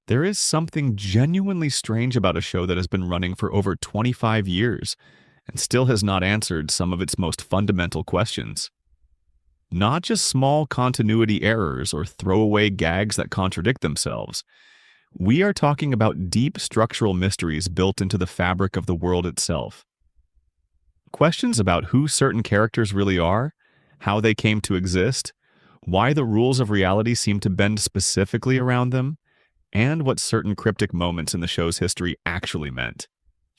There is something genuinely strange about a show that has been running for over 25 years and still has not answered some of its most fundamental questions. Not just small continuity errors or throwaway gags that contradict themselves. We are talking about deep structural mysteries built into the fabric of the world itself. Questions about who certain characters really are, how they came to exist, why the rules of reality seem to bend specifically around them, and what certain cryptic moments in the show's history actually meant.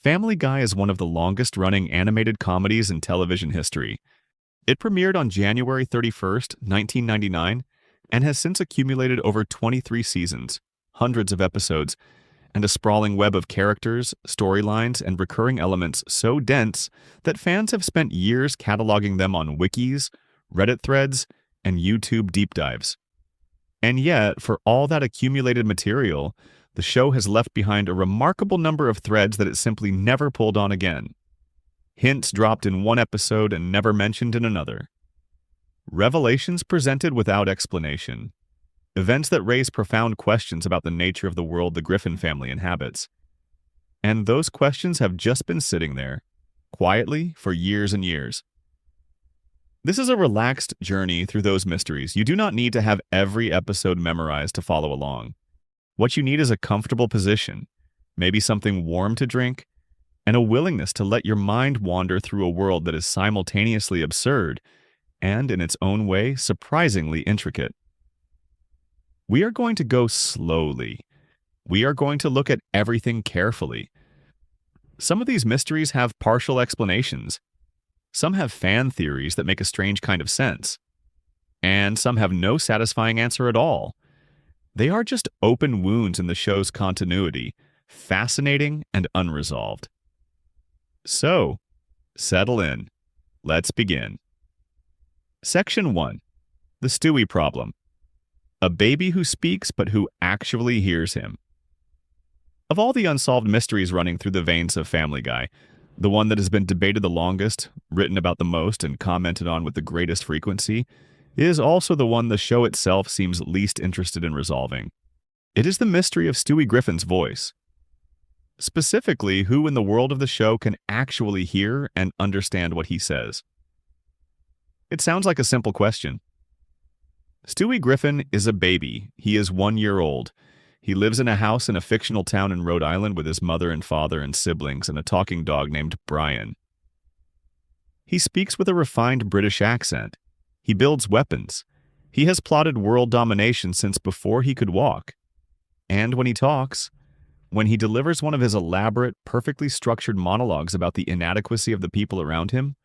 Family Guy is one of the longest-running animated comedies in television history. It premiered on January 31st, 1999, and has since accumulated over 23 seasons, hundreds of episodes, and a sprawling web of characters, storylines, and recurring elements so dense that fans have spent years cataloging them on wikis, Reddit threads, and YouTube deep dives. And yet, for all that accumulated material, the show has left behind a remarkable number of threads that it simply never pulled on again. Hints dropped in one episode and never mentioned in another. Revelations presented without explanation. Events that raise profound questions about the nature of the world the Griffin family inhabits. And those questions have just been sitting there, quietly, for years and years. This is a relaxed journey through those mysteries. You do not need to have every episode memorized to follow along. What you need is a comfortable position, maybe something warm to drink, and a willingness to let your mind wander through a world that is simultaneously absurd and, in its own way, surprisingly intricate. We are going to go slowly. We are going to look at everything carefully. Some of these mysteries have partial explanations. Some have fan theories that make a strange kind of sense. And some have no satisfying answer at all. They are just open wounds in the show's continuity, fascinating and unresolved. So, settle in. Let's begin. Section 1. The Stewie Problem. A baby who speaks but who actually hears him. Of all the unsolved mysteries running through the veins of Family Guy, the one that has been debated the longest, written about the most, and commented on with the greatest frequency, is also the one the show itself seems least interested in resolving. It is the mystery of Stewie Griffin's voice. Specifically, who in the world of the show can actually hear and understand what he says? It sounds like a simple question. Stewie Griffin is a baby. He is 1 year old. He lives in a house in a fictional town in Rhode Island with his mother and father and siblings and a talking dog named Brian. He speaks with a refined British accent. He builds weapons. He has plotted world domination since before he could walk. And when he talks, when he delivers one of his elaborate, perfectly structured monologues about the inadequacy of the people around him,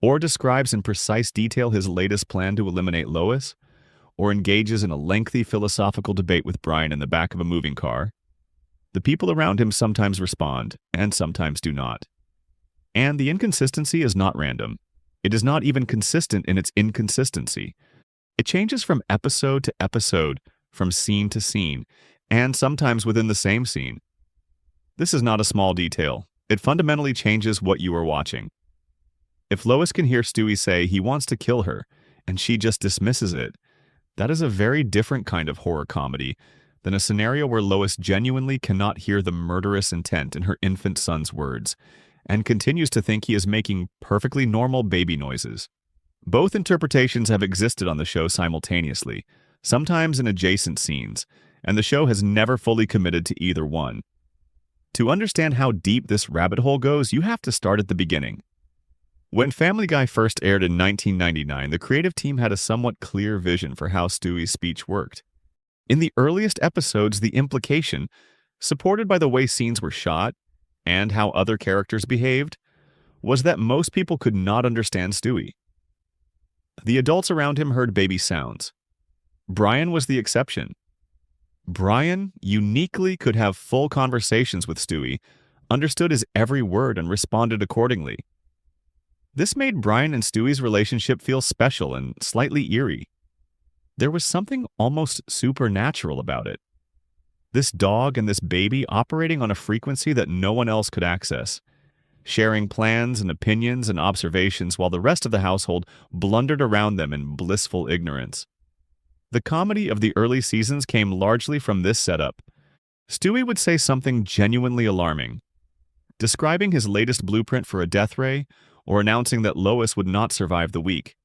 or describes in precise detail his latest plan to eliminate Lois, or engages in a lengthy philosophical debate with Brian in the back of a moving car, the people around him sometimes respond, and sometimes do not. And the inconsistency is not random. It is not even consistent in its inconsistency. It changes from episode to episode, from scene to scene, and sometimes within the same scene. This is not a small detail. It fundamentally changes what you are watching. If Lois can hear Stewie say he wants to kill her, and she just dismisses it, that is a very different kind of horror comedy than a scenario where Lois genuinely cannot hear the murderous intent in her infant son's words and continues to think he is making perfectly normal baby noises. Both interpretations have existed on the show simultaneously, sometimes in adjacent scenes, and the show has never fully committed to either one. To understand how deep this rabbit hole goes, you have to start at the beginning. When Family Guy first aired in 1999, the creative team had a somewhat clear vision for how Stewie's speech worked. In the earliest episodes, the implication, supported by the way scenes were shot and how other characters behaved, was that most people could not understand Stewie. The adults around him heard baby sounds. Brian was the exception. Brian uniquely could have full conversations with Stewie, understood his every word, and responded accordingly. This made Brian and Stewie's relationship feel special and slightly eerie. There was something almost supernatural about it. This dog and this baby operating on a frequency that no one else could access, sharing plans and opinions and observations while the rest of the household blundered around them in blissful ignorance. The comedy of the early seasons came largely from this setup. Stewie would say something genuinely alarming, describing his latest blueprint for a death ray or announcing that Lois would not survive the week.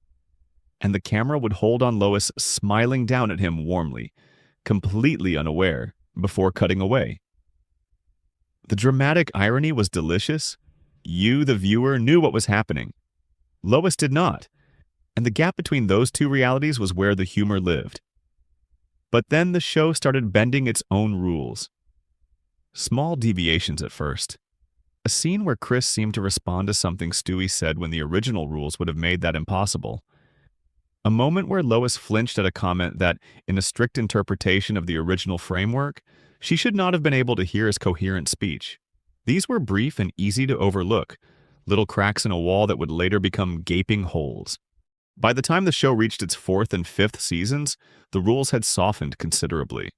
And the camera would hold on Lois smiling down at him warmly, completely unaware, before cutting away. The dramatic irony was delicious. You, the viewer, knew what was happening. Lois did not, and the gap between those two realities was where the humor lived. But then the show started bending its own rules. Small deviations at first. A scene where Chris seemed to respond to something Stewie said when the original rules would have made that impossible. A moment where Lois flinched at a comment that, in a strict interpretation of the original framework, she should not have been able to hear his coherent speech. These were brief and easy to overlook, little cracks in a wall that would later become gaping holes. By the time the show reached its 4th and 5th seasons, the rules had softened considerably.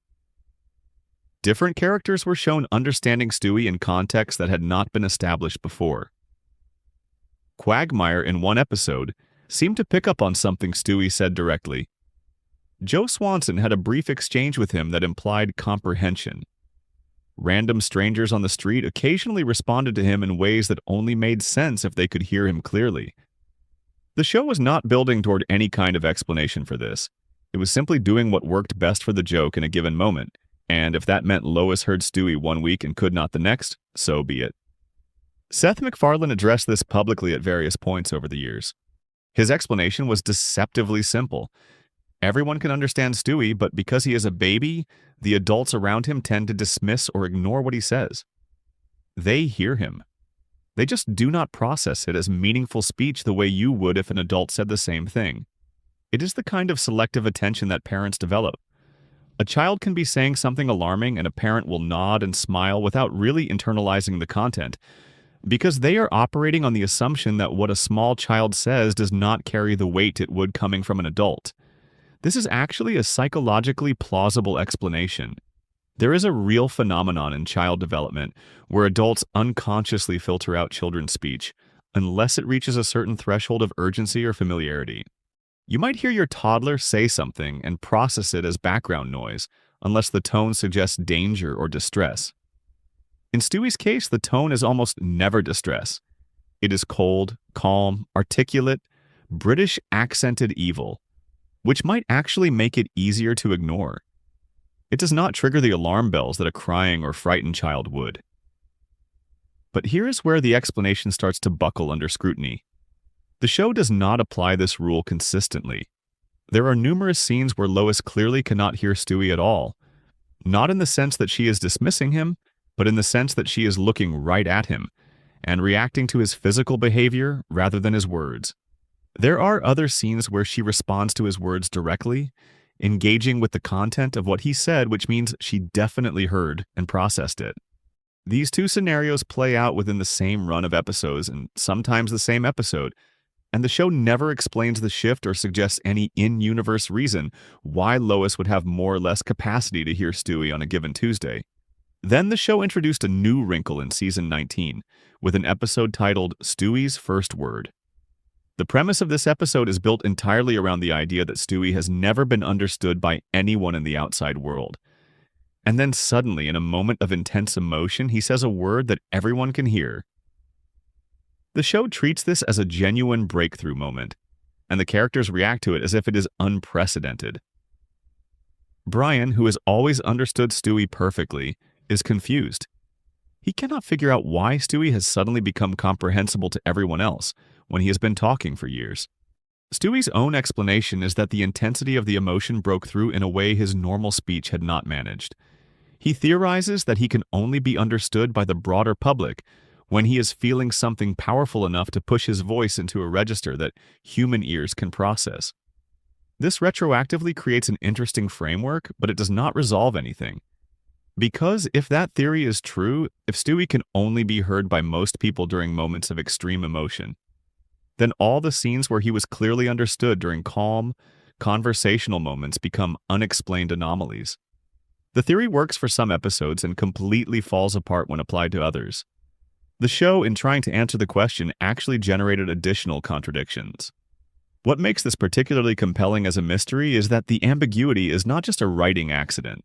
Different characters were shown understanding Stewie in contexts that had not been established before. Quagmire, in one episode, seemed to pick up on something Stewie said directly. Joe Swanson had a brief exchange with him that implied comprehension. Random strangers on the street occasionally responded to him in ways that only made sense if they could hear him clearly. The show was not building toward any kind of explanation for this. It was simply doing what worked best for the joke in a given moment, and if that meant Lois heard Stewie one week and could not the next, so be it. Seth MacFarlane addressed this publicly at various points over the years. His explanation was deceptively simple. Everyone can understand Stewie, but because he is a baby, the adults around him tend to dismiss or ignore what he says. They hear him. They just do not process it as meaningful speech the way you would if an adult said the same thing. It is the kind of selective attention that parents develop. A child can be saying something alarming and a parent will nod and smile without really internalizing the content, because they are operating on the assumption that what a small child says does not carry the weight it would coming from an adult. This is actually a psychologically plausible explanation. There is a real phenomenon in child development where adults unconsciously filter out children's speech unless it reaches a certain threshold of urgency or familiarity. You might hear your toddler say something and process it as background noise unless the tone suggests danger or distress. In Stewie's case, the tone is almost never distress. It is cold, calm, articulate, British accented evil, which might actually make it easier to ignore. It does not trigger the alarm bells that a crying or frightened child would. But here is where the explanation starts to buckle under scrutiny. The show does not apply this rule consistently. There are numerous scenes where Lois clearly cannot hear Stewie at all, not in the sense that she is dismissing him, but in the sense that she is looking right at him and reacting to his physical behavior rather than his words. There are other scenes where she responds to his words directly, engaging with the content of what he said, which means she definitely heard and processed it. These two scenarios play out within the same run of episodes and sometimes the same episode, and the show never explains the shift or suggests any in-universe reason why Lois would have more or less capacity to hear Stewie on a given Tuesday. Then the show introduced a new wrinkle in season 19, with an episode titled Stewie's First Word. The premise of this episode is built entirely around the idea that Stewie has never been understood by anyone in the outside world. And then suddenly, in a moment of intense emotion, he says a word that everyone can hear. The show treats this as a genuine breakthrough moment, and the characters react to it as if it is unprecedented. Brian, who has always understood Stewie perfectly, is confused. He cannot figure out why Stewie has suddenly become comprehensible to everyone else when he has been talking for years. Stewie's own explanation is that the intensity of the emotion broke through in a way his normal speech had not managed. He theorizes that he can only be understood by the broader public when he is feeling something powerful enough to push his voice into a register that human ears can process. This retroactively creates an interesting framework, but it does not resolve anything. Because if that theory is true, if Stewie can only be heard by most people during moments of extreme emotion, then all the scenes where he was clearly understood during calm, conversational moments become unexplained anomalies. The theory works for some episodes and completely falls apart when applied to others. The show, in trying to answer the question, actually generated additional contradictions. What makes this particularly compelling as a mystery is that the ambiguity is not just a writing accident.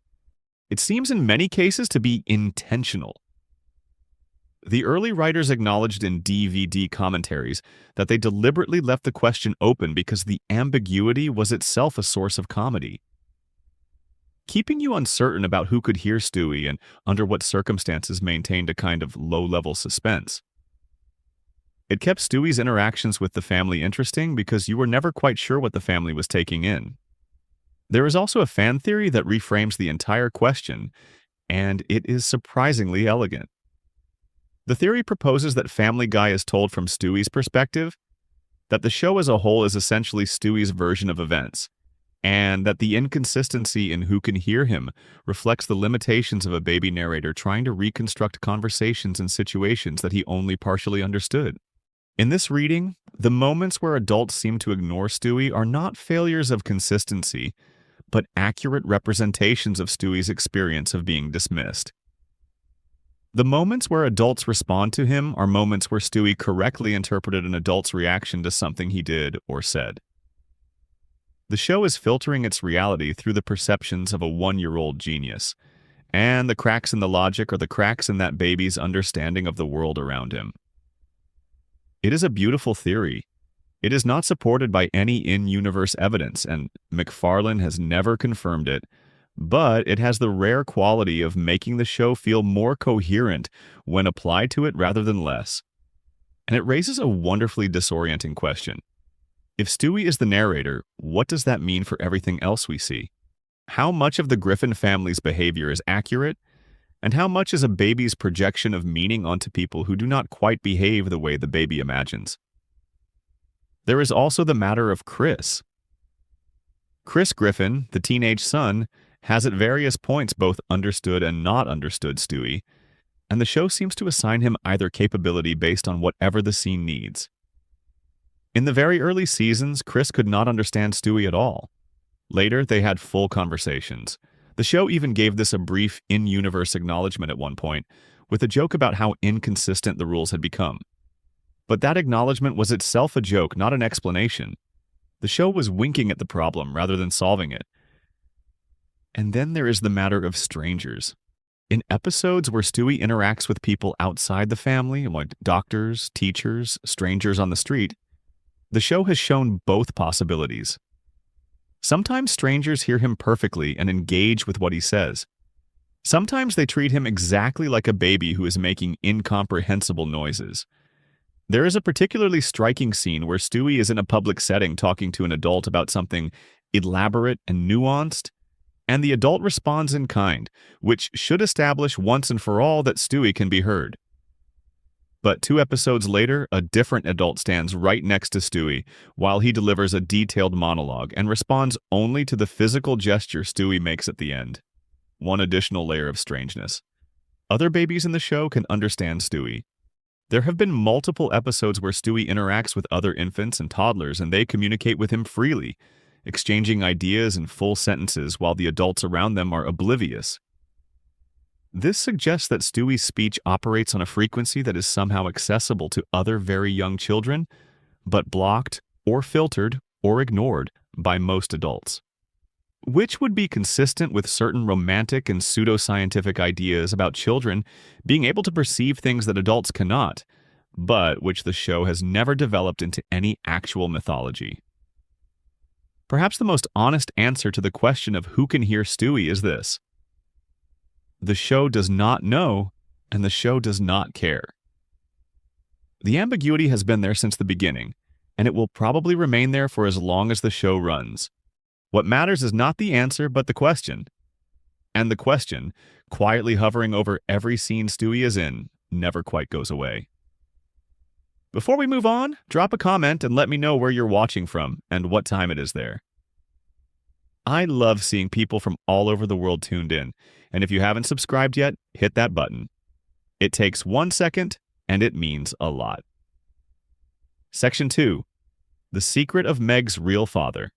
It seems in many cases to be intentional. The early writers acknowledged in DVD commentaries that they deliberately left the question open because the ambiguity was itself a source of comedy, keeping you uncertain about who could hear Stewie and under what circumstances maintained a kind of low-level suspense. It kept Stewie's interactions with the family interesting because you were never quite sure what the family was taking in. There is also a fan theory that reframes the entire question, and it is surprisingly elegant. The theory proposes that Family Guy is told from Stewie's perspective, that the show as a whole is essentially Stewie's version of events, and that the inconsistency in who can hear him reflects the limitations of a baby narrator trying to reconstruct conversations and situations that he only partially understood. In this reading, the moments where adults seem to ignore Stewie are not failures of consistency, but accurate representations of Stewie's experience of being dismissed. The moments where adults respond to him are moments where Stewie correctly interpreted an adult's reaction to something he did or said. The show is filtering its reality through the perceptions of a one-year-old genius, and the cracks in the logic are the cracks in that baby's understanding of the world around him. It is a beautiful theory. It is not supported by any in-universe evidence, and McFarlane has never confirmed it, but it has the rare quality of making the show feel more coherent when applied to it rather than less. And it raises a wonderfully disorienting question. If Stewie is the narrator, what does that mean for everything else we see? How much of the Griffin family's behavior is accurate, and how much is a baby's projection of meaning onto people who do not quite behave the way the baby imagines? There is also the matter of Chris. Chris Griffin, the teenage son, has at various points both understood and not understood Stewie, and the show seems to assign him either capability based on whatever the scene needs. In the very early seasons, Chris could not understand Stewie at all. Later, they had full conversations. The show even gave this a brief in-universe acknowledgement at one point, with a joke about how inconsistent the rules had become. But that acknowledgement was itself a joke, not an explanation. The show was winking at the problem rather than solving it. And then there is the matter of strangers. In episodes where Stewie interacts with people outside the family, like doctors, teachers, strangers on the street, the show has shown both possibilities. Sometimes strangers hear him perfectly and engage with what he says. Sometimes they treat him exactly like a baby who is making incomprehensible noises. There is a particularly striking scene where Stewie is in a public setting talking to an adult about something elaborate and nuanced, and the adult responds in kind, which should establish once and for all that Stewie can be heard. But 2 episodes later, a different adult stands right next to Stewie while he delivers a detailed monologue and responds only to the physical gesture Stewie makes at the end. One additional layer of strangeness. Other babies in the show can understand Stewie. There have been multiple episodes where Stewie interacts with other infants and toddlers and they communicate with him freely, exchanging ideas in full sentences while the adults around them are oblivious. This suggests that Stewie's speech operates on a frequency that is somehow accessible to other very young children, but blocked or filtered or ignored by most adults. Which would be consistent with certain romantic and pseudoscientific ideas about children being able to perceive things that adults cannot, but which the show has never developed into any actual mythology. Perhaps the most honest answer to the question of who can hear Stewie is this: the show does not know, and the show does not care. The ambiguity has been there since the beginning, and it will probably remain there for as long as the show runs. What matters is not the answer, but the question. And the question, quietly hovering over every scene Stewie is in, never quite goes away. Before we move on, drop a comment and let me know where you're watching from and what time it is there. I love seeing people from all over the world tuned in, and if you haven't subscribed yet, hit that button. It takes 1 second, and it means a lot. Section 2. The Secret of Meg's Real Father.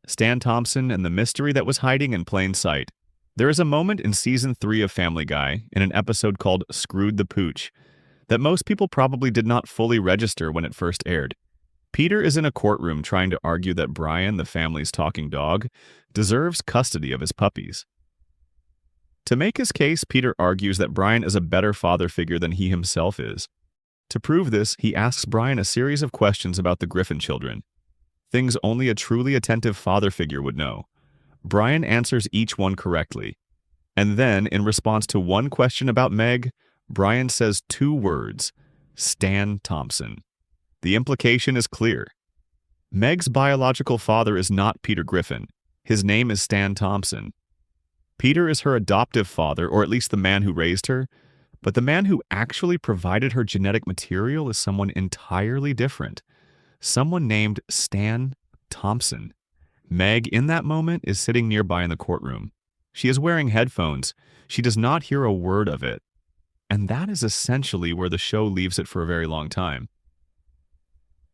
Stan Thompson and the Mystery That Was Hiding in Plain Sight. There is a moment in Season 3 of Family Guy, in an episode called Screwed the Pooch, that most people probably did not fully register when it first aired. Peter is in a courtroom trying to argue that Brian, the family's talking dog, deserves custody of his puppies. To make his case, Peter argues that Brian is a better father figure than he himself is. To prove this, he asks Brian a series of questions about the Griffin children, things only a truly attentive father figure would know. Brian answers each one correctly. And then, in response to one question about Meg, Brian says two words, Stan Thompson. The implication is clear. Meg's biological father is not Peter Griffin. His name is Stan Thompson. Peter is her adoptive father, or at least the man who raised her, but the man who actually provided her genetic material is someone entirely different. Someone named Stan Thompson. Meg, in that moment, is sitting nearby in the courtroom. She is wearing headphones. She does not hear a word of it. And that is essentially where the show leaves it for a very long time.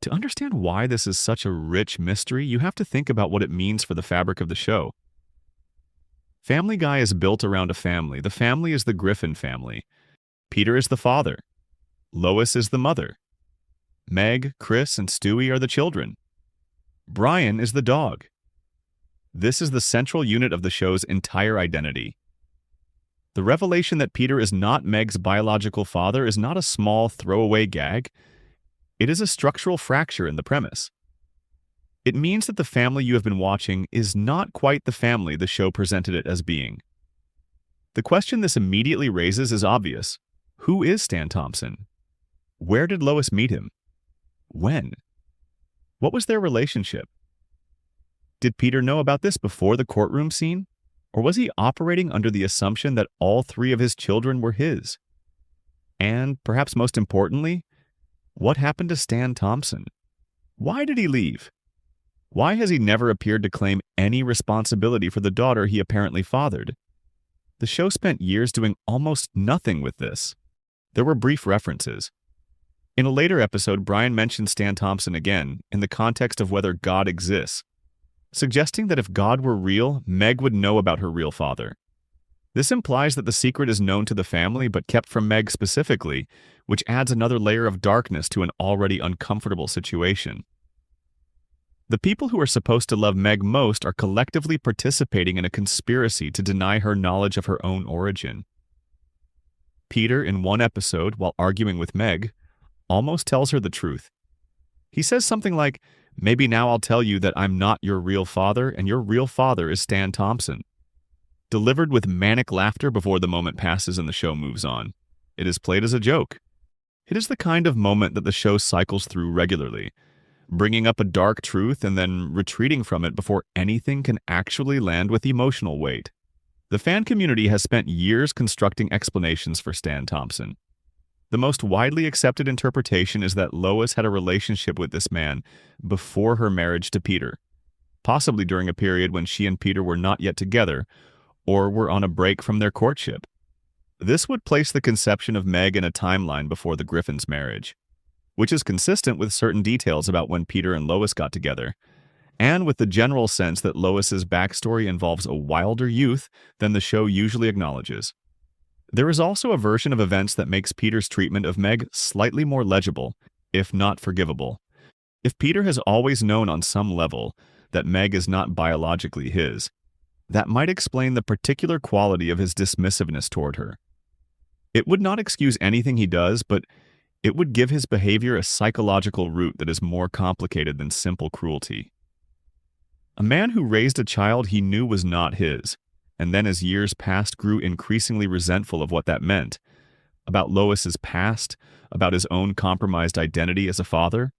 To understand why this is such a rich mystery, you have to think about what it means for the fabric of the show. Family Guy is built around a family. The family is the Griffin family. Peter is the father. Lois is the mother. Meg, Chris, and Stewie are the children. Brian is the dog. This is the central unit of the show's entire identity. The revelation that Peter is not Meg's biological father is not a small throwaway gag. It is a structural fracture in the premise. It means that the family you have been watching is not quite the family the show presented it as being. The question this immediately raises is obvious. Who is Stan Thompson? Where did Lois meet him? When? What was their relationship? Did Peter know about this before the courtroom scene? Or was he operating under the assumption that all three of his children were his? And, perhaps most importantly, what happened to Stan Thompson? Why did he leave? Why has he never appeared to claim any responsibility for the daughter he apparently fathered? The show spent years doing almost nothing with this. There were brief references. In a later episode, Brian mentioned Stan Thompson again in the context of whether God exists, suggesting that if God were real, Meg would know about her real father. This implies that the secret is known to the family but kept from Meg specifically, which adds another layer of darkness to an already uncomfortable situation. The people who are supposed to love Meg most are collectively participating in a conspiracy to deny her knowledge of her own origin. Peter, in one episode, while arguing with Meg, almost tells her the truth. He says something like, "Maybe now I'll tell you that I'm not your real father, and your real father is Stan Thompson." Delivered with manic laughter before the moment passes and the show moves on. It is played as a joke. It is the kind of moment that the show cycles through regularly, bringing up a dark truth and then retreating from it before anything can actually land with emotional weight. The fan community has spent years constructing explanations for Stan Thompson. The most widely accepted interpretation is that Lois had a relationship with this man before her marriage to Peter, possibly during a period when she and Peter were not yet together or were on a break from their courtship. This would place the conception of Meg in a timeline before the Griffins' marriage, which is consistent with certain details about when Peter and Lois got together, and with the general sense that Lois's backstory involves a wilder youth than the show usually acknowledges. There is also a version of events that makes Peter's treatment of Meg slightly more legible, if not forgivable. If Peter has always known on some level that Meg is not biologically his, that might explain the particular quality of his dismissiveness toward her. It would not excuse anything he does, but it would give his behavior a psychological root that is more complicated than simple cruelty. A man who raised a child he knew was not his, and then as years passed grew increasingly resentful of what that meant, about Lois's past, about his own compromised identity as a father,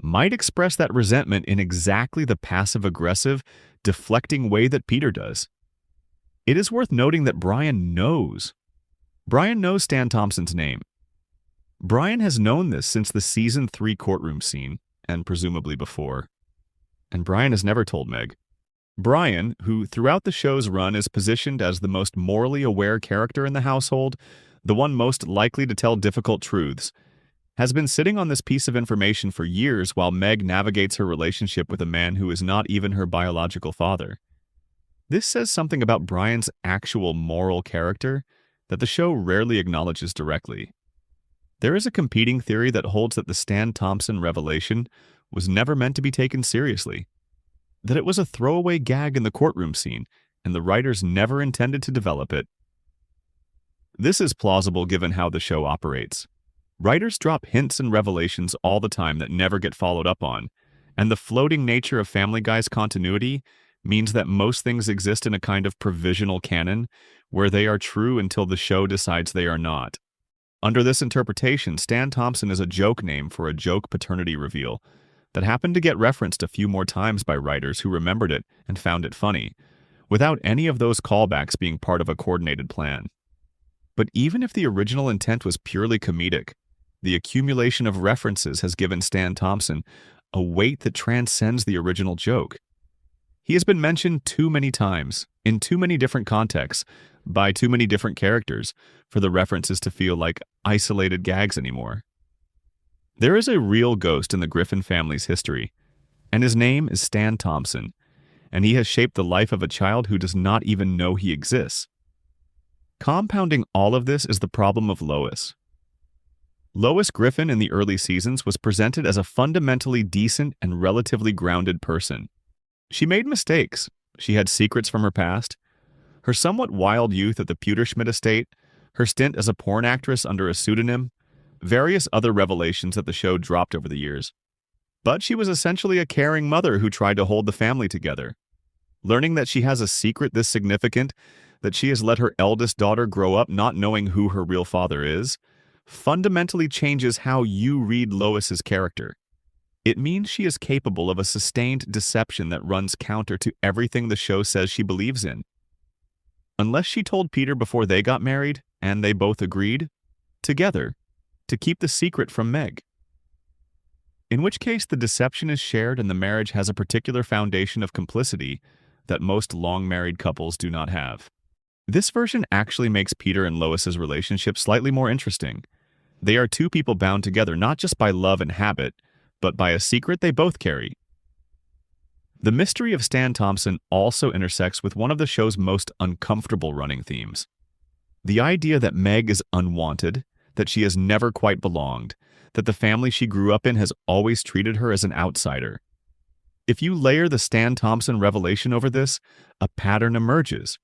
might express that resentment in exactly the passive-aggressive, deflecting way that Peter does. It is worth noting that Brian knows. Brian knows Stan Thompson's name. Brian has known this since the Season 3 courtroom scene, and presumably before. And Brian has never told Meg. Brian, who throughout the show's run is positioned as the most morally aware character in the household, the one most likely to tell difficult truths, has been sitting on this piece of information for years while Meg navigates her relationship with a man who is not even her biological father. This says something about Brian's actual moral character that the show rarely acknowledges directly. There is a competing theory that holds that the Stan Thompson revelation was never meant to be taken seriously, that it was a throwaway gag in the courtroom scene, and the writers never intended to develop it. This is plausible given how the show operates. Writers drop hints and revelations all the time that never get followed up on, and the floating nature of Family Guy's continuity means that most things exist in a kind of provisional canon where they are true until the show decides they are not. Under this interpretation, Stan Thompson is a joke name for a joke paternity reveal that happened to get referenced a few more times by writers who remembered it and found it funny, without any of those callbacks being part of a coordinated plan. But even if the original intent was purely comedic, the accumulation of references has given Stan Thompson a weight that transcends the original joke. He has been mentioned too many times, in too many different contexts, by too many different characters, for the references to feel like isolated gags anymore. There is a real ghost in the Griffin family's history, and his name is Stan Thompson, and he has shaped the life of a child who does not even know he exists. Compounding all of this is the problem of Lois. Lois Griffin in the early seasons was presented as a fundamentally decent and relatively grounded person. She made mistakes. She had secrets from her past. Her somewhat wild youth at the Pewterschmidt estate, her stint as a porn actress under a pseudonym, various other revelations that the show dropped over the years. But she was essentially a caring mother who tried to hold the family together. Learning that she has a secret this significant, that she has let her eldest daughter grow up not knowing who her real father is, fundamentally changes how you read Lois's character. It means she is capable of a sustained deception that runs counter to everything the show says she believes in. Unless she told Peter before they got married, and they both agreed, together, to keep the secret from Meg. In which case the deception is shared and the marriage has a particular foundation of complicity that most long-married couples do not have. This version actually makes Peter and Lois's relationship slightly more interesting. They are two people bound together not just by love and habit, but by a secret they both carry. The mystery of Stan Thompson also intersects with one of the show's most uncomfortable running themes. The idea that Meg is unwanted, that she has never quite belonged, that the family she grew up in has always treated her as an outsider. If you layer the Stan Thompson revelation over this, a pattern emerges.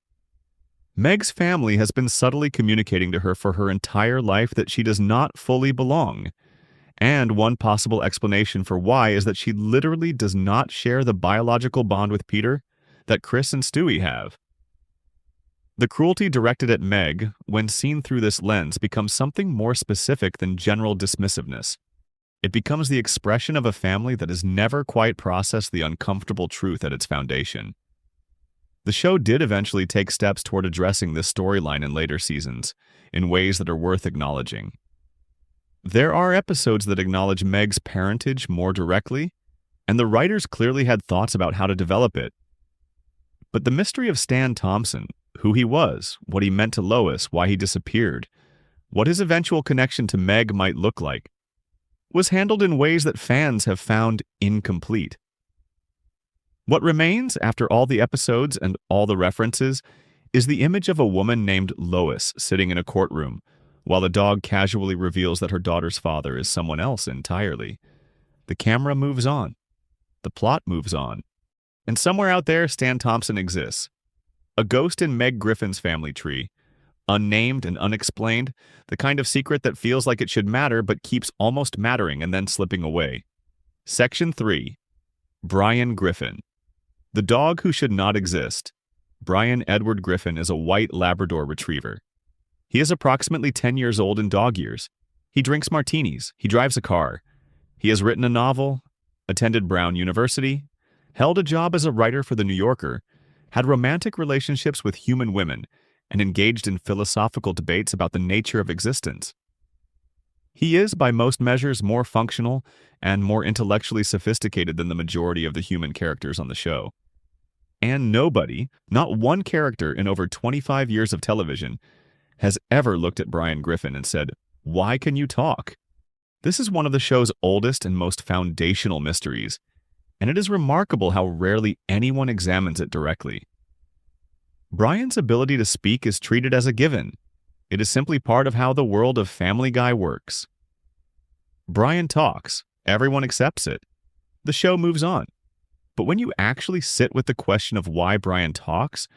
Meg's family has been subtly communicating to her for her entire life that she does not fully belong. And one possible explanation for why is that she literally does not share the biological bond with Peter that Chris and Stewie have. The cruelty directed at Meg, when seen through this lens, becomes something more specific than general dismissiveness. It becomes the expression of a family that has never quite processed the uncomfortable truth at its foundation. The show did eventually take steps toward addressing this storyline in later seasons, in ways that are worth acknowledging. There are episodes that acknowledge Meg's parentage more directly, and the writers clearly had thoughts about how to develop it. But the mystery of Stan Thompson, who he was, what he meant to Lois, why he disappeared, what his eventual connection to Meg might look like, was handled in ways that fans have found incomplete. What remains after all the episodes and all the references is the image of a woman named Lois sitting in a courtroom, while a dog casually reveals that her daughter's father is someone else entirely. The camera moves on. The plot moves on. And somewhere out there, Stan Thompson exists. A ghost in Meg Griffin's family tree. Unnamed and unexplained, the kind of secret that feels like it should matter but keeps almost mattering and then slipping away. Section 3. Brian Griffin. The dog who should not exist. Brian Edward Griffin is a white Labrador retriever. He is approximately 10 years old in dog years. He drinks martinis. He drives a car. He has written a novel, attended Brown University, held a job as a writer for The New Yorker, had romantic relationships with human women, and engaged in philosophical debates about the nature of existence. He is, by most measures, more functional and more intellectually sophisticated than the majority of the human characters on the show. And nobody, not one character in over 25 years of television, has ever looked at Brian Griffin and said, "Why can you talk?" This is one of the show's oldest and most foundational mysteries, and it is remarkable how rarely anyone examines it directly. Brian's ability to speak is treated as a given. It is simply part of how the world of Family Guy works. Brian talks. Everyone accepts it. The show moves on. But when you actually sit with the question of why Brian talks,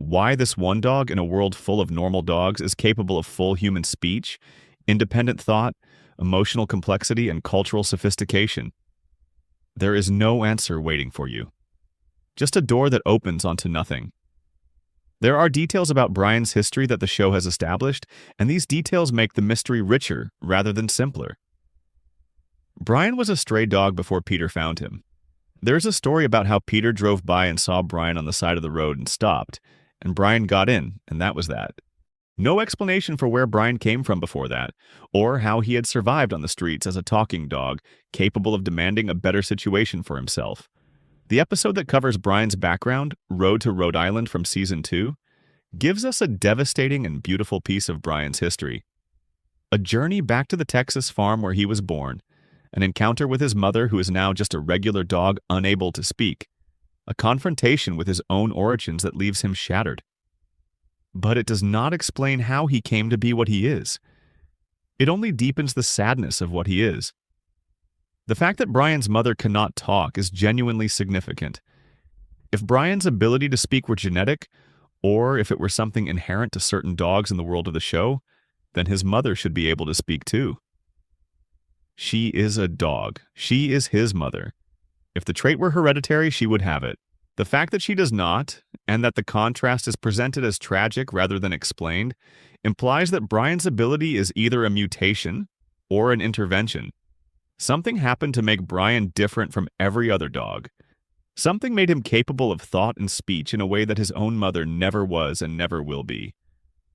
Why this one dog in a world full of normal dogs is capable of full human speech, independent thought, emotional complexity, and cultural sophistication. There is no answer waiting for you. Just a door that opens onto nothing. There are details about Brian's history that the show has established, and these details make the mystery richer rather than simpler. Brian was a stray dog before Peter found him. There's a story about how Peter drove by and saw Brian on the side of the road and stopped, and Brian got in, and that was that. No explanation for where Brian came from before that, or how he had survived on the streets as a talking dog, capable of demanding a better situation for himself. The episode that covers Brian's background, Road to Rhode Island from Season 2, gives us a devastating and beautiful piece of Brian's history. A journey back to the Texas farm where he was born, an encounter with his mother who is now just a regular dog unable to speak, a confrontation with his own origins that leaves him shattered. But it does not explain how he came to be what he is. It only deepens the sadness of what he is. The fact that Brian's mother cannot talk is genuinely significant. If Brian's ability to speak were genetic, or if it were something inherent to certain dogs in the world of the show, then his mother should be able to speak too. She is a dog. She is his mother. If the trait were hereditary, she would have it. The fact that she does not, and that the contrast is presented as tragic rather than explained, implies that Brian's ability is either a mutation or an intervention. Something happened to make Brian different from every other dog. Something made him capable of thought and speech in a way that his own mother never was and never will be.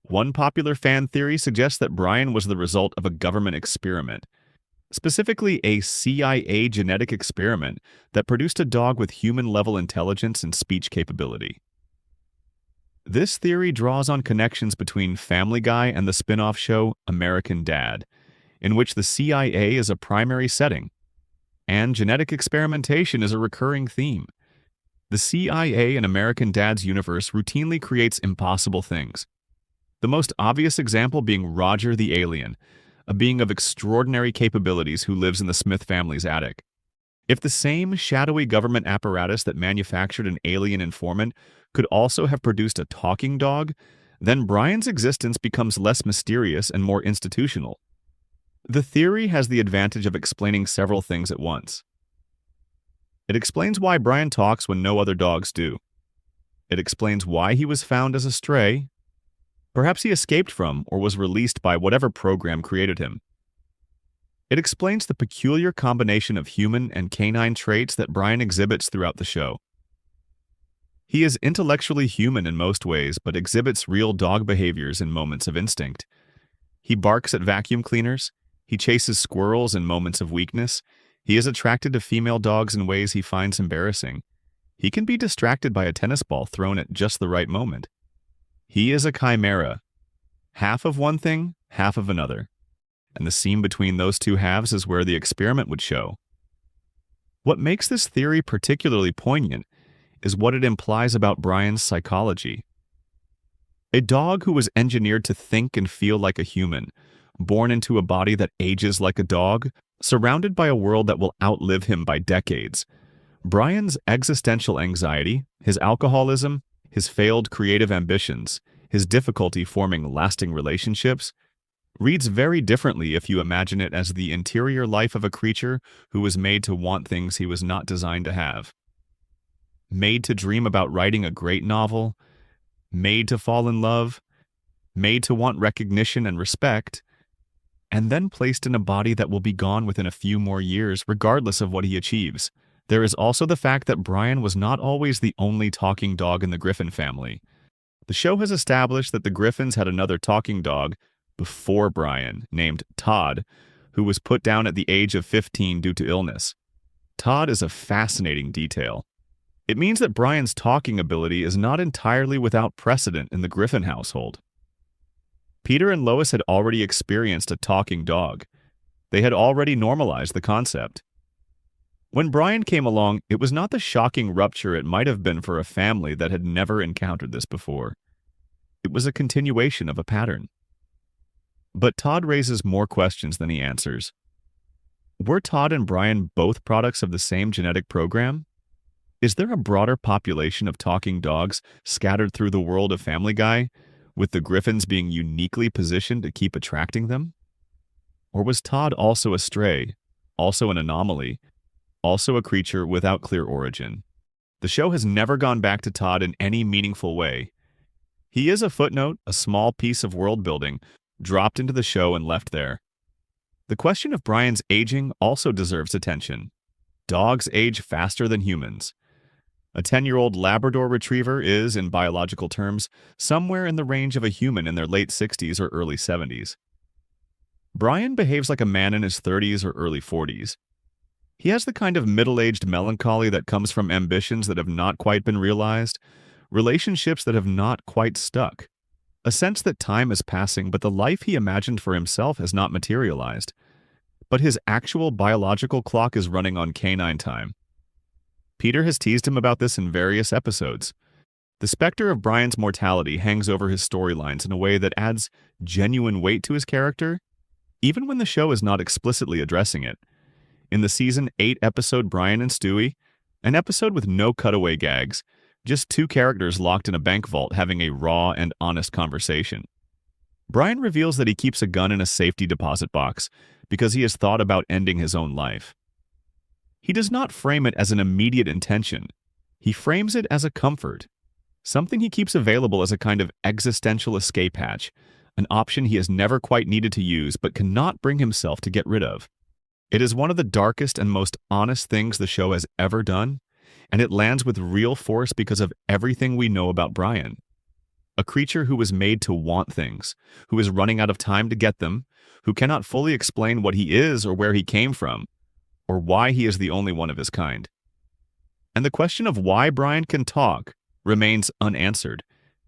One popular fan theory suggests that Brian was the result of a government experiment, specifically a CIA genetic experiment that produced a dog with human-level intelligence and speech capability. This theory draws on connections between Family Guy and the spin-off show American Dad, in which the CIA is a primary setting, and genetic experimentation is a recurring theme. The CIA in American Dad's universe routinely creates impossible things. The most obvious example being Roger the Alien, a being of extraordinary capabilities who lives in the Smith family's attic. If the same shadowy government apparatus that manufactured an alien informant could also have produced a talking dog, then Brian's existence becomes less mysterious and more institutional. The theory has the advantage of explaining several things at once. It explains why Brian talks when no other dogs do. It explains why he was found as a stray. Perhaps he escaped from or was released by whatever program created him. It explains the peculiar combination of human and canine traits that Brian exhibits throughout the show. He is intellectually human in most ways, but exhibits real dog behaviors in moments of instinct. He barks at vacuum cleaners. He chases squirrels in moments of weakness. He is attracted to female dogs in ways he finds embarrassing. He can be distracted by a tennis ball thrown at just the right moment. He is a chimera. Half of one thing, half of another. And the seam between those two halves is where the experiment would show. What makes this theory particularly poignant is what it implies about Brian's psychology. A dog who was engineered to think and feel like a human, born into a body that ages like a dog, surrounded by a world that will outlive him by decades. Brian's existential anxiety, his alcoholism, his failed creative ambitions, his difficulty forming lasting relationships, reads very differently if you imagine it as the interior life of a creature who was made to want things he was not designed to have. Made to dream about writing a great novel, made to fall in love, made to want recognition and respect, and then placed in a body that will be gone within a few more years regardless of what he achieves. There is also the fact that Brian was not always the only talking dog in the Griffin family. The show has established that the Griffins had another talking dog before Brian, named Todd, who was put down at the age of 15 due to illness. Todd is a fascinating detail. It means that Brian's talking ability is not entirely without precedent in the Griffin household. Peter and Lois had already experienced a talking dog. They had already normalized the concept. When Brian came along, it was not the shocking rupture it might have been for a family that had never encountered this before. It was a continuation of a pattern. But Todd raises more questions than he answers. Were Todd and Brian both products of the same genetic program? Is there a broader population of talking dogs scattered through the world of Family Guy, with the Griffins being uniquely positioned to keep attracting them? Or was Todd also a stray, also an anomaly, also a creature without clear origin? The show has never gone back to Todd in any meaningful way. He is a footnote, a small piece of world building, dropped into the show and left there. The question of Brian's aging also deserves attention. Dogs age faster than humans. A 10-year-old Labrador Retriever is, in biological terms, somewhere in the range of a human in their late 60s or early 70s. Brian behaves like a man in his 30s or early 40s. He has the kind of middle-aged melancholy that comes from ambitions that have not quite been realized, relationships that have not quite stuck, a sense that time is passing but the life he imagined for himself has not materialized. But his actual biological clock is running on canine time. Peter has teased him about this in various episodes. The specter of Brian's mortality hangs over his storylines in a way that adds genuine weight to his character, even when the show is not explicitly addressing it. In the season 8 episode Brian and Stewie, an episode with no cutaway gags, just two characters locked in a bank vault having a raw and honest conversation. Brian reveals that he keeps a gun in a safety deposit box because he has thought about ending his own life. He does not frame it as an immediate intention. He frames it as a comfort, something he keeps available as a kind of existential escape hatch, an option he has never quite needed to use but cannot bring himself to get rid of. It is one of the darkest and most honest things the show has ever done, and it lands with real force because of everything we know about Brian. A creature who was made to want things, who is running out of time to get them, who cannot fully explain what he is or where he came from, or why he is the only one of his kind. And the question of why Brian can talk remains unanswered,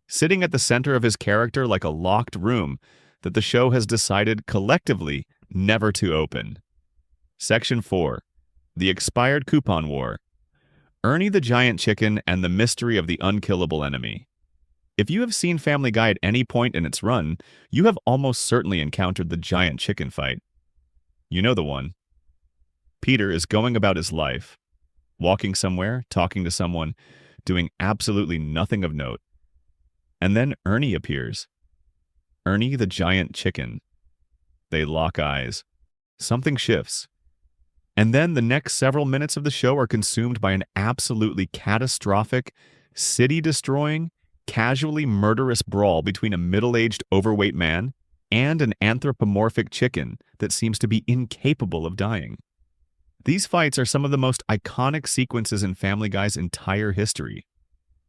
sitting at the center of his character like a locked room that the show has decided collectively never to open. Section 4. The Expired Coupon War. Ernie the Giant Chicken and the Mystery of the Unkillable Enemy. If you have seen Family Guy at any point in its run, you have almost certainly encountered the giant chicken fight. You know the one. Peter is going about his life, walking somewhere, talking to someone, doing absolutely nothing of note. And then Ernie appears. Ernie the Giant Chicken. They lock eyes. Something shifts. And then the next several minutes of the show are consumed by an absolutely catastrophic, city-destroying, casually murderous brawl between a middle-aged overweight man and an anthropomorphic chicken that seems to be incapable of dying. These fights are some of the most iconic sequences in Family Guy's entire history.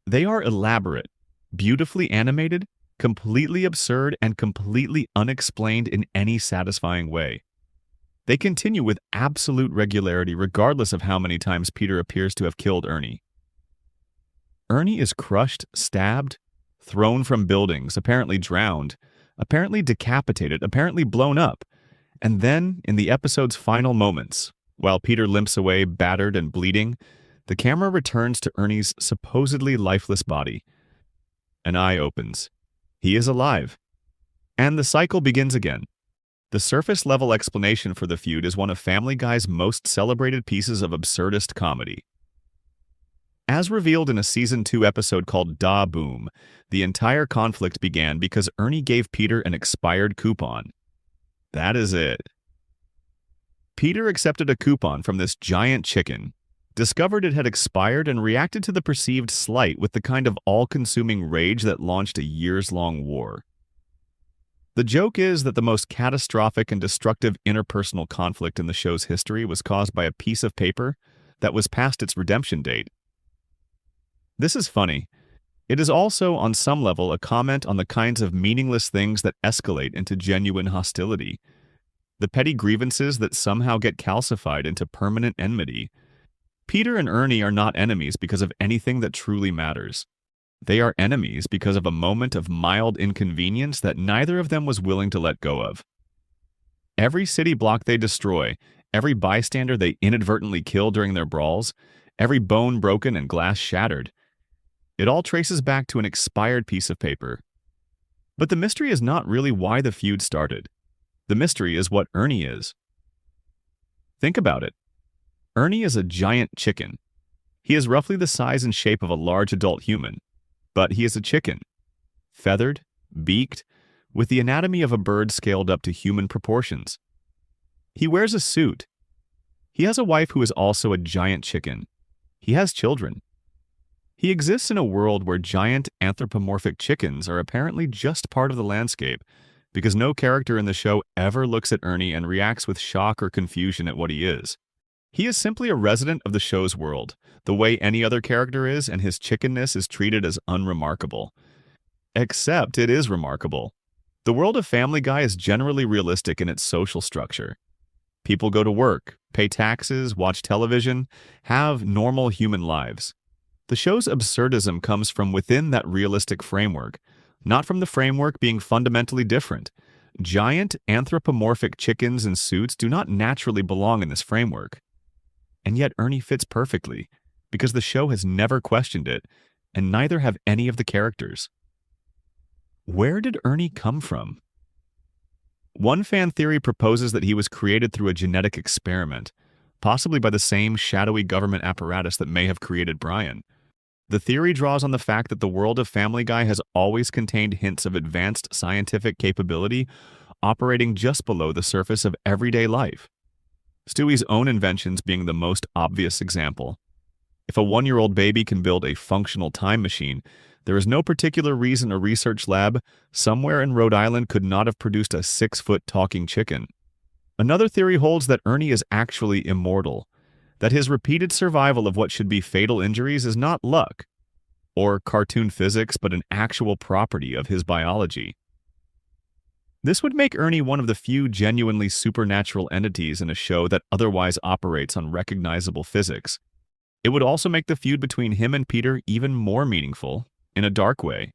They are elaborate, beautifully animated, completely absurd, and completely unexplained in any satisfying way. They continue with absolute regularity regardless of how many times Peter appears to have killed Ernie. Ernie is crushed, stabbed, thrown from buildings, apparently drowned, apparently decapitated, apparently blown up, and then, in the episode's final moments, while Peter limps away battered and bleeding, the camera returns to Ernie's supposedly lifeless body. An eye opens. He is alive. And the cycle begins again. The surface-level explanation for the feud is one of Family Guy's most celebrated pieces of absurdist comedy. As revealed in a Season 2 episode called Da Boom, the entire conflict began because Ernie gave Peter an expired coupon. That is it. Peter accepted a coupon from this giant chicken, discovered it had expired, and reacted to the perceived slight with the kind of all-consuming rage that launched a years-long war. The joke is that the most catastrophic and destructive interpersonal conflict in the show's history was caused by a piece of paper that was past its redemption date. This is funny. It is also, on some level, a comment on the kinds of meaningless things that escalate into genuine hostility. The petty grievances that somehow get calcified into permanent enmity. Peter and Ernie are not enemies because of anything that truly matters. They are enemies because of a moment of mild inconvenience that neither of them was willing to let go of. Every city block they destroy, every bystander they inadvertently kill during their brawls, every bone broken and glass shattered, it all traces back to an expired piece of paper. But the mystery is not really why the feud started. The mystery is what Ernie is. Think about it. Ernie is a giant chicken. He is roughly the size and shape of a large adult human, but he is a chicken, feathered, beaked, with the anatomy of a bird scaled up to human proportions. He wears a suit. He has a wife who is also a giant chicken. He has children. He exists in a world where giant anthropomorphic chickens are apparently just part of the landscape, because no character in the show ever looks at Ernie and reacts with shock or confusion at what he is. He is simply a resident of the show's world, the way any other character is, and his chickenness is treated as unremarkable. Except it is remarkable. The world of Family Guy is generally realistic in its social structure. People go to work, pay taxes, watch television, have normal human lives. The show's absurdism comes from within that realistic framework, not from the framework being fundamentally different. Giant anthropomorphic chickens in suits do not naturally belong in this framework. And yet Ernie fits perfectly, because the show has never questioned it, and neither have any of the characters. Where did Ernie come from? One fan theory proposes that he was created through a genetic experiment, possibly by the same shadowy government apparatus that may have created Brian. The theory draws on the fact that the world of Family Guy has always contained hints of advanced scientific capability operating just below the surface of everyday life. Stewie's own inventions being the most obvious example. If a 1-year-old baby can build a functional time machine, there is no particular reason a research lab somewhere in Rhode Island could not have produced a 6-foot talking chicken. Another theory holds that Ernie is actually immortal, that his repeated survival of what should be fatal injuries is not luck or cartoon physics, but an actual property of his biology. This would make Ernie one of the few genuinely supernatural entities in a show that otherwise operates on recognizable physics. It would also make the feud between him and Peter even more meaningful, in a dark way.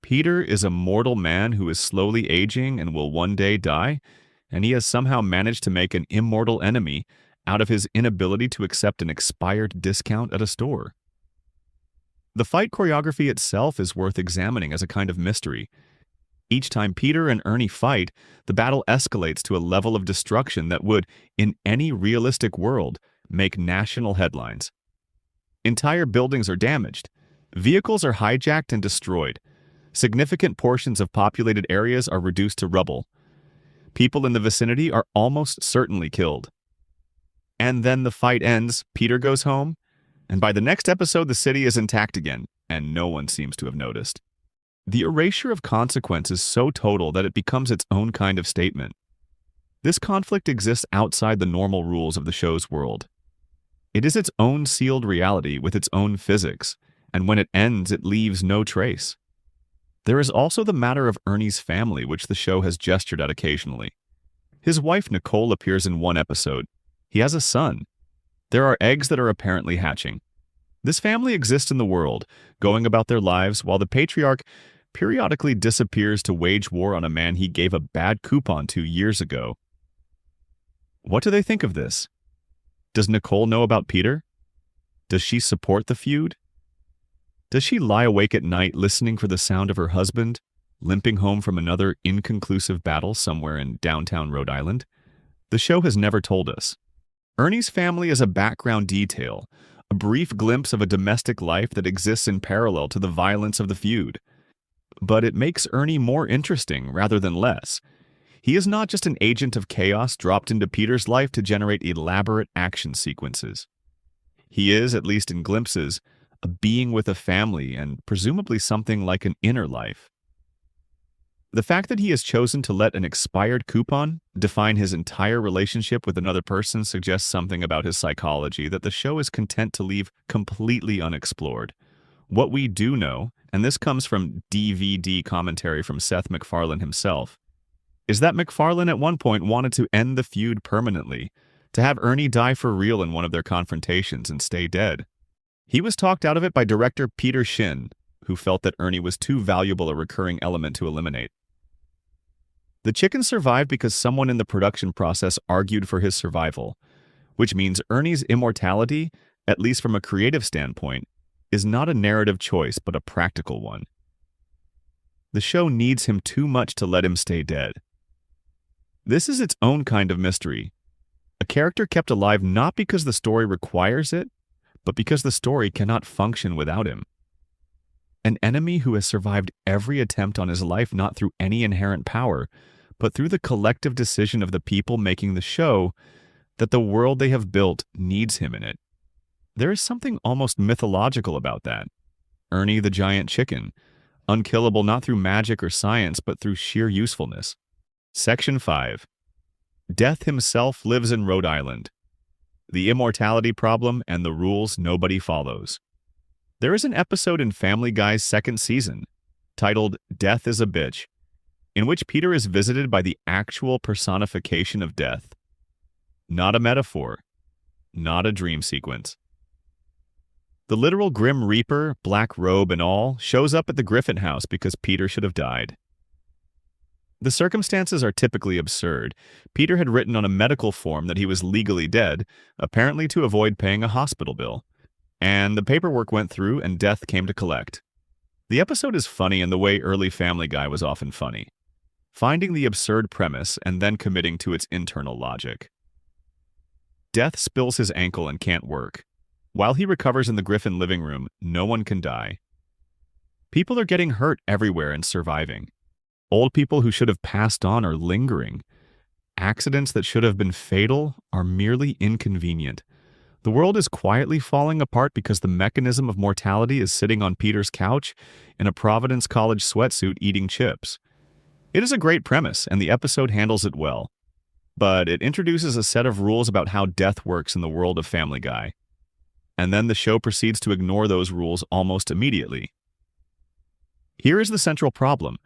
Peter is a mortal man who is slowly aging and will one day die, and he has somehow managed to make an immortal enemy out of his inability to accept an expired discount at a store. The fight choreography itself is worth examining as a kind of mystery. Each time Peter and Ernie fight, the battle escalates to a level of destruction that would, in any realistic world, make national headlines. Entire buildings are damaged. Vehicles are hijacked and destroyed. Significant portions of populated areas are reduced to rubble. People in the vicinity are almost certainly killed. And then the fight ends, Peter goes home, and by the next episode the city is intact again, and no one seems to have noticed. The erasure of consequence is so total that it becomes its own kind of statement. This conflict exists outside the normal rules of the show's world. It is its own sealed reality with its own physics, and when it ends it leaves no trace. There is also the matter of Ernie's family, which the show has gestured at occasionally. His wife Nicole appears in one episode. He has a son. There are eggs that are apparently hatching. This family exists in the world, going about their lives, while the patriarch periodically disappears to wage war on a man he gave a bad coupon to years ago. What do they think of this? Does Nicole know about Peter? Does she support the feud? Does she lie awake at night listening for the sound of her husband, limping home from another inconclusive battle somewhere in downtown Rhode Island? The show has never told us. Ernie's family is a background detail, a brief glimpse of a domestic life that exists in parallel to the violence of the feud. But it makes Ernie more interesting rather than less. He is not just an agent of chaos dropped into Peter's life to generate elaborate action sequences. He is, at least in glimpses, a being with a family and presumably something like an inner life. The fact that he has chosen to let an expired coupon define his entire relationship with another person suggests something about his psychology that the show is content to leave completely unexplored. What we do know, and this comes from DVD commentary from Seth MacFarlane himself, is that MacFarlane at one point wanted to end the feud permanently, to have Ernie die for real in one of their confrontations and stay dead. He was talked out of it by director Peter Shin, who felt that Ernie was too valuable a recurring element to eliminate. The chicken survived because someone in the production process argued for his survival, which means Ernie's immortality, at least from a creative standpoint, is not a narrative choice but a practical one. The show needs him too much to let him stay dead. This is its own kind of mystery. A character kept alive not because the story requires it, but because the story cannot function without him. An enemy who has survived every attempt on his life not through any inherent power, but through the collective decision of the people making the show that the world they have built needs him in it. There is something almost mythological about that. Ernie the giant chicken, unkillable not through magic or science, but through sheer usefulness. Section 5. Death himself lives in Rhode Island. The immortality problem and the rules nobody follows. There is an episode in Family Guy's second season, titled Death is a Bitch, in which Peter is visited by the actual personification of death. Not a metaphor, not a dream sequence. The literal Grim Reaper, black robe and all, shows up at the Griffin house because Peter should have died. The circumstances are typically absurd. Peter had written on a medical form that he was legally dead, apparently to avoid paying a hospital bill. And the paperwork went through and death came to collect. The episode is funny in the way early Family Guy was often funny, finding the absurd premise and then committing to its internal logic. Death spills his ankle and can't work. While he recovers in the Griffin living room, no one can die. People are getting hurt everywhere and surviving. Old people who should have passed on are lingering. Accidents that should have been fatal are merely inconvenient. The world is quietly falling apart because the mechanism of mortality is sitting on Peter's couch in a Providence College sweatsuit eating chips. It is a great premise, and the episode handles it well. But it introduces a set of rules about how death works in the world of Family Guy. And then the show proceeds to ignore those rules almost immediately. Here is the central problem.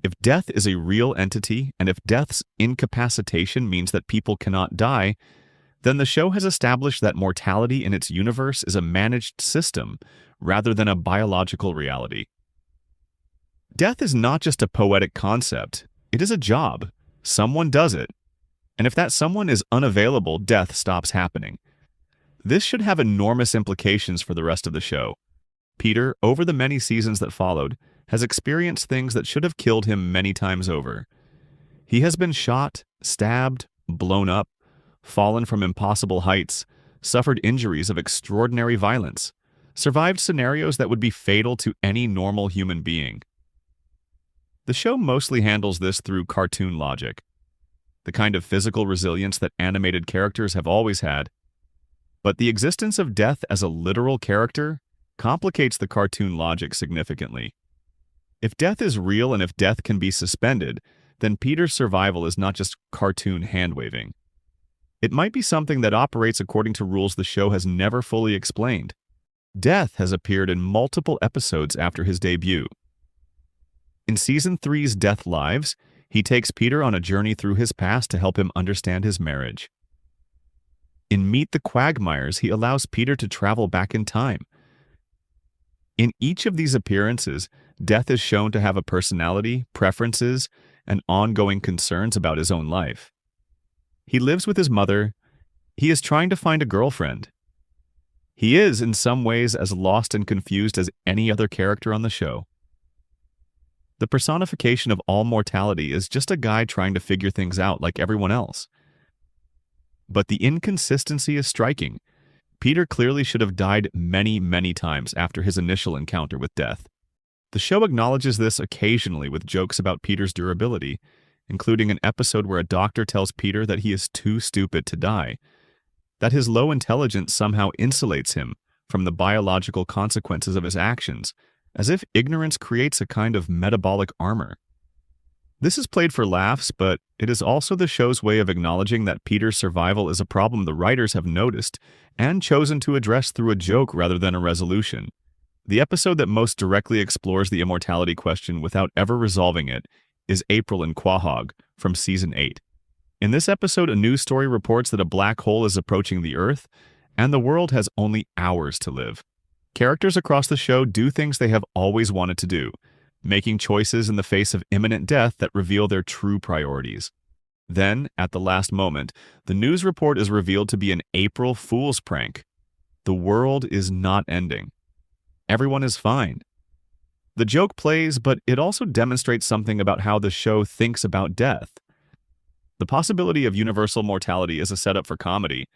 If death is a real entity, and if death's incapacitation means that people cannot die, then the show has established that mortality in its universe is a managed system rather than a biological reality. Death is not just a poetic concept, it is a job. Someone does it. And if that someone is unavailable, death stops happening. This should have enormous implications for the rest of the show. Peter, over the many seasons that followed, has experienced things that should have killed him many times over. He has been shot, stabbed, blown up, fallen from impossible heights, suffered injuries of extraordinary violence, survived scenarios that would be fatal to any normal human being. The show mostly handles this through cartoon logic, the kind of physical resilience that animated characters have always had. But the existence of death as a literal character complicates the cartoon logic significantly. If death is real and if death can be suspended, then Peter's survival is not just cartoon hand-waving. It might be something that operates according to rules the show has never fully explained. Death has appeared in multiple episodes after his debut. In Season 3's Death Lives, he takes Peter on a journey through his past to help him understand his marriage. In Meet the Quagmires, he allows Peter to travel back in time. In each of these appearances, Death is shown to have a personality, preferences, and ongoing concerns about his own life. He lives with his mother. He is trying to find a girlfriend. He is, in some ways, as lost and confused as any other character on the show. The personification of all mortality is just a guy trying to figure things out like everyone else. But the inconsistency is striking. Peter clearly should have died many, many times after his initial encounter with death. The show acknowledges this occasionally with jokes about Peter's durability, including an episode where a doctor tells Peter that he is too stupid to die, that his low intelligence somehow insulates him from the biological consequences of his actions, as if ignorance creates a kind of metabolic armor. This is played for laughs, but it is also the show's way of acknowledging that Peter's survival is a problem the writers have noticed and chosen to address through a joke rather than a resolution. The episode that most directly explores the immortality question without ever resolving it is April in Quahog from Season 8. In this episode, a news story reports that a black hole is approaching the Earth, and the world has only hours to live. Characters across the show do things they have always wanted to do, making choices in the face of imminent death that reveal their true priorities. Then, at the last moment, the news report is revealed to be an April Fool's prank. The world is not ending. Everyone is fine. The joke plays, but it also demonstrates something about how the show thinks about death. The possibility of universal mortality is a setup for comedy,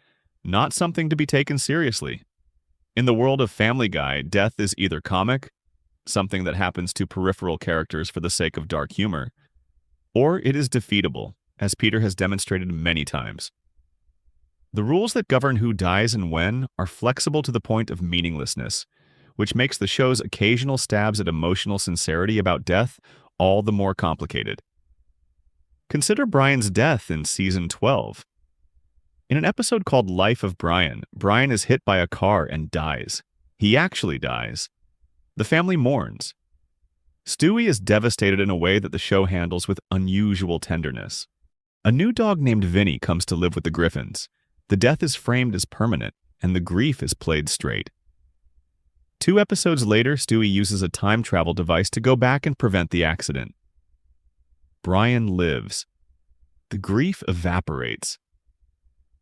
not something to be taken seriously. In the world of Family Guy, death is either comic, something that happens to peripheral characters for the sake of dark humor, or it is defeatable, as Peter has demonstrated many times. The rules that govern who dies and when are flexible to the point of meaninglessness, which makes the show's occasional stabs at emotional sincerity about death all the more complicated. Consider Brian's death in Season 12. In an episode called Life of Brian, Brian is hit by a car and dies. He actually dies. The family mourns. Stewie is devastated in a way that the show handles with unusual tenderness. A new dog named Vinny comes to live with the Griffins. The death is framed as permanent, and the grief is played straight. 2 episodes later, Stewie uses a time travel device to go back and prevent the accident. Brian lives. The grief evaporates.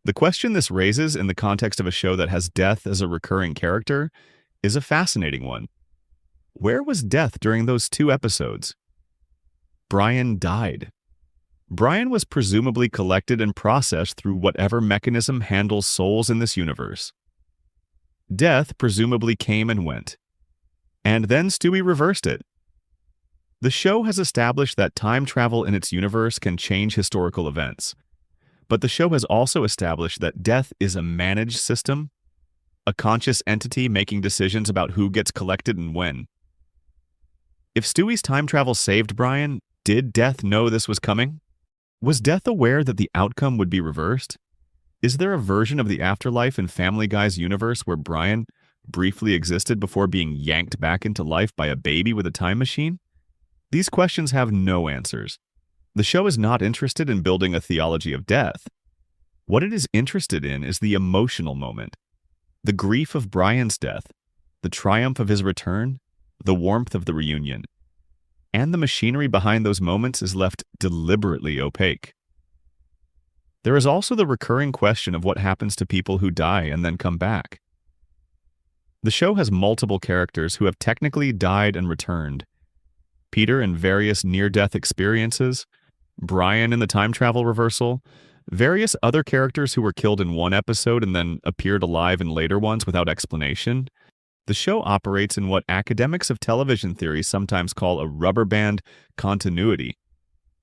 The question this raises in the context of a show that has death as a recurring character is a fascinating one. Where was death during those 2 episodes? Brian died. Brian was presumably collected and processed through whatever mechanism handles souls in this universe. Death presumably came and went. And then Stewie reversed it. The show has established that time travel in its universe can change historical events. But the show has also established that death is a managed system, a conscious entity making decisions about who gets collected and when. If Stewie's time travel saved Brian, did death know this was coming? Was death aware that the outcome would be reversed? Is there a version of the afterlife in Family Guy's universe where Brian briefly existed before being yanked back into life by a baby with a time machine? These questions have no answers. The show is not interested in building a theology of death. What it is interested in is the emotional moment, the grief of Brian's death, the triumph of his return, the warmth of the reunion. And the machinery behind those moments is left deliberately opaque. There is also the recurring question of what happens to people who die and then come back. The show has multiple characters who have technically died and returned. Peter in various near-death experiences, Brian in the time travel reversal, various other characters who were killed in one episode and then appeared alive in later ones without explanation. The show operates in what academics of television theory sometimes call a rubber band continuity.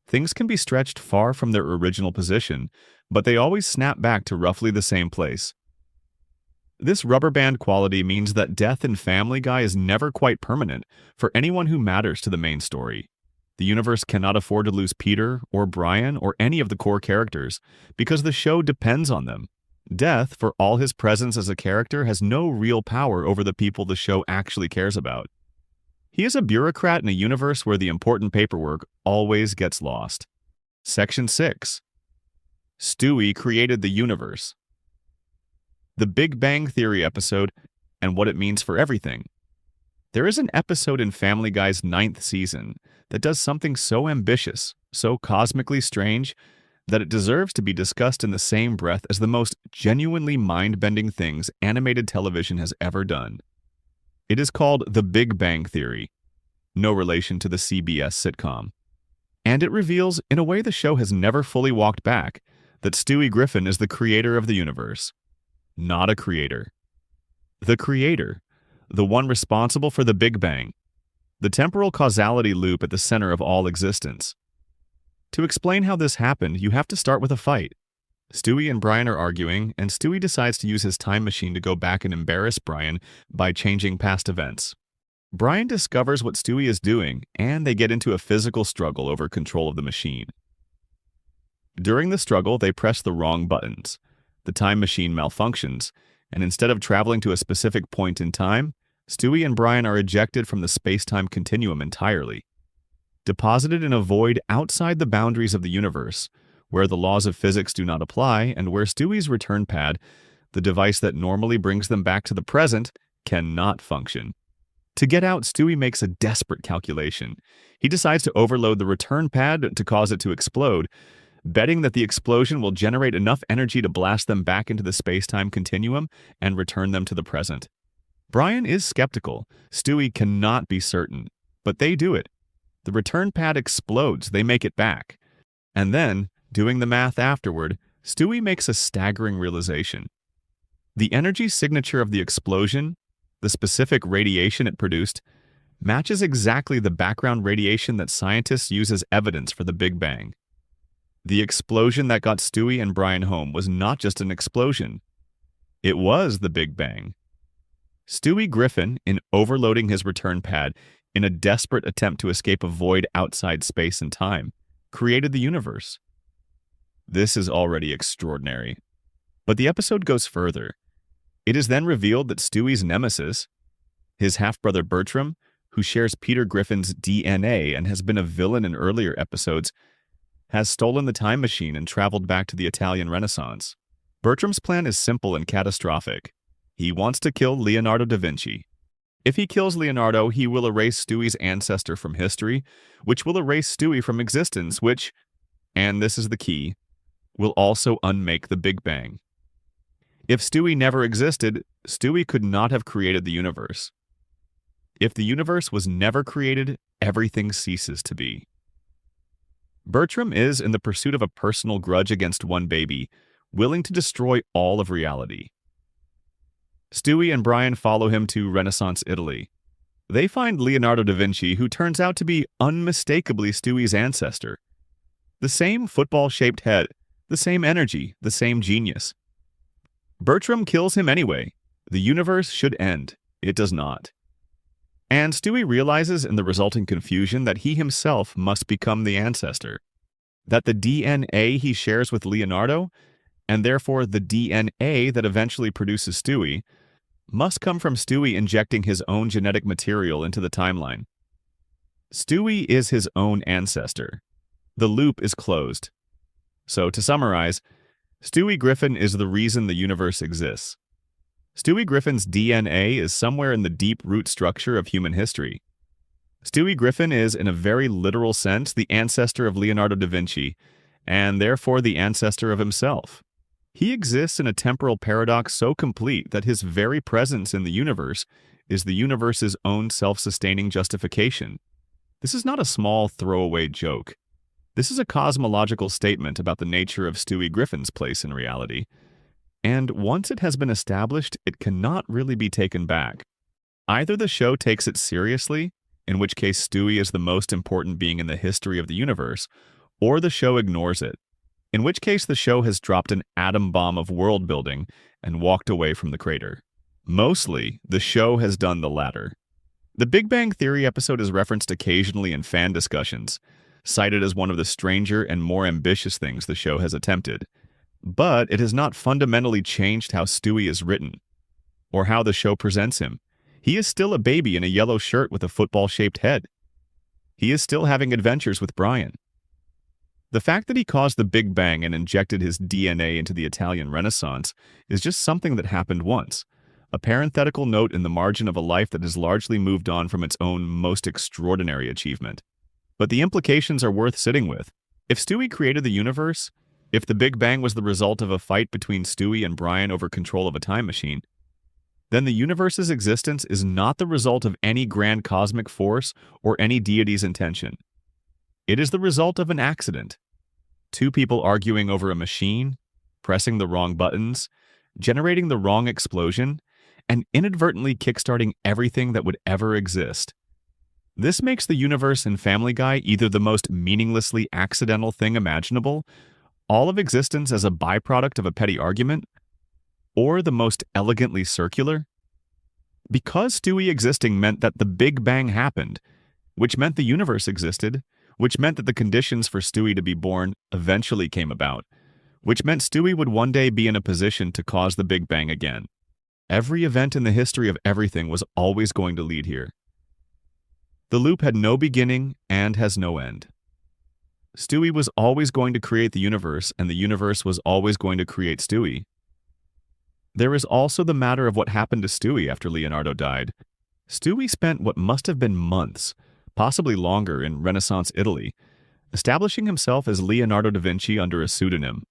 Things can be stretched far from their original position, but they always snap back to roughly the same place. This rubber band quality means that death in Family Guy is never quite permanent for anyone who matters to the main story. The universe cannot afford to lose Peter or Brian or any of the core characters because the show depends on them. Death, for all his presence as a character, has no real power over the people the show actually cares about. He is a bureaucrat in a universe where the important paperwork always gets lost. Section 6. Stewie created the universe. The Big Bang Theory episode and what it means for everything. There is an episode in Family Guy's 9th season that does something so ambitious, so cosmically strange, that it deserves to be discussed in the same breath as the most genuinely mind-bending things animated television has ever done. It is called The Big Bang Theory, no relation to the CBS sitcom. And it reveals, in a way the show has never fully walked back, that Stewie Griffin is the creator of the universe. Not a creator. The creator, the one responsible for the Big Bang, the temporal causality loop at the center of all existence. To explain how this happened, you have to start with a fight. Stewie and Brian are arguing, and Stewie decides to use his time machine to go back and embarrass Brian by changing past events. Brian discovers what Stewie is doing, and they get into a physical struggle over control of the machine. During the struggle, they press the wrong buttons. The time machine malfunctions, and instead of traveling to a specific point in time, Stewie and Brian are ejected from the space-time continuum entirely. Deposited in a void outside the boundaries of the universe, where the laws of physics do not apply, and where Stewie's return pad, the device that normally brings them back to the present, cannot function. To get out, Stewie makes a desperate calculation. He decides to overload the return pad to cause it to explode, betting that the explosion will generate enough energy to blast them back into the space-time continuum and return them to the present. Brian is skeptical. Stewie cannot be certain, but they do it. The return pad explodes, they make it back. And then, doing the math afterward, Stewie makes a staggering realization. The energy signature of the explosion, the specific radiation it produced, matches exactly the background radiation that scientists use as evidence for the Big Bang. The explosion that got Stewie and Brian home was not just an explosion. It was the Big Bang. Stewie Griffin, in overloading his return pad in a desperate attempt to escape a void outside space and time, created the universe. This is already extraordinary. But the episode goes further. It is then revealed that Stewie's nemesis, his half-brother Bertram, who shares Peter Griffin's DNA and has been a villain in earlier episodes, has stolen the time machine and traveled back to the Italian Renaissance. Bertram's plan is simple and catastrophic. He wants to kill Leonardo da Vinci. If he kills Leonardo, he will erase Stewie's ancestor from history, which will erase Stewie from existence, which, and this is the key, will also unmake the Big Bang. If Stewie never existed, Stewie could not have created the universe. If the universe was never created, everything ceases to be. Bertram is in the pursuit of a personal grudge against one baby, willing to destroy all of reality. Stewie and Brian follow him to Renaissance Italy. They find Leonardo da Vinci, who turns out to be unmistakably Stewie's ancestor. The same football-shaped head, the same energy, the same genius. Bertram kills him anyway. The universe should end. It does not. And Stewie realizes in the resulting confusion that he himself must become the ancestor. That the DNA he shares with Leonardo, and therefore the DNA that eventually produces Stewie, must come from Stewie injecting his own genetic material into the timeline. Stewie is his own ancestor. The loop is closed. So, to summarize, Stewie Griffin is the reason the universe exists. Stewie Griffin's DNA is somewhere in the deep root structure of human history. Stewie Griffin is, in a very literal sense, the ancestor of Leonardo da Vinci, and therefore the ancestor of himself. He exists in a temporal paradox so complete that his very presence in the universe is the universe's own self-sustaining justification. This is not a small throwaway joke. This is a cosmological statement about the nature of Stewie Griffin's place in reality. And once it has been established, it cannot really be taken back. Either the show takes it seriously, in which case Stewie is the most important being in the history of the universe, or the show ignores it, in which case the show has dropped an atom bomb of world building and walked away from the crater. Mostly, the show has done the latter. The Big Bang Theory episode is referenced occasionally in fan discussions, cited as one of the stranger and more ambitious things the show has attempted. But it has not fundamentally changed how Stewie is written, or how the show presents him. He is still a baby in a yellow shirt with a football-shaped head. He is still having adventures with Brian. The fact that he caused the Big Bang and injected his DNA into the Italian Renaissance is just something that happened once, a parenthetical note in the margin of a life that has largely moved on from its own most extraordinary achievement. But the implications are worth sitting with. If Stewie created the universe, if the Big Bang was the result of a fight between Stewie and Brian over control of a time machine, then the universe's existence is not the result of any grand cosmic force or any deity's intention. It is the result of an accident. Two people arguing over a machine, pressing the wrong buttons, generating the wrong explosion, and inadvertently kickstarting everything that would ever exist. This makes the universe in Family Guy either the most meaninglessly accidental thing imaginable, all of existence as a byproduct of a petty argument, or the most elegantly circular. Because Stewie existing meant that the Big Bang happened, which meant the universe existed, which meant that the conditions for Stewie to be born eventually came about, which meant Stewie would one day be in a position to cause the Big Bang again. Every event in the history of everything was always going to lead here. The loop had no beginning and has no end. Stewie was always going to create the universe, and the universe was always going to create Stewie. There is also the matter of what happened to Stewie after Leonardo died. Stewie spent what must have been months, possibly longer, in Renaissance Italy, establishing himself as Leonardo da Vinci under a pseudonym,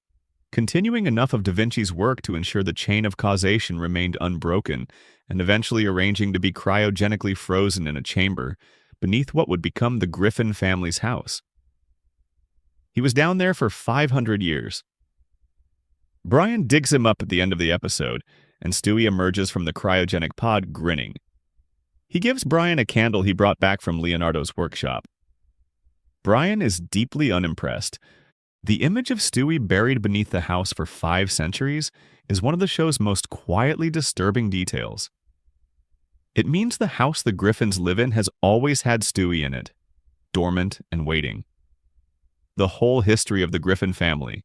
continuing enough of da Vinci's work to ensure the chain of causation remained unbroken, and eventually arranging to be cryogenically frozen in a chamber beneath what would become the Griffin family's house. He was down there for 500 years. Brian digs him up at the end of the episode, and Stewie emerges from the cryogenic pod grinning. He gives Brian a candle he brought back from Leonardo's workshop. Brian is deeply unimpressed. The image of Stewie buried beneath the house for 5 centuries is one of the show's most quietly disturbing details. It means the house the Griffins live in has always had Stewie in it, dormant and waiting. The whole history of the Griffin family,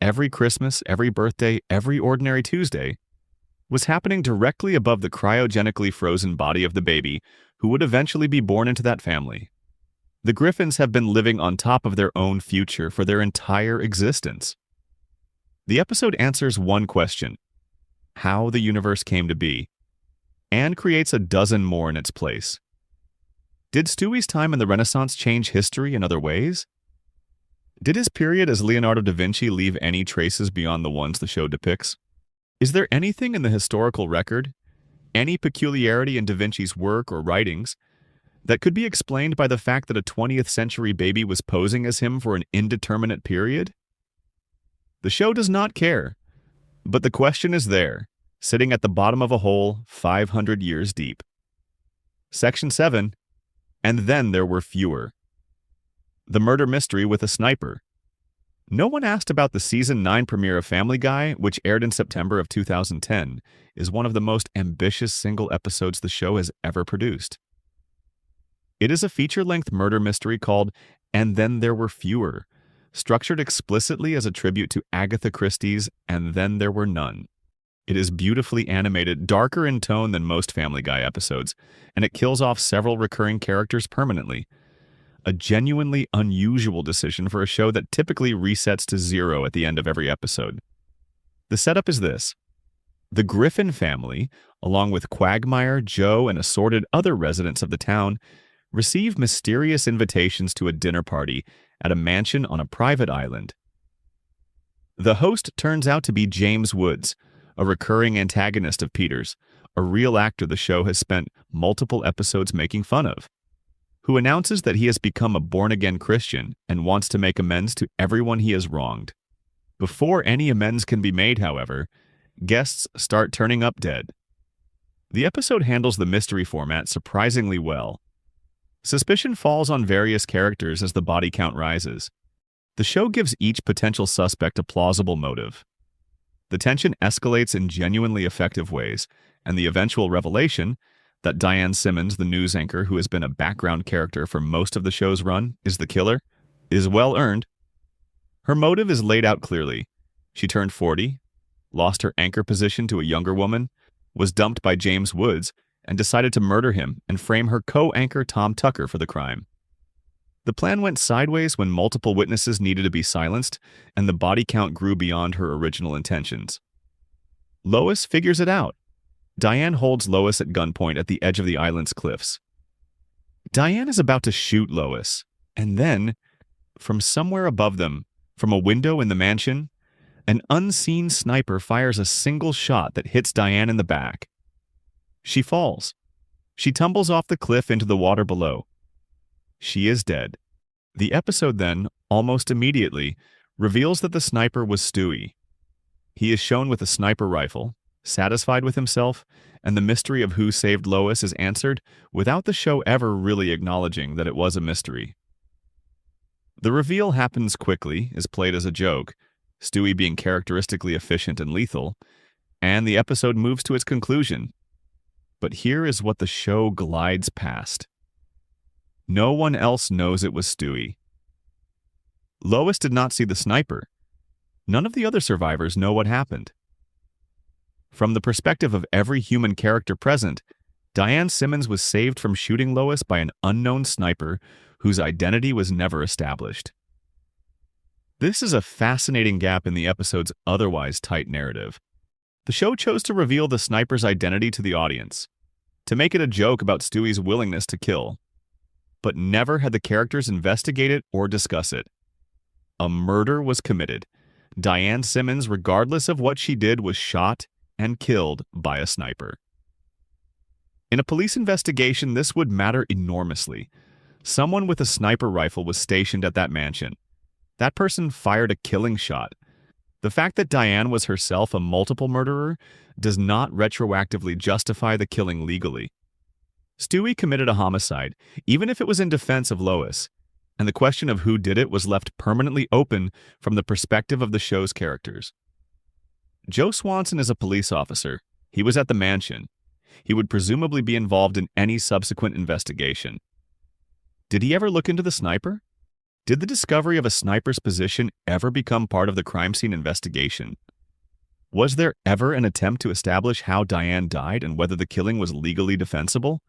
every Christmas, every birthday, every ordinary Tuesday, was happening directly above the cryogenically frozen body of the baby who would eventually be born into that family. The Griffins have been living on top of their own future for their entire existence. The episode answers one question: how the universe came to be, and creates a dozen more in its place. Did Stewie's time in the Renaissance change history in other ways? Did his period as Leonardo da Vinci leave any traces beyond the ones the show depicts? Is there anything in the historical record, any peculiarity in da Vinci's work or writings, that could be explained by the fact that a 20th century baby was posing as him for an indeterminate period? The show does not care, but the question is there, sitting at the bottom of a hole 500 years deep. Section 7, and then there were fewer. The murder mystery with a sniper. No one asked about the Season 9 premiere of Family Guy, which aired in September of 2010, is one of the most ambitious single episodes the show has ever produced. It is a feature-length murder mystery called And Then There Were Fewer, structured explicitly as a tribute to Agatha Christie's And Then There Were None. It is beautifully animated, darker in tone than most Family Guy episodes, and it kills off several recurring characters permanently. A genuinely unusual decision for a show that typically resets to 0 at the end of every episode. The setup is this. The Griffin family, along with Quagmire, Joe, and assorted other residents of the town, receive mysterious invitations to a dinner party at a mansion on a private island. The host turns out to be James Woods, a recurring antagonist of Peter's, a real actor the show has spent multiple episodes making fun of, who announces that he has become a born-again Christian and wants to make amends to everyone he has wronged. Before any amends can be made, however, guests start turning up dead. The episode handles the mystery format surprisingly well. Suspicion falls on various characters as the body count rises. The show gives each potential suspect a plausible motive. The tension escalates in genuinely effective ways, and the eventual revelation that Diane Simmons, the news anchor who has been a background character for most of the show's run, is the killer, is well earned. Her motive is laid out clearly. She turned 40, lost her anchor position to a younger woman, was dumped by James Woods, and decided to murder him and frame her co-anchor Tom Tucker for the crime. The plan went sideways when multiple witnesses needed to be silenced, and the body count grew beyond her original intentions. Lois figures it out. Diane holds Lois at gunpoint at the edge of the island's cliffs. Diane is about to shoot Lois, and then, from somewhere above them, from a window in the mansion, an unseen sniper fires a single shot that hits Diane in the back. She falls. She tumbles off the cliff into the water below. She is dead. The episode then, almost immediately, reveals that the sniper was Stewie. He is shown with a sniper rifle, satisfied with himself, and the mystery of who saved Lois is answered without the show ever really acknowledging that it was a mystery. The reveal happens quickly, is played as a joke, Stewie being characteristically efficient and lethal, and the episode moves to its conclusion. But here is what the show glides past. No one else knows it was Stewie. Lois did not see the sniper. None of the other survivors know what happened. From the perspective of every human character present, Diane Simmons was saved from shooting Lois by an unknown sniper whose identity was never established. This is a fascinating gap in the episode's otherwise tight narrative. The show chose to reveal the sniper's identity to the audience, to make it a joke about Stewie's willingness to kill, but never had the characters investigate it or discuss it. A murder was committed. Diane Simmons, regardless of what she did, was shot and killed by a sniper. In a police investigation, this would matter enormously. Someone with a sniper rifle was stationed at that mansion. That person fired a killing shot. The fact that Diane was herself a multiple murderer does not retroactively justify the killing legally. Stewie committed a homicide, even if it was in defense of Lois, and the question of who did it was left permanently open from the perspective of the show's characters. Joe Swanson is a police officer. He was at the mansion. He would presumably be involved in any subsequent investigation. Did he ever look into the sniper? Did the discovery of a sniper's position ever become part of the crime scene investigation? Was there ever an attempt to establish how Diane died and whether the killing was legally defensible?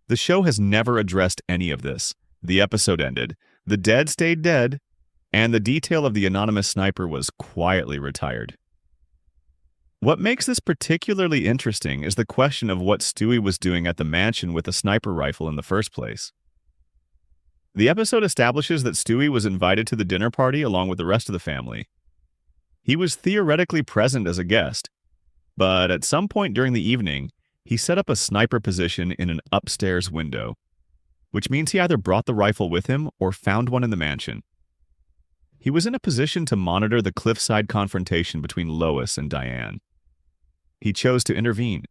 The show has never addressed any of this. The episode ended, the dead stayed dead, and the detail of the anonymous sniper was quietly retired. What makes this particularly interesting is the question of what Stewie was doing at the mansion with a sniper rifle in the first place. The episode establishes that Stewie was invited to the dinner party along with the rest of the family. He was theoretically present as a guest, but at some point during the evening, he set up a sniper position in an upstairs window, which means he either brought the rifle with him or found one in the mansion. He was in a position to monitor the cliffside confrontation between Lois and Diane. He chose to intervene.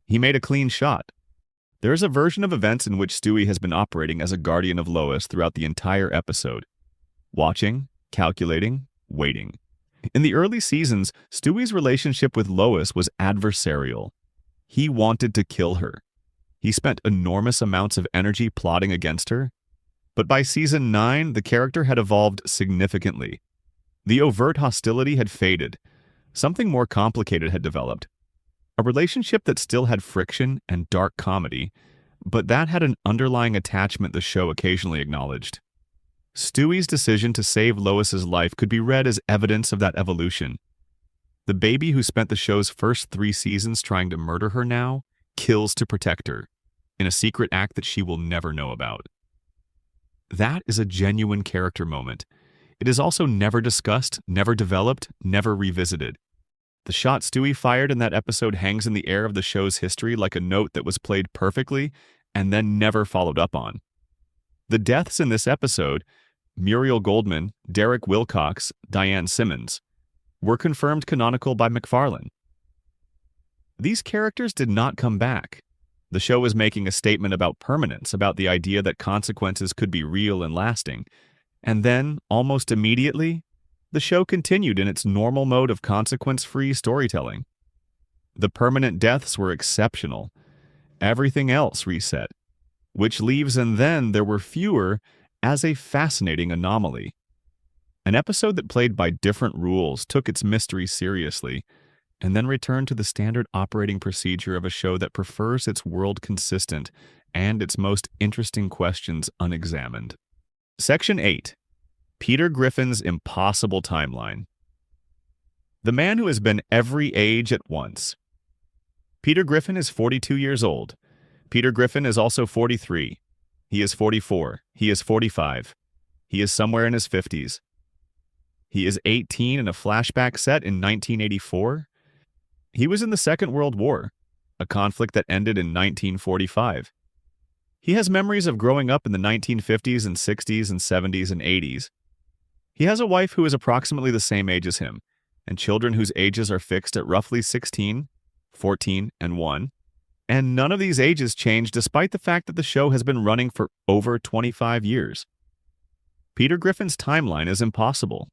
He made a clean shot. There is a version of events in which Stewie has been operating as a guardian of Lois throughout the entire episode. Watching, calculating, waiting. In the early seasons, Stewie's relationship with Lois was adversarial. He wanted to kill her. He spent enormous amounts of energy plotting against her. But by season 9, the character had evolved significantly. The overt hostility had faded. Something more complicated had developed. A relationship that still had friction and dark comedy, but that had an underlying attachment the show occasionally acknowledged. Stewie's decision to save Lois's life could be read as evidence of that evolution. The baby who spent the show's first 3 seasons trying to murder her now kills to protect her, in a secret act that she will never know about. That is a genuine character moment. It is also never discussed, never developed, never revisited. The shot Stewie fired in that episode hangs in the air of the show's history like a note that was played perfectly and then never followed up on. The deaths in this episode, Muriel Goldman, Derek Wilcox, Diane Simmons, were confirmed canonical by MacFarlane. These characters did not come back. The show was making a statement about permanence, about the idea that consequences could be real and lasting. And then, almost immediately, the show continued in its normal mode of consequence-free storytelling. The permanent deaths were exceptional. Everything else reset. Which leaves and then there were fewer as a fascinating anomaly. An episode that played by different rules took its mystery seriously, and then returned to the standard operating procedure of a show that prefers its world consistent and its most interesting questions unexamined. Section 8. Peter Griffin's Impossible Timeline. The man who has been every age at once. Peter Griffin is 42 years old. Peter Griffin is also 43. He is 44. He is 45. He is somewhere in his 50s. He is 18 in a flashback set in 1984. He was in the Second World War, a conflict that ended in 1945. He has memories of growing up in the 1950s and 60s and 70s and 80s. He has a wife who is approximately the same age as him, and children whose ages are fixed at roughly 16, 14, and 1. And none of these ages change despite the fact that the show has been running for over 25 years. Peter Griffin's timeline is impossible.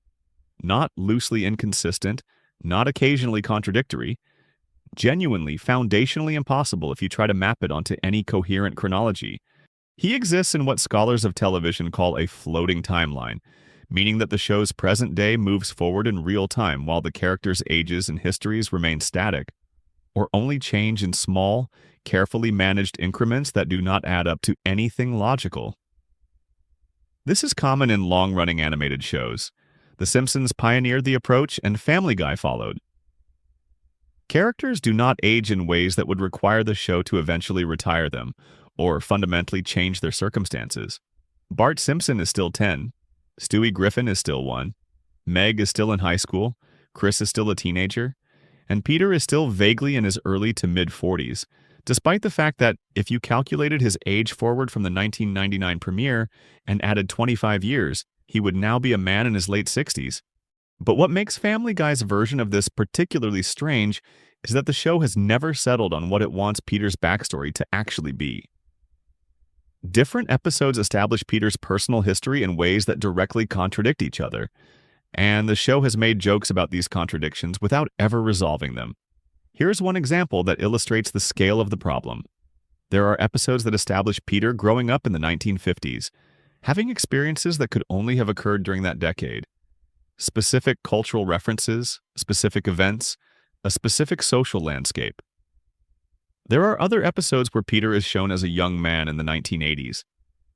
Not loosely inconsistent, not occasionally contradictory, genuinely foundationally impossible if you try to map it onto any coherent chronology. He exists in what scholars of television call a floating timeline, meaning that the show's present day moves forward in real time while the characters' ages and histories remain static, or only change in small, carefully managed increments that do not add up to anything logical. This is common in long-running animated shows. The Simpsons pioneered the approach, and Family Guy followed. Characters do not age in ways that would require the show to eventually retire them, or fundamentally change their circumstances. Bart Simpson is still 10. Stewie Griffin is still 1. Meg is still in high school. Chris is still a teenager. And Peter is still vaguely in his early to mid-40s, despite the fact that if you calculated his age forward from the 1999 premiere and added 25 years, he would now be a man in his late 60s. But what makes Family Guy's version of this particularly strange is that the show has never settled on what it wants Peter's backstory to actually be. Different episodes establish Peter's personal history in ways that directly contradict each other, and the show has made jokes about these contradictions without ever resolving them. Here's one example that illustrates the scale of the problem. There are episodes that establish Peter growing up in the 1950s, having experiences that could only have occurred during that decade. Specific cultural references, specific events, a specific social landscape. There are other episodes where Peter is shown as a young man in the 1980s,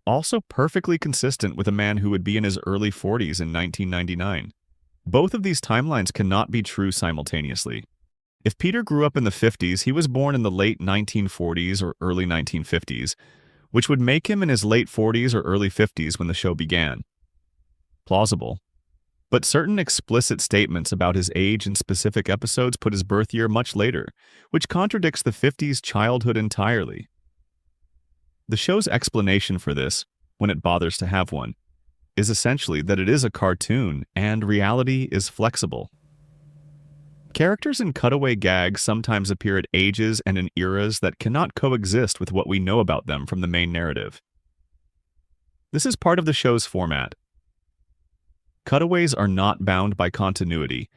also perfectly consistent with a man who would be in his early 40s in 1999. Both of these timelines cannot be true simultaneously. If Peter grew up in the 50s, he was born in the late 1940s or early 1950s, which would make him in his late 40s or early 50s when the show began. Plausible. But certain explicit statements about his age in specific episodes put his birth year much later, which contradicts the 50s childhood entirely. The show's explanation for this, when it bothers to have one, is essentially that it is a cartoon and reality is flexible. Characters in cutaway gags sometimes appear at ages and in eras that cannot coexist with what we know about them from the main narrative. This is part of the show's format. Cutaways are not bound by continuity.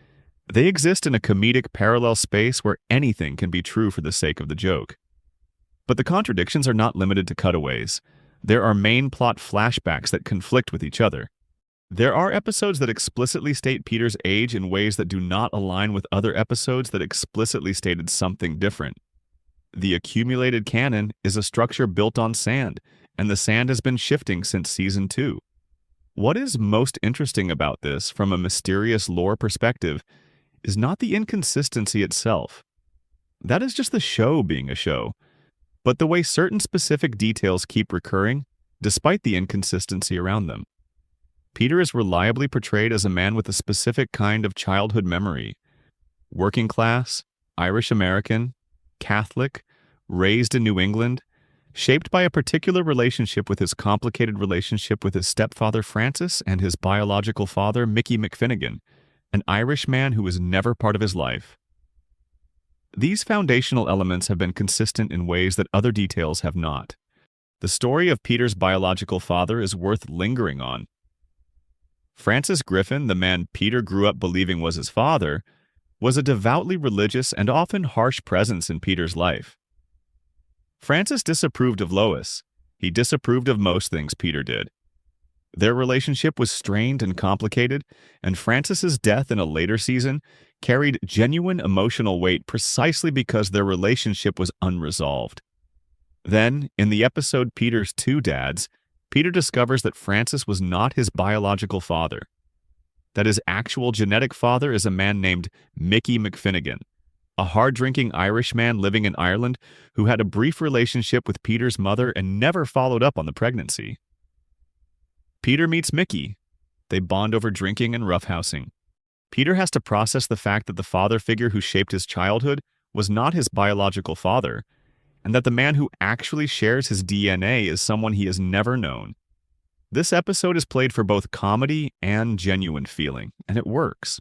They exist in a comedic parallel space where anything can be true for the sake of the joke. But the contradictions are not limited to cutaways. There are main plot flashbacks that conflict with each other. There are episodes that explicitly state Peter's age in ways that do not align with other episodes that explicitly stated something different. The accumulated canon is a structure built on sand, and the sand has been shifting since Season 2. What is most interesting about this, from a mysterious lore perspective, is not the inconsistency itself. That is just the show being a show, but the way certain specific details keep recurring, despite the inconsistency around them. Peter is reliably portrayed as a man with a specific kind of childhood memory. Working class, Irish American, Catholic, raised in New England, shaped by a particular relationship with his complicated relationship with his stepfather Francis and his biological father Mickey McFinnigan, an Irish man who was never part of his life. These foundational elements have been consistent in ways that other details have not. The story of Peter's biological father is worth lingering on. Francis Griffin, the man Peter grew up believing was his father, was a devoutly religious and often harsh presence in Peter's life. Francis disapproved of Lois. He disapproved of most things Peter did. Their relationship was strained and complicated, and Francis's death in a later season carried genuine emotional weight precisely because their relationship was unresolved. Then, in the episode Peter's Two Dads, Peter discovers that Francis was not his biological father, that his actual genetic father is a man named Mickey McFinnigan, a hard-drinking Irish man living in Ireland who had a brief relationship with Peter's mother and never followed up on the pregnancy. Peter meets Mickey. They bond over drinking and roughhousing. Peter has to process the fact that the father figure who shaped his childhood was not his biological father, and that the man who actually shares his DNA is someone he has never known. This episode is played for both comedy and genuine feeling, and it works.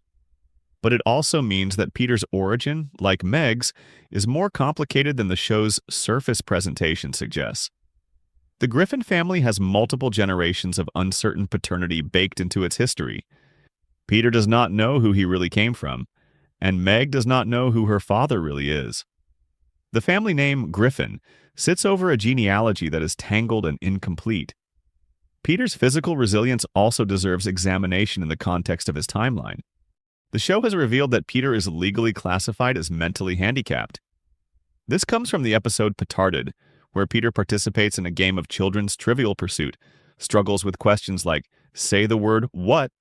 But it also means that Peter's origin, like Meg's, is more complicated than the show's surface presentation suggests. The Griffin family has multiple generations of uncertain paternity baked into its history. Peter does not know who he really came from, and Meg does not know who her father really is. The family name Griffin sits over a genealogy that is tangled and incomplete. Peter's physical resilience also deserves examination in the context of his timeline. The show has revealed that Peter is legally classified as mentally handicapped. This comes from the episode Petarded, where Peter participates in a game of children's Trivial Pursuit, struggles with questions like, say the word what,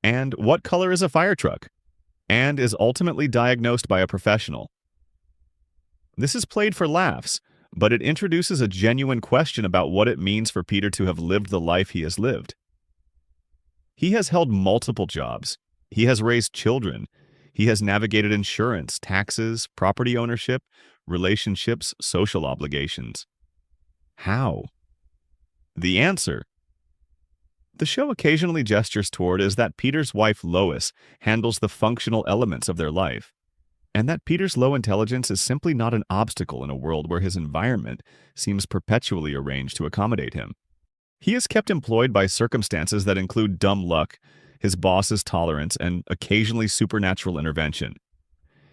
and what color is a fire truck, and is ultimately diagnosed by a professional. This is played for laughs, but it introduces a genuine question about what it means for Peter to have lived the life he has lived. He has held multiple jobs. He has raised children. He has navigated insurance, taxes, property ownership, relationships, social obligations. How? The answer: The show occasionally gestures toward is that Peter's wife Lois handles the functional elements of their life, and that Peter's low intelligence is simply not an obstacle in a world where his environment seems perpetually arranged to accommodate him. He is kept employed by circumstances that include dumb luck, his boss's tolerance, and occasionally supernatural intervention.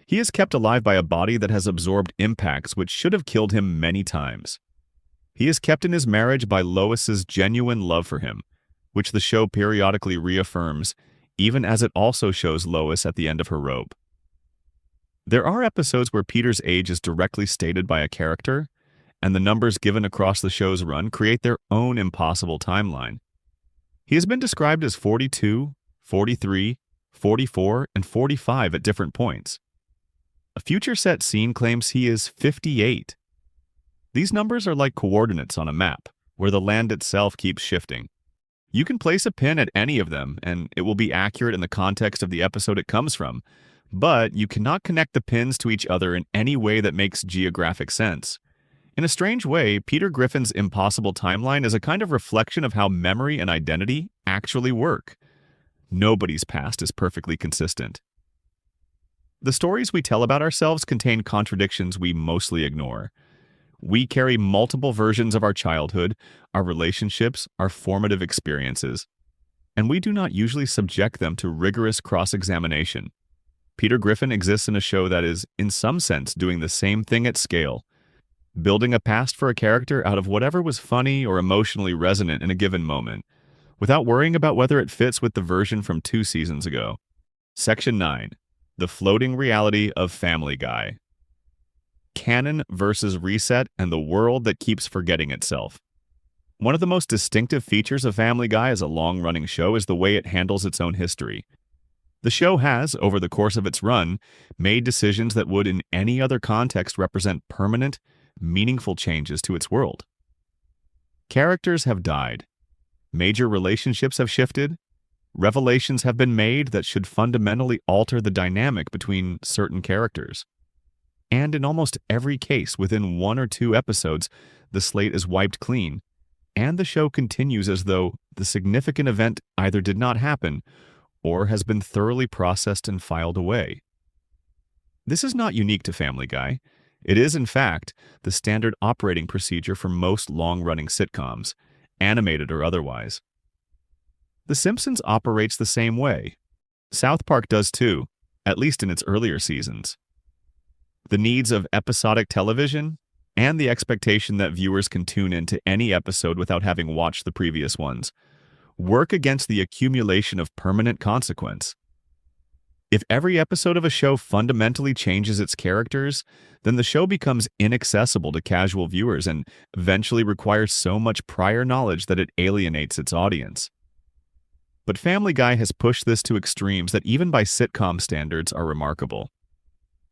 He is kept alive by a body that has absorbed impacts which should have killed him many times. He is kept in his marriage by Lois's genuine love for him, which the show periodically reaffirms, even as it also shows Lois at the end of her rope. There are episodes where Peter's age is directly stated by a character, and the numbers given across the show's run create their own impossible timeline. He has been described as 42, 43, 44, and 45 at different points. A future set scene claims he is 58. These numbers are like coordinates on a map, where the land itself keeps shifting. You can place a pin at any of them, and it will be accurate in the context of the episode it comes from, but you cannot connect the pins to each other in any way that makes geographic sense. In a strange way, Peter Griffin's impossible timeline is a kind of reflection of how memory and identity actually work. Nobody's past is perfectly consistent. The stories we tell about ourselves contain contradictions we mostly ignore. We carry multiple versions of our childhood, our relationships, our formative experiences, and we do not usually subject them to rigorous cross-examination. Peter Griffin exists in a show that is, in some sense, doing the same thing at scale, building a past for a character out of whatever was funny or emotionally resonant in a given moment, without worrying about whether it fits with the version from 2 seasons ago. Section 9. The Floating Reality of Family Guy. Canon versus Reset and the World That Keeps Forgetting Itself. One of the most distinctive features of Family Guy as a long-running show is the way it handles its own history. The show has, over the course of its run, made decisions that would in any other context represent permanent, meaningful changes to its world. Characters have died. Major relationships have shifted. Revelations have been made that should fundamentally alter the dynamic between certain characters. And in almost every case, within 1 or 2 episodes, the slate is wiped clean, and the show continues as though the significant event either did not happen or has been thoroughly processed and filed away. This is not unique to Family Guy. It is, in fact, the standard operating procedure for most long-running sitcoms, animated or otherwise. The Simpsons operates the same way. South Park does too, at least in its earlier seasons. The needs of episodic television, and the expectation that viewers can tune into any episode without having watched the previous ones, work against the accumulation of permanent consequence. If every episode of a show fundamentally changes its characters, then the show becomes inaccessible to casual viewers and eventually requires so much prior knowledge that it alienates its audience. But Family Guy has pushed this to extremes that even by sitcom standards are remarkable.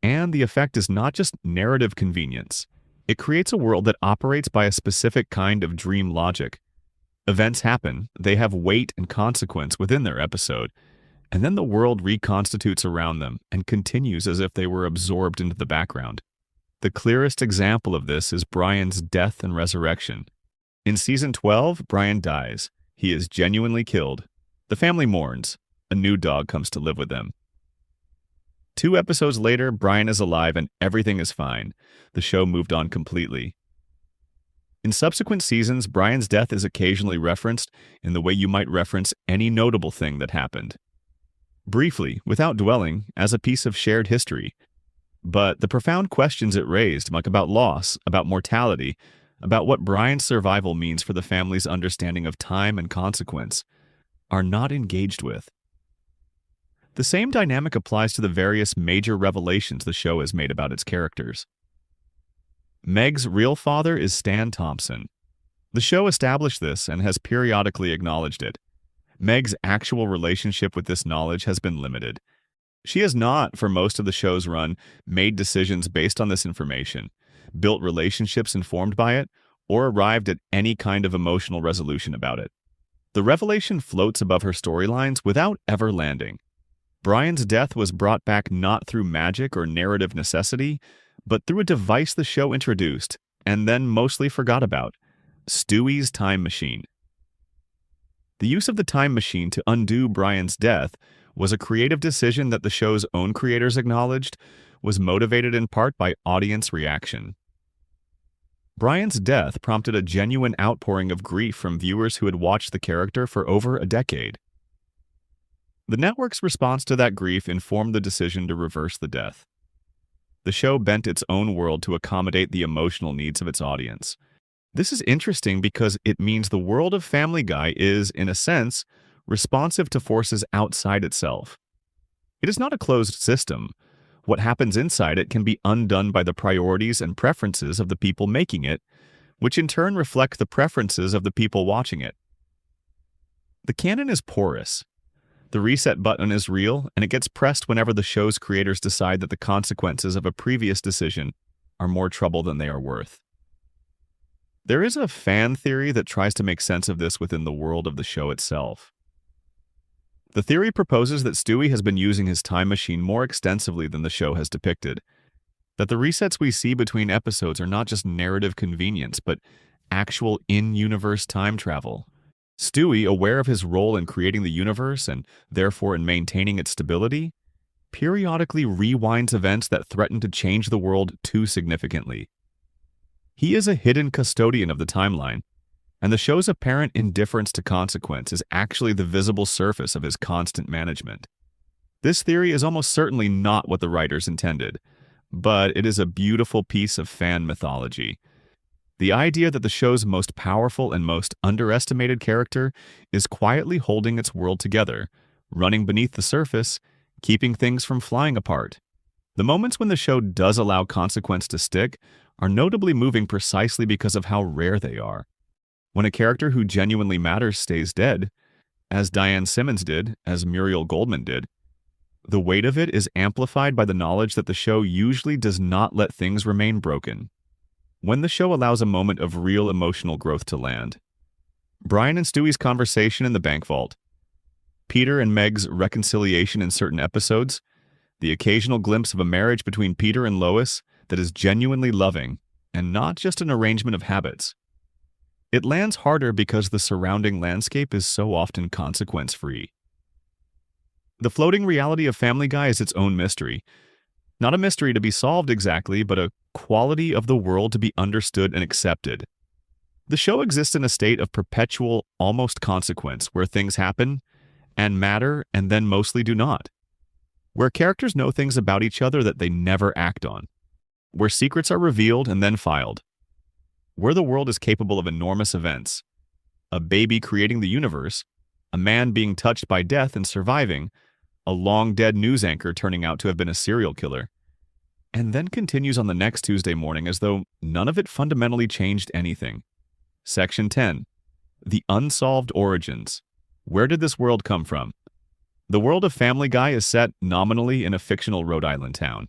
And the effect is not just narrative convenience. It creates a world that operates by a specific kind of dream logic. Events happen, they have weight and consequence within their episode, and then the world reconstitutes around them and continues as if they were absorbed into the background. The clearest example of this is Brian's death and resurrection. In season 12, Brian dies. He is genuinely killed. The family mourns. A new dog comes to live with them. 2 episodes later, Brian is alive and everything is fine. The show moved on completely. In subsequent seasons, Brian's death is occasionally referenced in the way you might reference any notable thing that happened. Briefly, without dwelling, as a piece of shared history. But the profound questions it raised, like about loss, about mortality, about what Brian's survival means for the family's understanding of time and consequence, are not engaged with. The same dynamic applies to the various major revelations the show has made about its characters. Meg's real father is Stan Thompson. The show established this and has periodically acknowledged it. Meg's actual relationship with this knowledge has been limited. She has not, for most of the show's run, made decisions based on this information, built relationships informed by it, or arrived at any kind of emotional resolution about it. The revelation floats above her storylines without ever landing. Brian's death was brought back not through magic or narrative necessity, but through a device the show introduced, and then mostly forgot about: Stewie's time machine. The use of the time machine to undo Brian's death was a creative decision that the show's own creators acknowledged was motivated in part by audience reaction. Brian's death prompted a genuine outpouring of grief from viewers who had watched the character for over a decade. The network's response to that grief informed the decision to reverse the death. The show bent its own world to accommodate the emotional needs of its audience. This is interesting because it means the world of Family Guy is, in a sense, responsive to forces outside itself. It is not a closed system. What happens inside it can be undone by the priorities and preferences of the people making it, which in turn reflect the preferences of the people watching it. The canon is porous. The reset button is real, and it gets pressed whenever the show's creators decide that the consequences of a previous decision are more trouble than they are worth. There is a fan theory that tries to make sense of this within the world of the show itself. The theory proposes that Stewie has been using his time machine more extensively than the show has depicted, that the resets we see between episodes are not just narrative convenience, but actual in-universe time travel. Stewie, aware of his role in creating the universe and therefore in maintaining its stability, periodically rewinds events that threaten to change the world too significantly. He is a hidden custodian of the timeline, and the show's apparent indifference to consequence is actually the visible surface of his constant management. This theory is almost certainly not what the writers intended, but it is a beautiful piece of fan mythology. The idea that the show's most powerful and most underestimated character is quietly holding its world together, running beneath the surface, keeping things from flying apart. The moments when the show does allow consequence to stick are notably moving precisely because of how rare they are. When a character who genuinely matters stays dead, as Diane Simmons did, as Muriel Goldman did, the weight of it is amplified by the knowledge that the show usually does not let things remain broken. When the show allows a moment of real emotional growth to land. Brian and Stewie's conversation in the bank vault, Peter and Meg's reconciliation in certain episodes, the occasional glimpse of a marriage between Peter and Lois that is genuinely loving and not just an arrangement of habits. It lands harder because the surrounding landscape is so often consequence-free. The floating reality of Family Guy is its own mystery. Not a mystery to be solved exactly, but a quality of the world to be understood and accepted. The show exists in a state of perpetual, almost consequence, where things happen and matter and then mostly do not. Where characters know things about each other that they never act on. Where secrets are revealed and then filed. Where the world is capable of enormous events. A baby creating the universe, a man being touched by death and surviving, a long-dead news anchor turning out to have been a serial killer, and then continues on the next Tuesday morning as though none of it fundamentally changed anything. Section 10. The Unsolved Origins. Where did this world come from? The world of Family Guy is set nominally in a fictional Rhode Island town.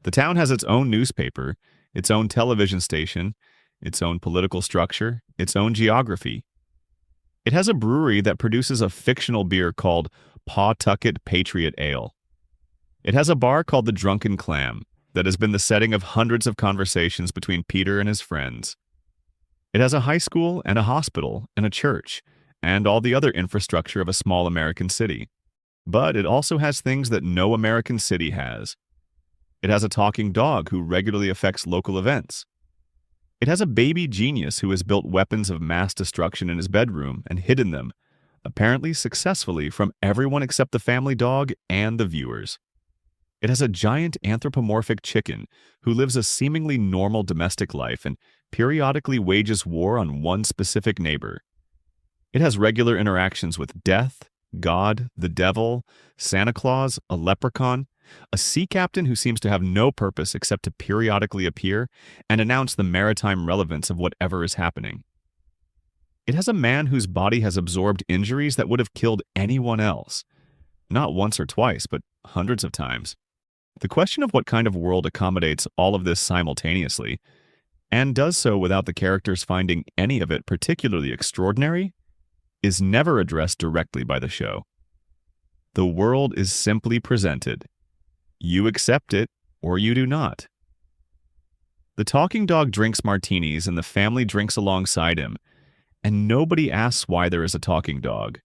The town has its own newspaper, its own television station, its own political structure, its own geography. It has a brewery that produces a fictional beer called Pawtucket Patriot Ale. It has a bar called the Drunken Clam that has been the setting of hundreds of conversations between Peter and his friends. It has a high school and a hospital and a church and all the other infrastructure of a small American city. But it also has things that no American city has. It has a talking dog who regularly affects local events. It has a baby genius who has built weapons of mass destruction in his bedroom and hidden them, apparently successfully, from everyone except the family dog and the viewers. It has a giant anthropomorphic chicken who lives a seemingly normal domestic life and periodically wages war on one specific neighbor. It has regular interactions with death, God, the devil, Santa Claus, a leprechaun, a sea captain who seems to have no purpose except to periodically appear and announce the maritime relevance of whatever is happening. It has a man whose body has absorbed injuries that would have killed anyone else. Not once or twice, but hundreds of times. The question of what kind of world accommodates all of this simultaneously, and does so without the characters finding any of it particularly extraordinary, is never addressed directly by the show. The world is simply presented. You accept it, or you do not. The talking dog drinks martinis and the family drinks alongside him, and nobody asks why there is a talking dog.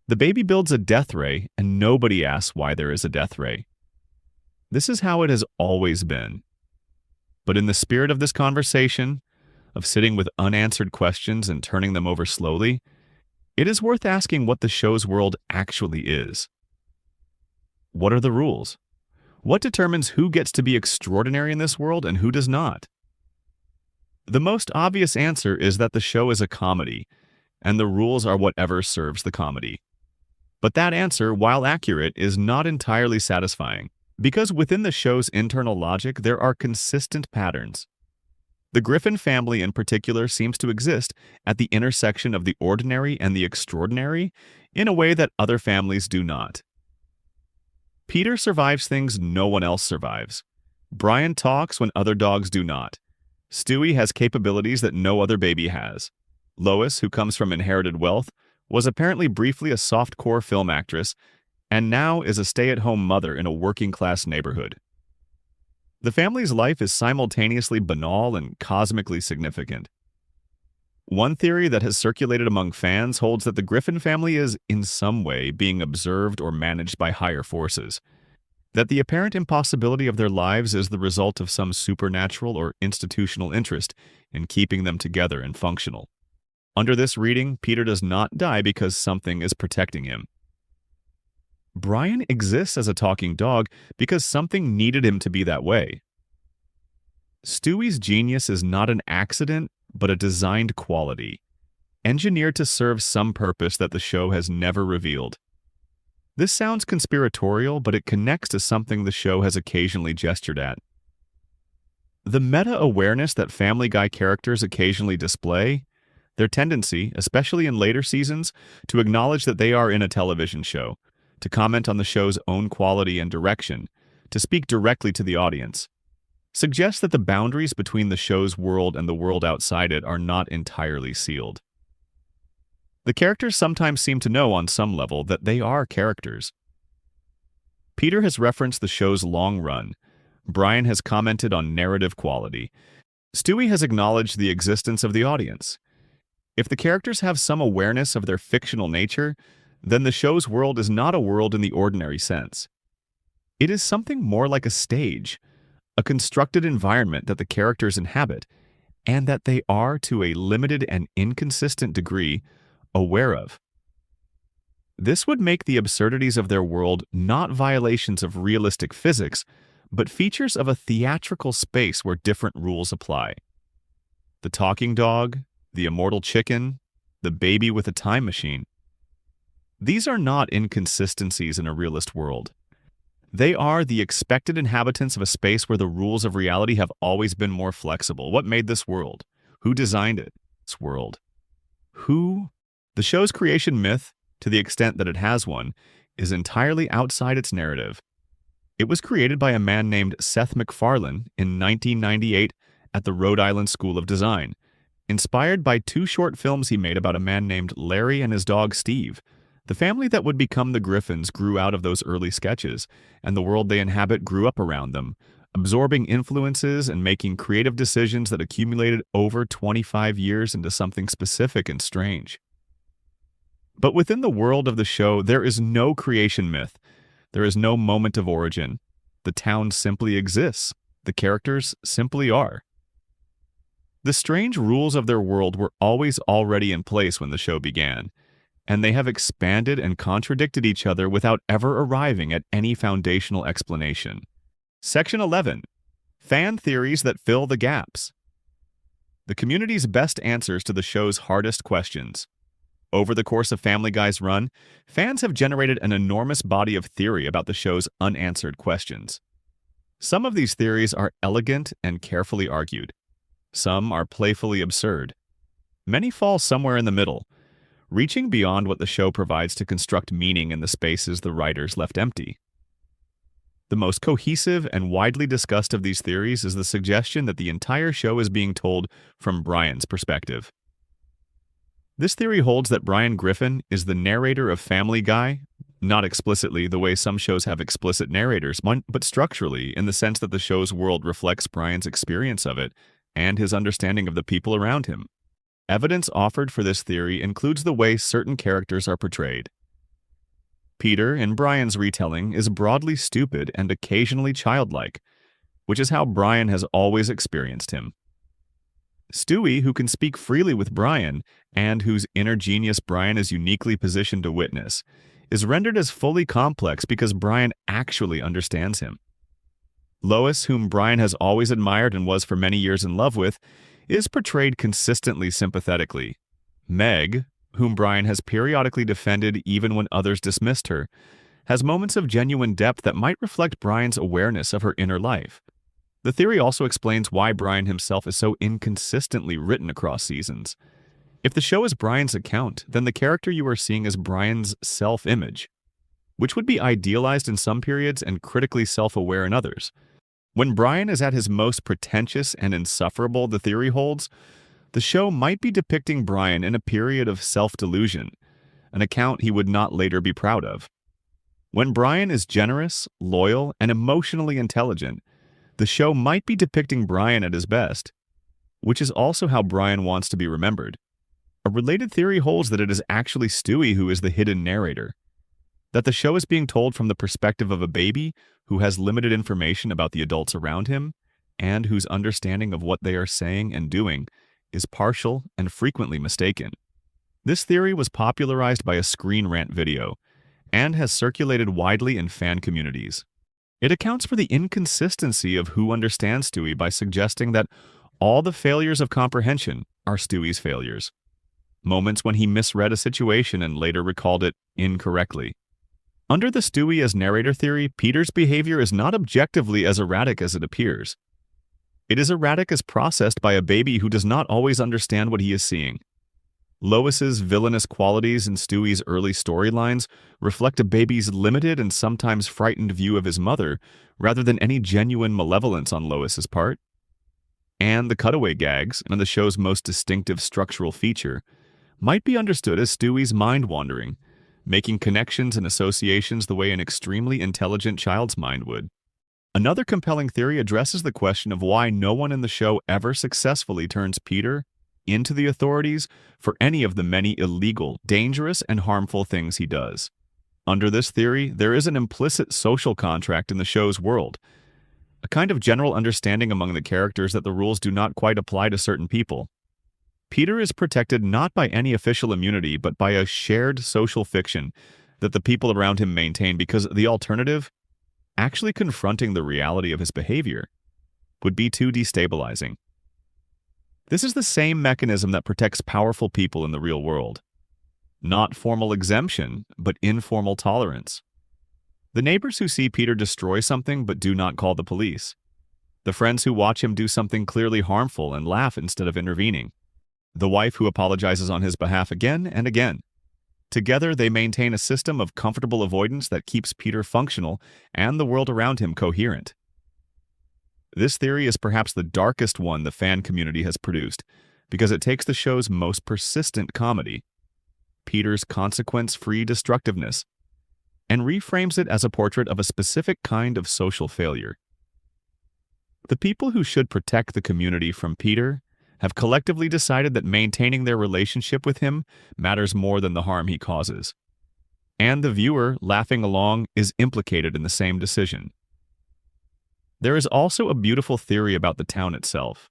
The baby builds a death ray, and nobody asks why there is a death ray. This is how it has always been. But in the spirit of this conversation, of sitting with unanswered questions and turning them over slowly, it is worth asking what the show's world actually is. What are the rules? What determines who gets to be extraordinary in this world and who does not? The most obvious answer is that the show is a comedy, and the rules are whatever serves the comedy. But that answer, while accurate, is not entirely satisfying, because within the show's internal logic there are consistent patterns. The Griffin family in particular seems to exist at the intersection of the ordinary and the extraordinary in a way that other families do not. Peter survives things no one else survives. Brian talks when other dogs do not. Stewie has capabilities that no other baby has. Lois, who comes from inherited wealth, was apparently briefly a soft-core film actress, and now is a stay-at-home mother in a working-class neighborhood. The family's life is simultaneously banal and cosmically significant. One theory that has circulated among fans holds that the Griffin family is, in some way, being observed or managed by higher forces, that the apparent impossibility of their lives is the result of some supernatural or institutional interest in keeping them together and functional. Under this reading, Peter does not die because something is protecting him. Brian exists as a talking dog because something needed him to be that way. Stewie's genius is not an accident, but a designed quality, engineered to serve some purpose that the show has never revealed. This sounds conspiratorial, but it connects to something the show has occasionally gestured at. The meta-awareness that Family Guy characters occasionally display, their tendency, especially in later seasons, to acknowledge that they are in a television show, to comment on the show's own quality and direction, to speak directly to the audience, suggests that the boundaries between the show's world and the world outside it are not entirely sealed. The characters sometimes seem to know on some level that they are characters. Peter has referenced the show's long run. Brian has commented on narrative quality. Stewie has acknowledged the existence of the audience. If the characters have some awareness of their fictional nature, then the show's world is not a world in the ordinary sense. It is something more like a stage, a constructed environment that the characters inhabit, and that they are, to a limited and inconsistent degree, aware of. This would make the absurdities of their world not violations of realistic physics, but features of a theatrical space where different rules apply. The talking dog, the immortal chicken, the baby with a time machine. These are not inconsistencies in a realist world. They are the expected inhabitants of a space where the rules of reality have always been more flexible. What made this world? Who designed it? This world. Who? The show's creation myth, to the extent that it has one, is entirely outside its narrative. It was created by a man named Seth MacFarlane in 1998 at the Rhode Island School of Design, inspired by 2 short films he made about a man named Larry and his dog Steve. The family that would become the Griffins grew out of those early sketches, and the world they inhabit grew up around them, absorbing influences and making creative decisions that accumulated over 25 years into something specific and strange. But within the world of the show, there is no creation myth. There is no moment of origin. The town simply exists. The characters simply are. The strange rules of their world were always already in place when the show began, and they have expanded and contradicted each other without ever arriving at any foundational explanation. Section 11. Fan theories that fill the gaps. The community's best answers to the show's hardest questions. Over the course of Family Guy's run, fans have generated an enormous body of theory about the show's unanswered questions. Some of these theories are elegant and carefully argued. Some are playfully absurd. Many fall somewhere in the middle, reaching beyond what the show provides to construct meaning in the spaces the writers left empty. The most cohesive and widely discussed of these theories is the suggestion that the entire show is being told from Brian's perspective. This theory holds that Brian Griffin is the narrator of Family Guy, not explicitly the way some shows have explicit narrators, but structurally in the sense that the show's world reflects Brian's experience of it and his understanding of the people around him. Evidence offered for this theory includes the way certain characters are portrayed. Peter, in Brian's retelling, is broadly stupid and occasionally childlike, which is how Brian has always experienced him. Stewie, who can speak freely with Brian, and whose inner genius Brian is uniquely positioned to witness, is rendered as fully complex because Brian actually understands him. Lois, whom Brian has always admired and was for many years in love with, is portrayed consistently sympathetically. Meg, whom Brian has periodically defended even when others dismissed her, has moments of genuine depth that might reflect Brian's awareness of her inner life. The theory also explains why Brian himself is so inconsistently written across seasons. If the show is Brian's account, then the character you are seeing is Brian's self-image, which would be idealized in some periods and critically self-aware in others. When Brian is at his most pretentious and insufferable, the theory holds, the show might be depicting Brian in a period of self-delusion, an account he would not later be proud of. When Brian is generous, loyal, and emotionally intelligent, the show might be depicting Brian at his best, which is also how Brian wants to be remembered. A related theory holds that it is actually Stewie who is the hidden narrator, that the show is being told from the perspective of a baby who has limited information about the adults around him and whose understanding of what they are saying and doing is partial and frequently mistaken. This theory was popularized by a Screen Rant video and has circulated widely in fan communities. It accounts for the inconsistency of who understands Stewie by suggesting that all the failures of comprehension are Stewie's failures. Moments when he misread a situation and later recalled it incorrectly. Under the Stewie as narrator theory, Peter's behavior is not objectively as erratic as it appears. It is erratic as processed by a baby who does not always understand what he is seeing. Lois's villainous qualities in Stewie's early storylines reflect a baby's limited and sometimes frightened view of his mother, rather than any genuine malevolence on Lois's part. And the cutaway gags, and the show's most distinctive structural feature, might be understood as Stewie's mind-wandering, making connections and associations the way an extremely intelligent child's mind would. Another compelling theory addresses the question of why no one in the show ever successfully turns Peter into the authorities for any of the many illegal, dangerous, and harmful things he does. Under this theory, there is an implicit social contract in the show's world, a kind of general understanding among the characters that the rules do not quite apply to certain people. Peter is protected not by any official immunity, but by a shared social fiction that the people around him maintain, because the alternative, actually confronting the reality of his behavior, would be too destabilizing. This is the same mechanism that protects powerful people in the real world. Not formal exemption, but informal tolerance. The neighbors who see Peter destroy something but do not call the police. The friends who watch him do something clearly harmful and laugh instead of intervening. The wife who apologizes on his behalf again and again. Together, they maintain a system of comfortable avoidance that keeps Peter functional and the world around him coherent. This theory is perhaps the darkest one the fan community has produced, because it takes the show's most persistent comedy, Peter's consequence-free destructiveness, and reframes it as a portrait of a specific kind of social failure. The people who should protect the community from Peter have collectively decided that maintaining their relationship with him matters more than the harm he causes. And the viewer, laughing along, is implicated in the same decision. There is also a beautiful theory about the town itself,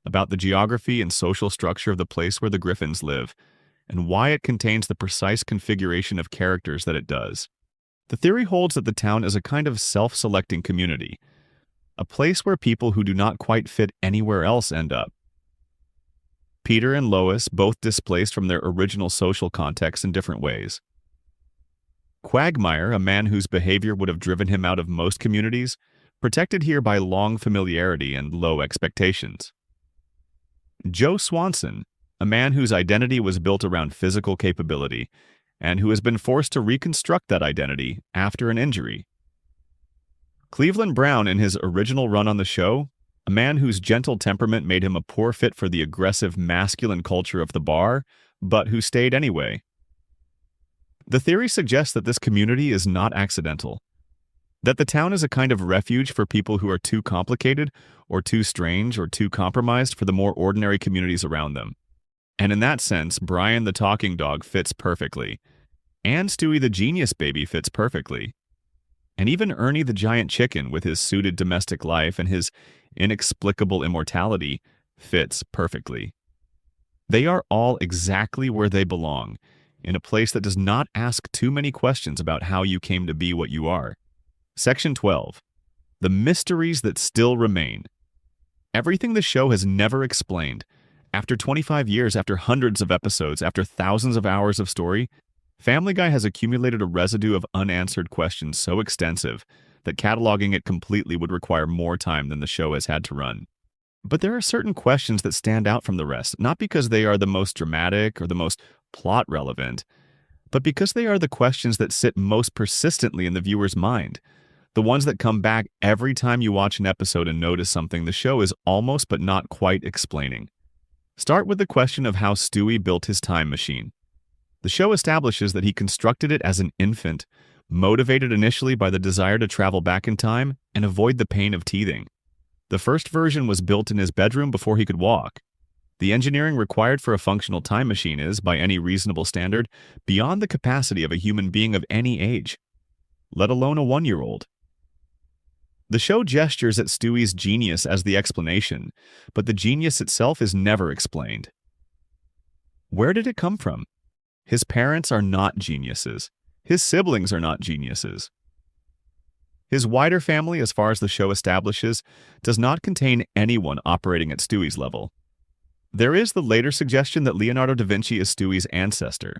about the geography and social structure of the place where the Griffins live, and why it contains the precise configuration of characters that it does. The theory holds that the town is a kind of self-selecting community, a place where people who do not quite fit anywhere else end up. Peter and Lois both displaced from their original social context in different ways. Quagmire, a man whose behavior would have driven him out of most communities, protected here by long familiarity and low expectations. Joe Swanson, a man whose identity was built around physical capability, and who has been forced to reconstruct that identity after an injury. Cleveland Brown, in his original run on the show, a man whose gentle temperament made him a poor fit for the aggressive masculine culture of the bar, but who stayed anyway. The theory suggests that this community is not accidental, that the town is a kind of refuge for people who are too complicated, or too strange, or too compromised for the more ordinary communities around them. And in that sense, Brian the talking dog fits perfectly. And Stewie the genius baby fits perfectly. And even Ernie the giant chicken, with his suited domestic life and his inexplicable immortality, fits perfectly. They are all exactly where they belong, in a place that does not ask too many questions about how you came to be what you are. Section 12. The mysteries that still remain. Everything the show has never explained. After 25 years, after hundreds of episodes, after thousands of hours of story, Family Guy has accumulated a residue of unanswered questions so extensive that cataloging it completely would require more time than the show has had to run. But there are certain questions that stand out from the rest, not because they are the most dramatic or the most plot relevant, but because they are the questions that sit most persistently in the viewer's mind. The ones that come back every time you watch an episode and notice something the show is almost but not quite explaining. Start with the question of how Stewie built his time machine. The show establishes that he constructed it as an infant, motivated initially by the desire to travel back in time and avoid the pain of teething. The first version was built in his bedroom before he could walk. The engineering required for a functional time machine is, by any reasonable standard, beyond the capacity of a human being of any age, let alone a 1-year-old. The show gestures at Stewie's genius as the explanation, but the genius itself is never explained. Where did it come from? His parents are not geniuses. His siblings are not geniuses. His wider family, as far as the show establishes, does not contain anyone operating at Stewie's level. There is the later suggestion that Leonardo da Vinci is Stewie's ancestor,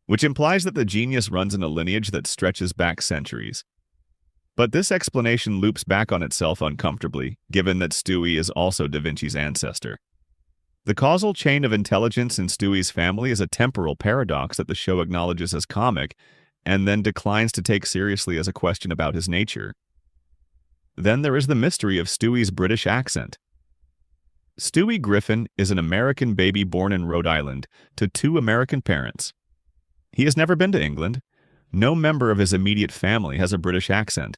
which implies that the genius runs in a lineage that stretches back centuries. But this explanation loops back on itself uncomfortably, given that Stewie is also Da Vinci's ancestor. The causal chain of intelligence in Stewie's family is a temporal paradox that the show acknowledges as comic, and then declines to take seriously as a question about his nature. Then there is the mystery of Stewie's British accent. Stewie Griffin is an American baby born in Rhode Island to 2 American parents. He has never been to England. No member of his immediate family has a British accent.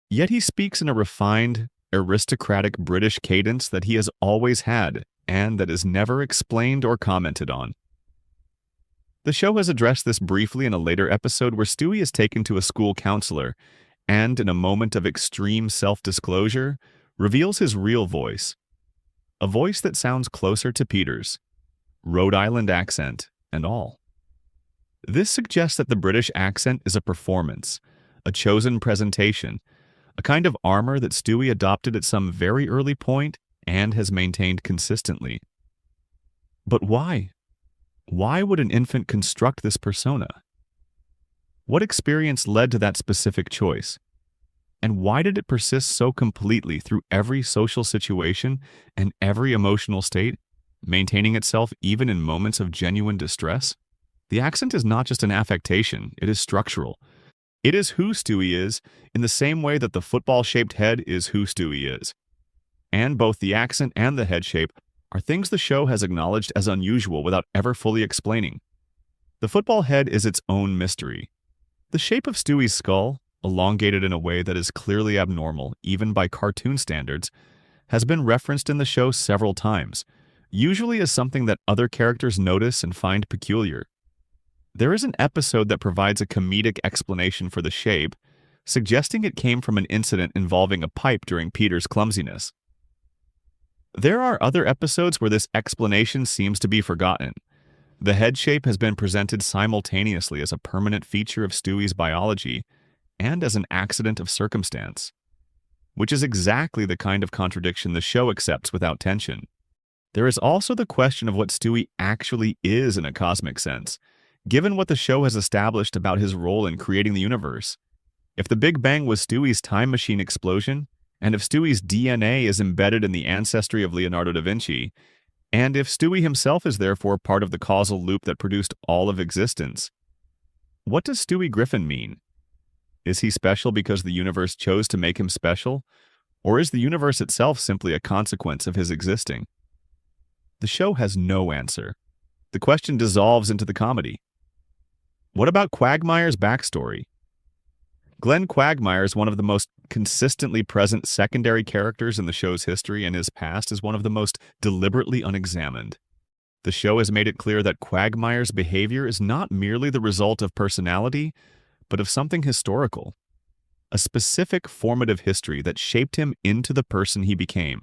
Yet he speaks in a refined, aristocratic British cadence that he has always had and that is never explained or commented on. The show has addressed this briefly in a later episode where Stewie is taken to a school counselor and, in a moment of extreme self-disclosure, reveals his real voice. A voice that sounds closer to Peter's, Rhode Island accent and all. This suggests that the British accent is a performance, a chosen presentation, a kind of armor that Stewie adopted at some very early point and has maintained consistently. But why? Why would an infant construct this persona? What experience led to that specific choice? And why did it persist so completely through every social situation and every emotional state, maintaining itself even in moments of genuine distress? The accent is not just an affectation, it is structural. It is who Stewie is, in the same way that the football-shaped head is who Stewie is. And both the accent and the head shape are things the show has acknowledged as unusual without ever fully explaining. The football head is its own mystery. The shape of Stewie's skull, elongated in a way that is clearly abnormal, even by cartoon standards, has been referenced in the show several times, usually as something that other characters notice and find peculiar. There is an episode that provides a comedic explanation for the shape, suggesting it came from an incident involving a pipe during Peter's clumsiness. There are other episodes where this explanation seems to be forgotten. The head shape has been presented simultaneously as a permanent feature of Stewie's biology and as an accident of circumstance, which is exactly the kind of contradiction the show accepts without tension. There is also the question of what Stewie actually is in a cosmic sense, given what the show has established about his role in creating the universe. If the Big Bang was Stewie's time machine explosion, and if Stewie's DNA is embedded in the ancestry of Leonardo da Vinci, and if Stewie himself is therefore part of the causal loop that produced all of existence, what does Stewie Griffin mean? Is he special because the universe chose to make him special, or is the universe itself simply a consequence of his existing? The show has no answer. The question dissolves into the comedy. What about Quagmire's backstory? Glenn Quagmire is one of the most consistently present secondary characters in the show's history, and his past is one of the most deliberately unexamined. The show has made it clear that Quagmire's behavior is not merely the result of personality, but of something historical, a specific formative history that shaped him into the person he became.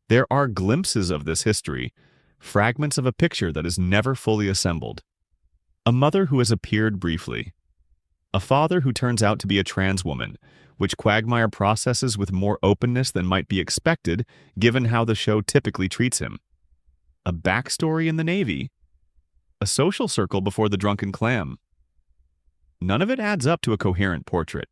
There are glimpses of this history, fragments of a picture that is never fully assembled. A mother who has appeared briefly. A father who turns out to be a trans woman, which Quagmire processes with more openness than might be expected given how the show typically treats him. A backstory in the Navy. A social circle before the drunken clam. None of it adds up to a coherent portrait.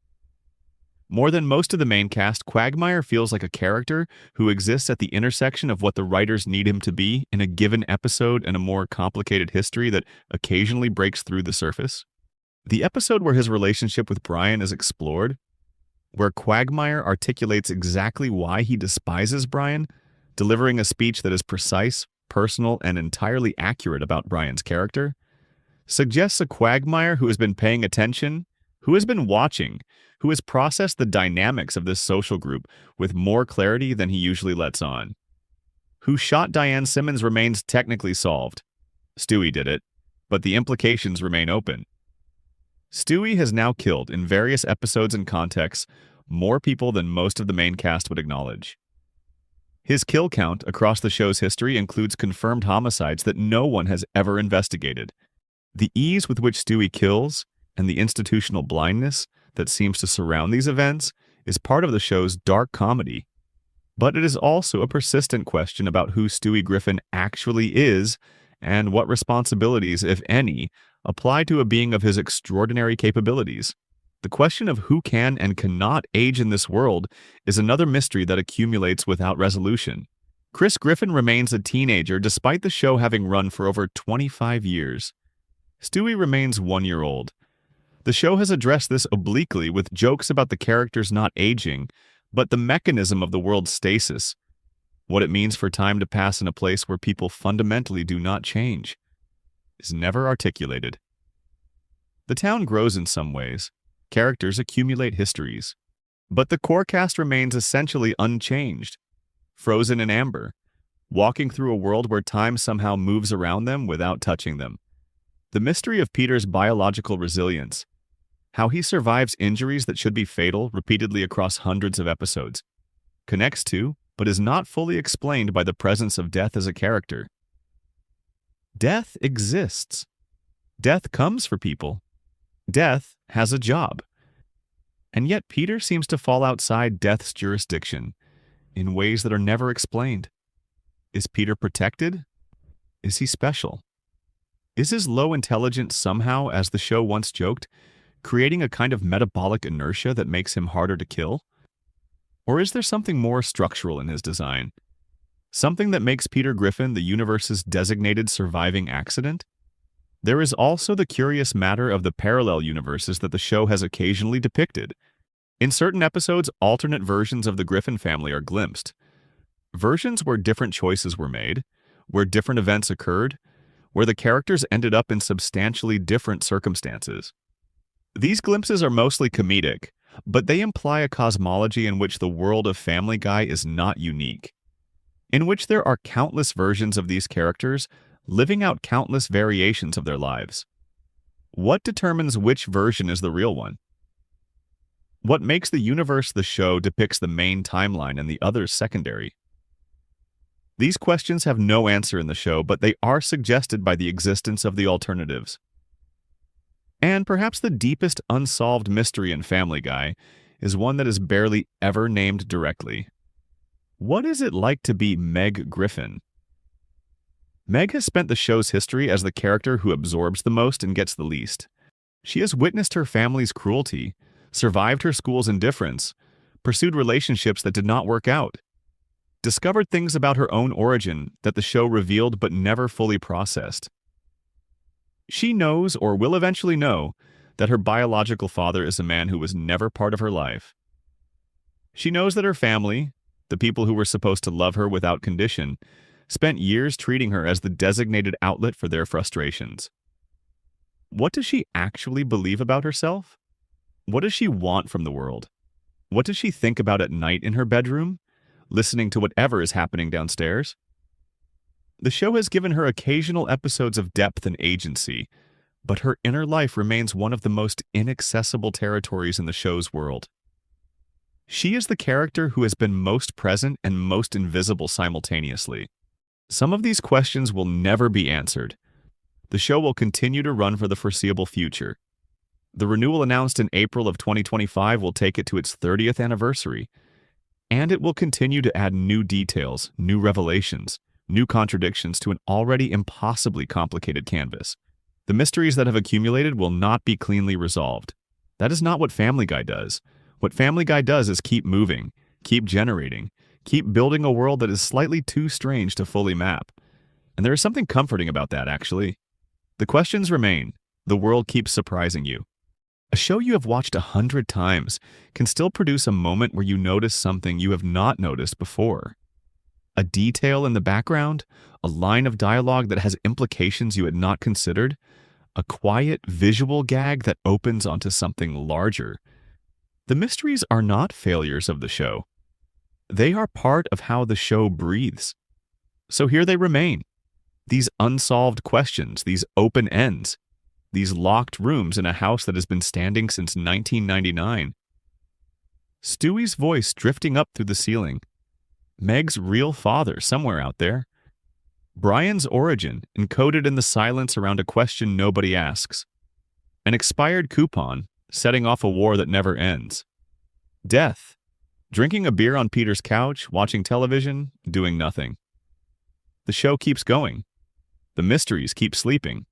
More than most of the main cast, Quagmire feels like a character who exists at the intersection of what the writers need him to be in a given episode and a more complicated history that occasionally breaks through the surface. The episode where his relationship with Brian is explored, where Quagmire articulates exactly why he despises Brian, delivering a speech that is precise, personal, and entirely accurate about Brian's character, suggests a Quagmire who has been paying attention, who has been watching, who has processed the dynamics of this social group with more clarity than he usually lets on. Who shot Diane Simmons remains technically solved. Stewie did it, but the implications remain open. Stewie has now killed, in various episodes and contexts, more people than most of the main cast would acknowledge. His kill count across the show's history includes confirmed homicides that no one has ever investigated. The ease with which Stewie kills, and the institutional blindness that seems to surround these events, is part of the show's dark comedy. But it is also a persistent question about who Stewie Griffin actually is, and what responsibilities, if any, apply to a being of his extraordinary capabilities. The question of who can and cannot age in this world is another mystery that accumulates without resolution. Chris Griffin remains a teenager despite the show having run for over 25 years. Stewie remains 1 year old. The show has addressed this obliquely with jokes about the characters not aging, but the mechanism of the world's stasis, what it means for time to pass in a place where people fundamentally do not change, is never articulated. The town grows in some ways. Characters accumulate histories. But the core cast remains essentially unchanged, frozen in amber, walking through a world where time somehow moves around them without touching them. The mystery of Peter's biological resilience, how he survives injuries that should be fatal repeatedly across hundreds of episodes, connects to, but is not fully explained by the presence of death as a character. Death exists. Death comes for people. Death has a job. And yet Peter seems to fall outside death's jurisdiction in ways that are never explained. Is Peter protected? Is he special? Is his low intelligence somehow, as the show once joked, creating a kind of metabolic inertia that makes him harder to kill? Or is there something more structural in his design? Something that makes Peter Griffin the universe's designated surviving accident? There is also the curious matter of the parallel universes that the show has occasionally depicted. In certain episodes, alternate versions of the Griffin family are glimpsed. Versions where different choices were made, where different events occurred, where the characters ended up in substantially different circumstances. These glimpses are mostly comedic, but they imply a cosmology in which the world of Family Guy is not unique, in which there are countless versions of these characters living out countless variations of their lives. What determines which version is the real one? What makes the universe the show depicts the main timeline and the others secondary? These questions have no answer in the show, but they are suggested by the existence of the alternatives. And perhaps the deepest unsolved mystery in Family Guy is one that is barely ever named directly. What is it like to be Meg Griffin? Meg has spent the show's history as the character who absorbs the most and gets the least. She has witnessed her family's cruelty, survived her school's indifference, pursued relationships that did not work out, discovered things about her own origin that the show revealed but never fully processed. She knows, or will eventually know, that her biological father is a man who was never part of her life. She knows that her family, the people who were supposed to love her without condition, spent years treating her as the designated outlet for their frustrations. What does she actually believe about herself? What does she want from the world? What does she think about at night in her bedroom, listening to whatever is happening downstairs? The show has given her occasional episodes of depth and agency, but her inner life remains one of the most inaccessible territories in the show's world. She is the character who has been most present and most invisible simultaneously. Some of these questions will never be answered. The show will continue to run for the foreseeable future. The renewal announced in April of 2025 will take it to its 30th anniversary, and it will continue to add new details, new revelations, new contradictions to an already impossibly complicated canvas. The mysteries that have accumulated will not be cleanly resolved. That is not what Family Guy does. What Family Guy does is keep moving, keep generating, keep building a world that is slightly too strange to fully map. And there is something comforting about that, actually. The questions remain. The world keeps surprising you. A show you have watched 100 times can still produce a moment where you notice something you have not noticed before. A detail in the background, a line of dialogue that has implications you had not considered, a quiet visual gag that opens onto something larger. The mysteries are not failures of the show. They are part of how the show breathes. So here they remain. These unsolved questions, these open ends, these locked rooms in a house that has been standing since 1999. Stewie's voice drifting up through the ceiling. Meg's real father somewhere out there. Brian's origin encoded in the silence around a question nobody asks. An expired coupon setting off a war that never ends. Death. Drinking a beer on Peter's couch, watching television, doing nothing. The show keeps going. The mysteries keep sleeping.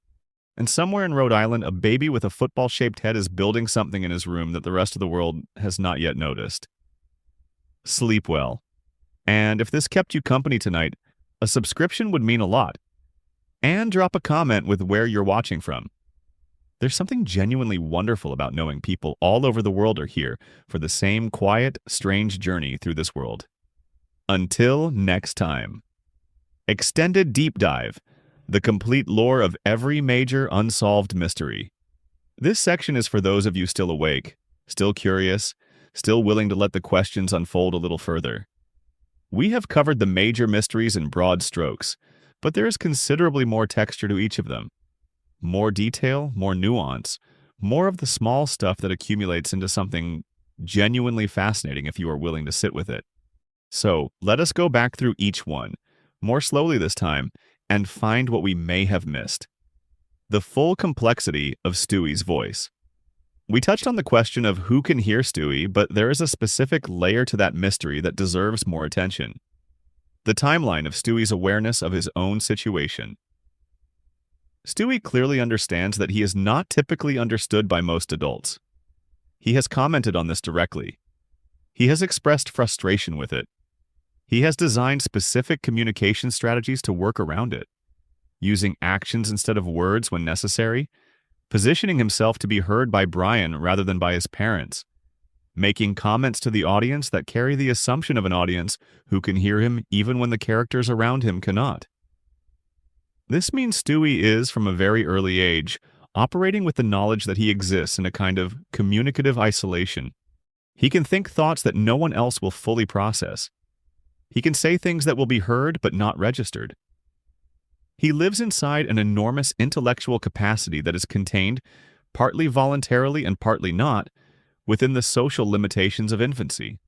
And somewhere in Rhode Island, a baby with a football-shaped head is building something in his room that the rest of the world has not yet noticed. Sleep well. And if this kept you company tonight, a subscription would mean a lot. And drop a comment with where you're watching from. There's something genuinely wonderful about knowing people all over the world are here for the same quiet, strange journey through this world. Until next time. Extended Deep Dive. The complete lore of every major unsolved mystery. This section is for those of you still awake, still curious, still willing to let the questions unfold a little further. We have covered the major mysteries in broad strokes, but there is considerably more texture to each of them. More detail, more nuance, more of the small stuff that accumulates into something genuinely fascinating if you are willing to sit with it. So, let us go back through each one, more slowly this time, and find what we may have missed. The full complexity of Stewie's voice. We touched on the question of who can hear Stewie, but there is a specific layer to that mystery that deserves more attention. The timeline of Stewie's awareness of his own situation. Stewie clearly understands that he is not typically understood by most adults. He has commented on this directly. He has expressed frustration with it. He has designed specific communication strategies to work around it, using actions instead of words when necessary, positioning himself to be heard by Brian rather than by his parents, making comments to the audience that carry the assumption of an audience who can hear him even when the characters around him cannot. This means Stewie is, from a very early age, operating with the knowledge that he exists in a kind of communicative isolation. He can think thoughts that no one else will fully process. He can say things that will be heard but not registered. He lives inside an enormous intellectual capacity that is contained, partly voluntarily and partly not, within the social limitations of infancy.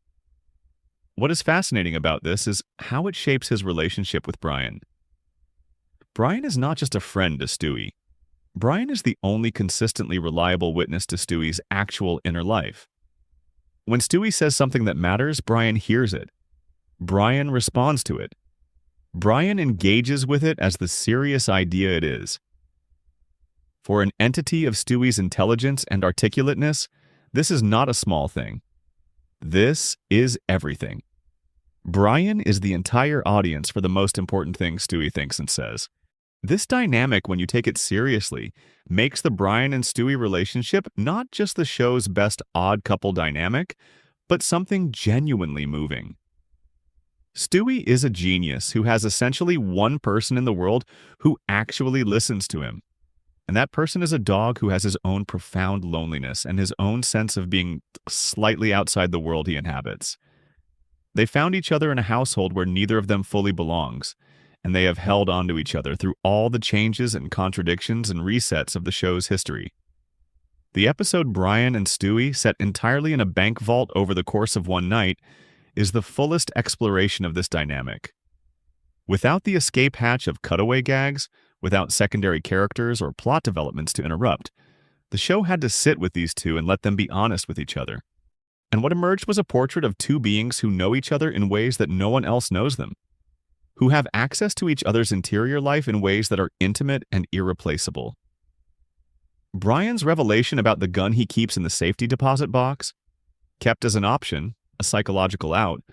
What is fascinating about this is how it shapes his relationship with Brian. Brian is not just a friend to Stewie. Brian is the only consistently reliable witness to Stewie's actual inner life. When Stewie says something that matters, Brian hears it. Brian responds to it. Brian engages with it as the serious idea it is. For an entity of Stewie's intelligence and articulateness, this is not a small thing. This is everything. Brian is the entire audience for the most important things Stewie thinks and says. This dynamic, when you take it seriously, makes the Brian and Stewie relationship not just the show's best odd couple dynamic, but something genuinely moving. Stewie is a genius who has essentially one person in the world who actually listens to him. And that person is a dog who has his own profound loneliness and his own sense of being slightly outside the world he inhabits. They found each other in a household where neither of them fully belongs, and they have held on to each other through all the changes and contradictions and resets of the show's history. The episode Brian and Stewie, set entirely in a bank vault over the course of one night, is the fullest exploration of this dynamic. Without the escape hatch of cutaway gags, without secondary characters or plot developments to interrupt, the show had to sit with these two and let them be honest with each other. And what emerged was a portrait of two beings who know each other in ways that no one else knows them, who have access to each other's interior life in ways that are intimate and irreplaceable. Brian's revelation about the gun he keeps in the safety deposit box, kept as an option, a psychological out,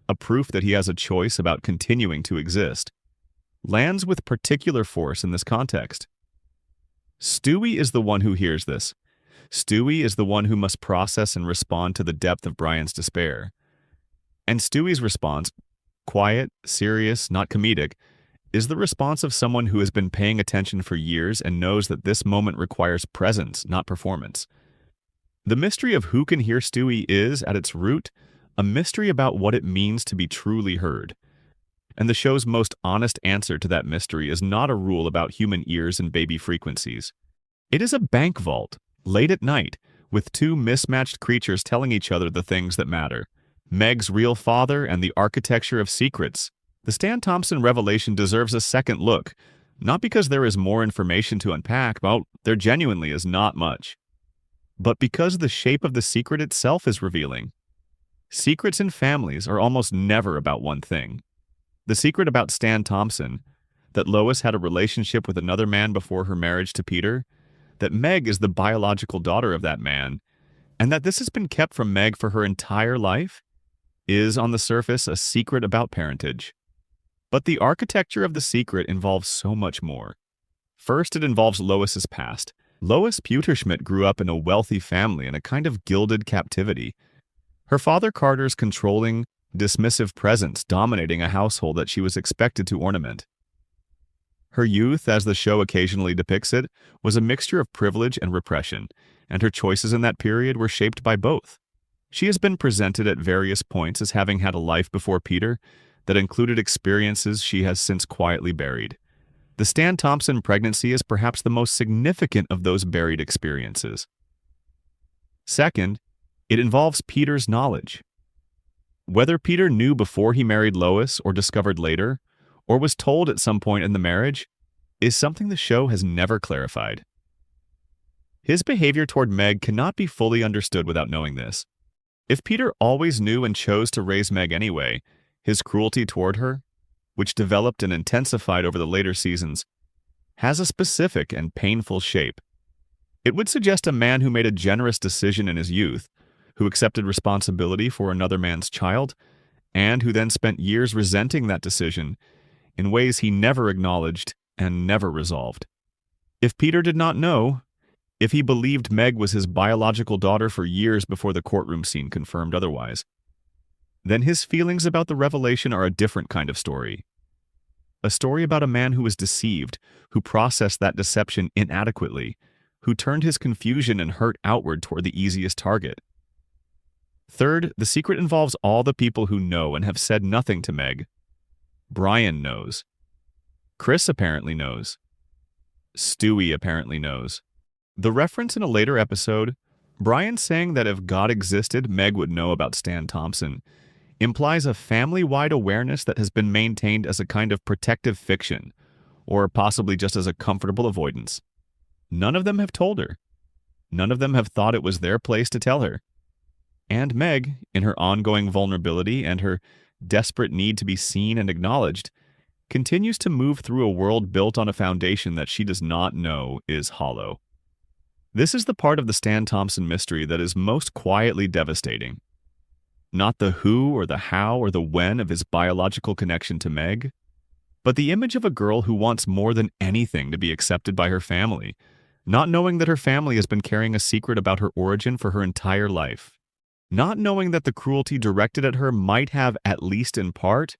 a proof that he has a choice about continuing to exist, lands with particular force in this context. Stewie is the one who hears this. Stewie is the one who must process and respond to the depth of Brian's despair. And Stewie's response, quiet, serious, not comedic, is the response of someone who has been paying attention for years and knows that this moment requires presence, not performance. The mystery of who can hear Stewie is, at its root, a mystery about what it means to be truly heard. And the show's most honest answer to that mystery is not a rule about human ears and baby frequencies. It is a bank vault, late at night, with two mismatched creatures telling each other the things that matter. Meg's real father and the architecture of secrets. The Stan Thompson revelation deserves a second look, not because there is more information to unpack, well, there genuinely is not much, but because the shape of the secret itself is revealing. Secrets in families are almost never about one thing. The secret about Stan Thompson, that Lois had a relationship with another man before her marriage to Peter, that Meg is the biological daughter of that man, and that this has been kept from Meg for her entire life, is on the surface a secret about parentage. But the architecture of the secret involves so much more. First, it involves Lois's past. Lois Pewterschmidt grew up in a wealthy family in a kind of gilded captivity. Her father Carter's controlling, dismissive presence dominating a household that she was expected to ornament. Her youth, as the show occasionally depicts it, was a mixture of privilege and repression, and her choices in that period were shaped by both. She has been presented at various points as having had a life before Peter that included experiences she has since quietly buried. The Stan Thompson pregnancy is perhaps the most significant of those buried experiences. Second, it involves Peter's knowledge. Whether Peter knew before he married Lois or discovered later, or was told at some point in the marriage, is something the show has never clarified. His behavior toward Meg cannot be fully understood without knowing this. If Peter always knew and chose to raise Meg anyway, his cruelty toward her, which developed and intensified over the later seasons, has a specific and painful shape. It would suggest a man who made a generous decision in his youth, who accepted responsibility for another man's child, and who then spent years resenting that decision in ways he never acknowledged and never resolved. If Peter did not know, if he believed Meg was his biological daughter for years before the courtroom scene confirmed otherwise, then his feelings about the revelation are a different kind of story. A story about a man who was deceived, who processed that deception inadequately, who turned his confusion and hurt outward toward the easiest target. Third, the secret involves all the people who know and have said nothing to Meg. Brian knows. Chris apparently knows. Stewie apparently knows. The reference in a later episode, Brian saying that if God existed, Meg would know about Stan Thompson, implies a family-wide awareness that has been maintained as a kind of protective fiction, or possibly just as a comfortable avoidance. None of them have told her. None of them have thought it was their place to tell her. And Meg, in her ongoing vulnerability and her desperate need to be seen and acknowledged, continues to move through a world built on a foundation that she does not know is hollow. This is the part of the Stan Thompson mystery that is most quietly devastating. Not the who or the how or the when of his biological connection to Meg, but the image of a girl who wants more than anything to be accepted by her family, not knowing that her family has been carrying a secret about her origin for her entire life, not knowing that the cruelty directed at her might have, at least in part,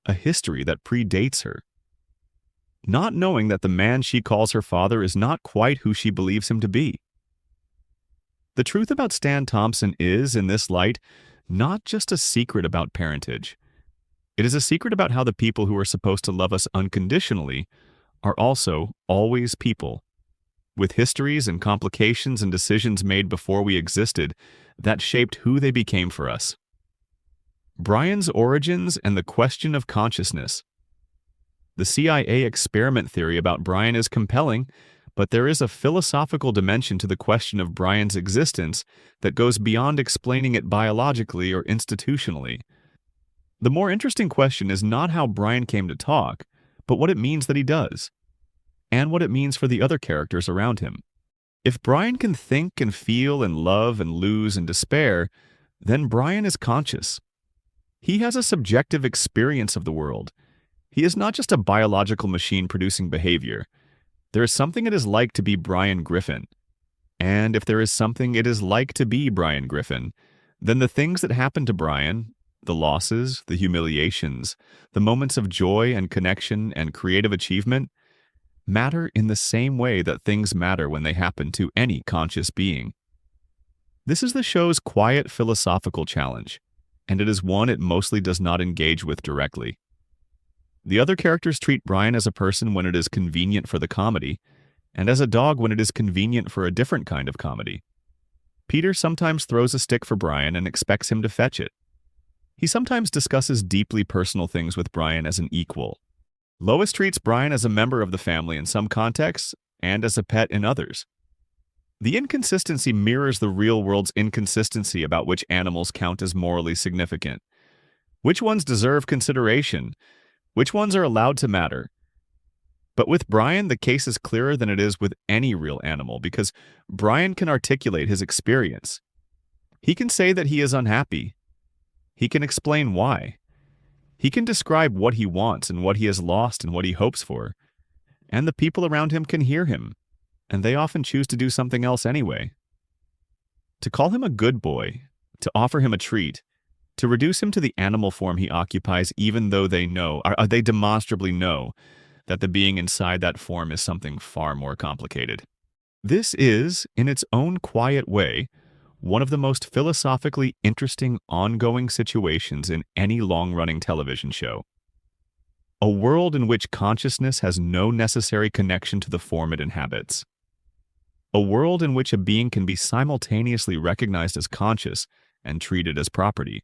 a history that predates her, not knowing that the man she calls her father is not quite who she believes him to be. The truth about Stan Thompson is, in this light, not just a secret about parentage. It is a secret about how the people who are supposed to love us unconditionally are also always people, with histories and complications and decisions made before we existed that shaped who they became for us. Brian's origins and the question of consciousness. The CIA experiment theory about Brian is compelling, but there is a philosophical dimension to the question of Brian's existence that goes beyond explaining it biologically or institutionally. The more interesting question is not how Brian came to talk, but what it means that he does, and what it means for the other characters around him. If Brian can think and feel and love and lose and despair, then Brian is conscious. He has a subjective experience of the world. He is not just a biological machine producing behavior. There is something it is like to be Brian Griffin. And if there is something it is like to be Brian Griffin, then the things that happen to Brian, the losses, the humiliations, the moments of joy and connection and creative achievement, matter in the same way that things matter when they happen to any conscious being. This is the show's quiet philosophical challenge, and it is one it mostly does not engage with directly. The other characters treat Brian as a person when it is convenient for the comedy, and as a dog when it is convenient for a different kind of comedy. Peter sometimes throws a stick for Brian and expects him to fetch it. He sometimes discusses deeply personal things with Brian as an equal. Lois treats Brian as a member of the family in some contexts and as a pet in others. The inconsistency mirrors the real world's inconsistency about which animals count as morally significant. Which ones deserve consideration? Which ones are allowed to matter? But with Brian, the case is clearer than it is with any real animal because Brian can articulate his experience. He can say that he is unhappy. He can explain why. He can describe what he wants and what he has lost and what he hopes for. And the people around him can hear him, and they often choose to do something else anyway. To call him a good boy, to offer him a treat, to reduce him to the animal form he occupies even though they demonstrably know that the being inside that form is something far more complicated. This is, in its own quiet way, one of the most philosophically interesting ongoing situations in any long-running television show. A world in which consciousness has no necessary connection to the form it inhabits. A world in which a being can be simultaneously recognized as conscious and treated as property.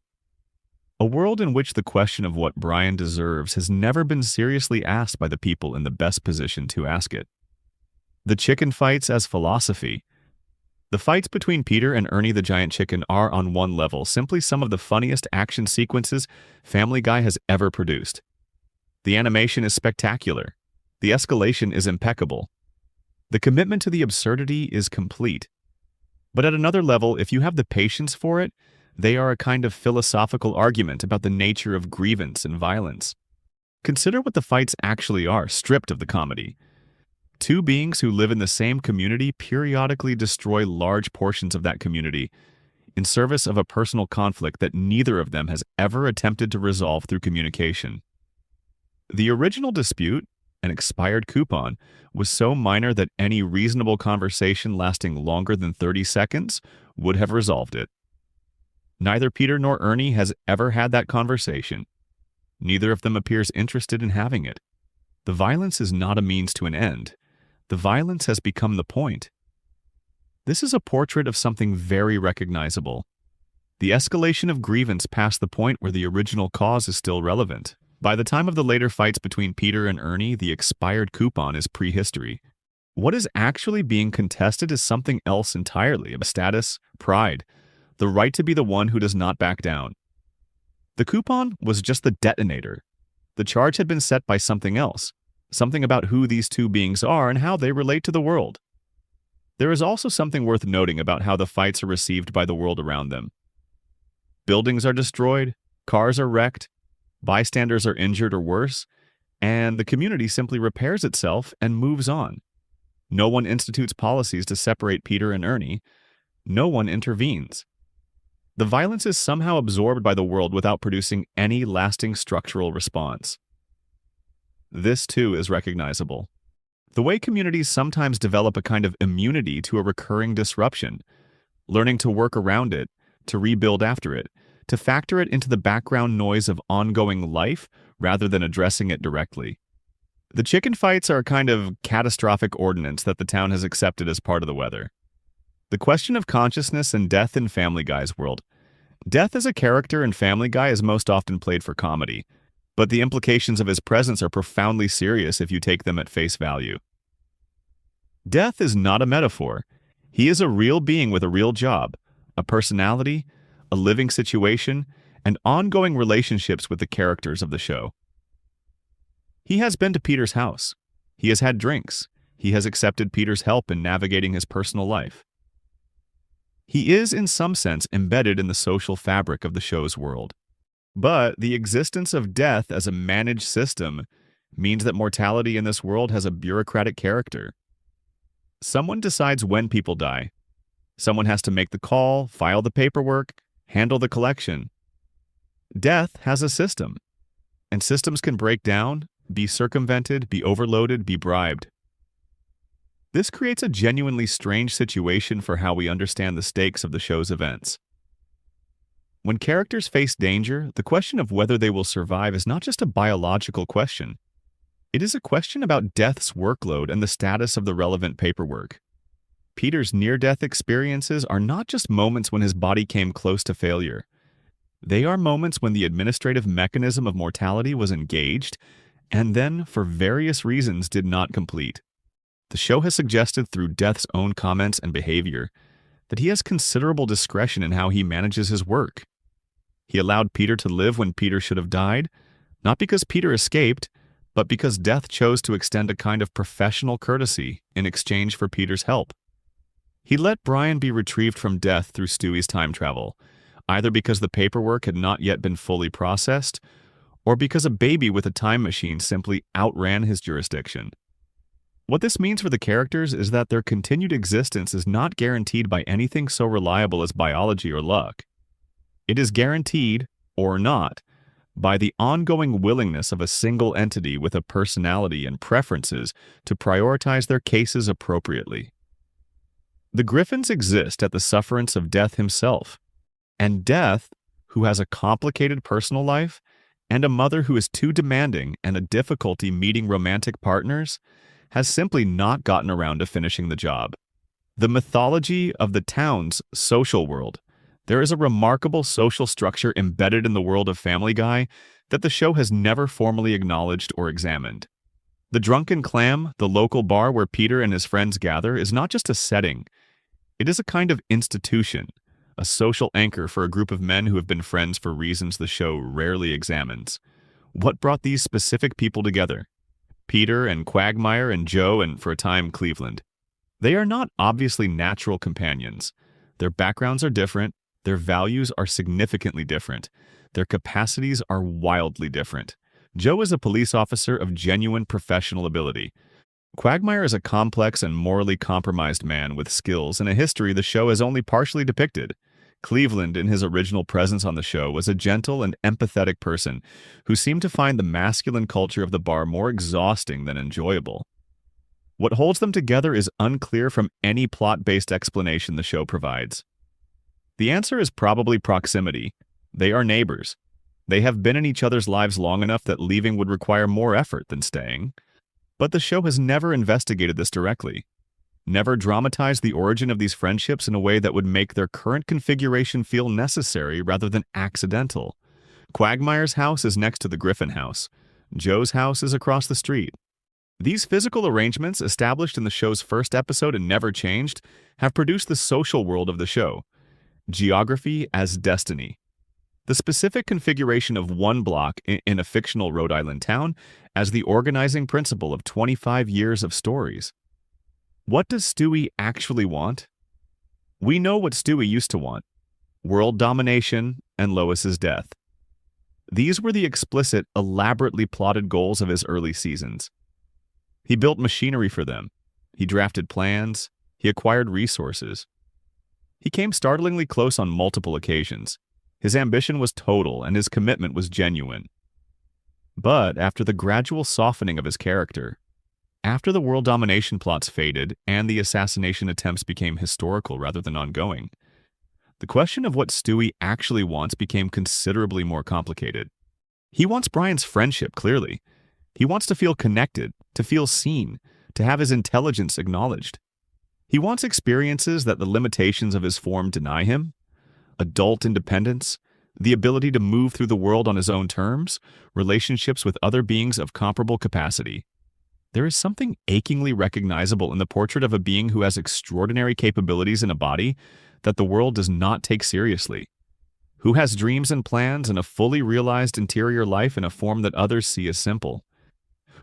A world in which the question of what Brian deserves has never been seriously asked by the people in the best position to ask it. The chicken fights as philosophy. The fights between Peter and Ernie the giant chicken are, on one level, simply some of the funniest action sequences Family Guy has ever produced. The animation is spectacular. The escalation is impeccable. The commitment to the absurdity is complete. But at another level, if you have the patience for it, they are a kind of philosophical argument about the nature of grievance and violence. Consider what the fights actually are, stripped of the comedy. Two beings who live in the same community periodically destroy large portions of that community in service of a personal conflict that neither of them has ever attempted to resolve through communication. The original dispute, an expired coupon, was so minor that any reasonable conversation lasting longer than 30 seconds would have resolved it. Neither Peter nor Ernie has ever had that conversation. Neither of them appears interested in having it. The violence is not a means to an end. The violence has become the point. This is a portrait of something very recognizable. The escalation of grievance past the point where the original cause is still relevant. By the time of the later fights between Peter and Ernie, the expired coupon is prehistory. What is actually being contested is something else entirely: status, pride, the right to be the one who does not back down. The coupon was just the detonator. The charge had been set by something else. Something about who these two beings are and how they relate to the world. There is also something worth noting about how the fights are received by the world around them. Buildings are destroyed, cars are wrecked, bystanders are injured or worse, and the community simply repairs itself and moves on. No one institutes policies to separate Peter and Ernie. No one intervenes. The violence is somehow absorbed by the world without producing any lasting structural response. This, too, is recognizable. The way communities sometimes develop a kind of immunity to a recurring disruption, learning to work around it, to rebuild after it, to factor it into the background noise of ongoing life rather than addressing it directly. The chicken fights are a kind of catastrophic ordinance that the town has accepted as part of the weather. The question of consciousness and death in Family Guy's world. Death as a character in Family Guy is most often played for comedy, but the implications of his presence are profoundly serious if you take them at face value. Death is not a metaphor. He is a real being with a real job, a personality, a living situation, and ongoing relationships with the characters of the show. He has been to Peter's house. He has had drinks. He has accepted Peter's help in navigating his personal life. He is, in some sense, embedded in the social fabric of the show's world. But the existence of death as a managed system means that mortality in this world has a bureaucratic character. Someone decides when people die. Someone has to make the call, file the paperwork, handle the collection. Death has a system, and systems can break down, be circumvented, be overloaded, be bribed. This creates a genuinely strange situation for how we understand the stakes of the show's events. When characters face danger, the question of whether they will survive is not just a biological question. It is a question about death's workload and the status of the relevant paperwork. Peter's near-death experiences are not just moments when his body came close to failure. They are moments when the administrative mechanism of mortality was engaged and then, for various reasons, did not complete. The show has suggested through Death's own comments and behavior that he has considerable discretion in how he manages his work. He allowed Peter to live when Peter should have died, not because Peter escaped, but because Death chose to extend a kind of professional courtesy in exchange for Peter's help. He let Brian be retrieved from death through Stewie's time travel, either because the paperwork had not yet been fully processed, or because a baby with a time machine simply outran his jurisdiction. What this means for the characters is that their continued existence is not guaranteed by anything so reliable as biology or luck. It is guaranteed, or not, by the ongoing willingness of a single entity with a personality and preferences to prioritize their cases appropriately. The Griffins exist at the sufferance of Death himself, and Death, who has a complicated personal life and a mother who is too demanding and a difficulty meeting romantic partners, has simply not gotten around to finishing the job. The mythology of the town's social world. There is a remarkable social structure embedded in the world of Family Guy that the show has never formally acknowledged or examined. The Drunken Clam, the local bar where Peter and his friends gather, is not just a setting. It is a kind of institution, a social anchor for a group of men who have been friends for reasons the show rarely examines. What brought these specific people together? Peter and Quagmire and Joe and, for a time, Cleveland. They are not obviously natural companions. Their backgrounds are different. Their values are significantly different. Their capacities are wildly different. Joe is a police officer of genuine professional ability. Quagmire is a complex and morally compromised man with skills and a history the show has only partially depicted. Cleveland, in his original presence on the show, was a gentle and empathetic person who seemed to find the masculine culture of the bar more exhausting than enjoyable. What holds them together is unclear from any plot-based explanation the show provides. The answer is probably proximity. They are neighbors. They have been in each other's lives long enough that leaving would require more effort than staying. But the show has never investigated this directly, never dramatized the origin of these friendships in a way that would make their current configuration feel necessary rather than accidental. Quagmire's house is next to the Griffin house. Joe's house is across the street. These physical arrangements, established in the show's first episode and never changed, have produced the social world of the show. Geography as destiny. The specific configuration of one block in a fictional Rhode Island town as the organizing principle of 25 years of stories. What does Stewie actually want? We know what Stewie used to want: world domination and Lois's death. These were the explicit, elaborately plotted goals of his early seasons. He built machinery for them. He drafted plans. He acquired resources. He came startlingly close on multiple occasions. His ambition was total and his commitment was genuine. But after the gradual softening of his character, after the world domination plots faded and the assassination attempts became historical rather than ongoing, The question of what Stewie actually wants became considerably more complicated. He wants Brian's friendship, clearly. He wants to feel connected, to feel seen, to have his intelligence acknowledged. He wants experiences that the limitations of his form deny him: adult independence, the ability to move through the world on his own terms, relationships with other beings of comparable capacity. There is something achingly recognizable in the portrait of a being who has extraordinary capabilities in a body that the world does not take seriously, who has dreams and plans and a fully realized interior life in a form that others see as simple,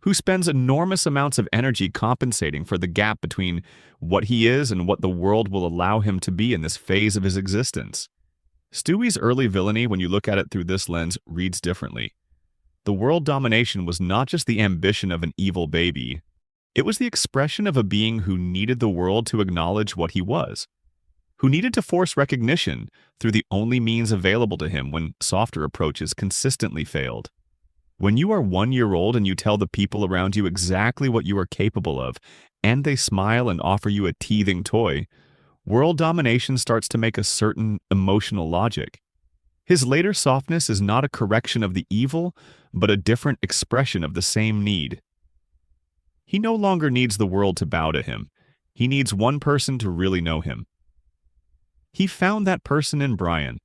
who spends enormous amounts of energy compensating for the gap between what he is and what the world will allow him to be in this phase of his existence. Stewie's early villainy, when you look at it through this lens, reads differently. The world domination was not just the ambition of an evil baby. It was the expression of a being who needed the world to acknowledge what he was, who needed to force recognition through the only means available to him when softer approaches consistently failed. When you are 1 year old and you tell the people around you exactly what you are capable of, and they smile and offer you a teething toy, world domination starts to make a certain emotional logic. His later softness is not a correction of the evil, but a different expression of the same need. He no longer needs the world to bow to him. He needs one person to really know him. He found that person in Brian,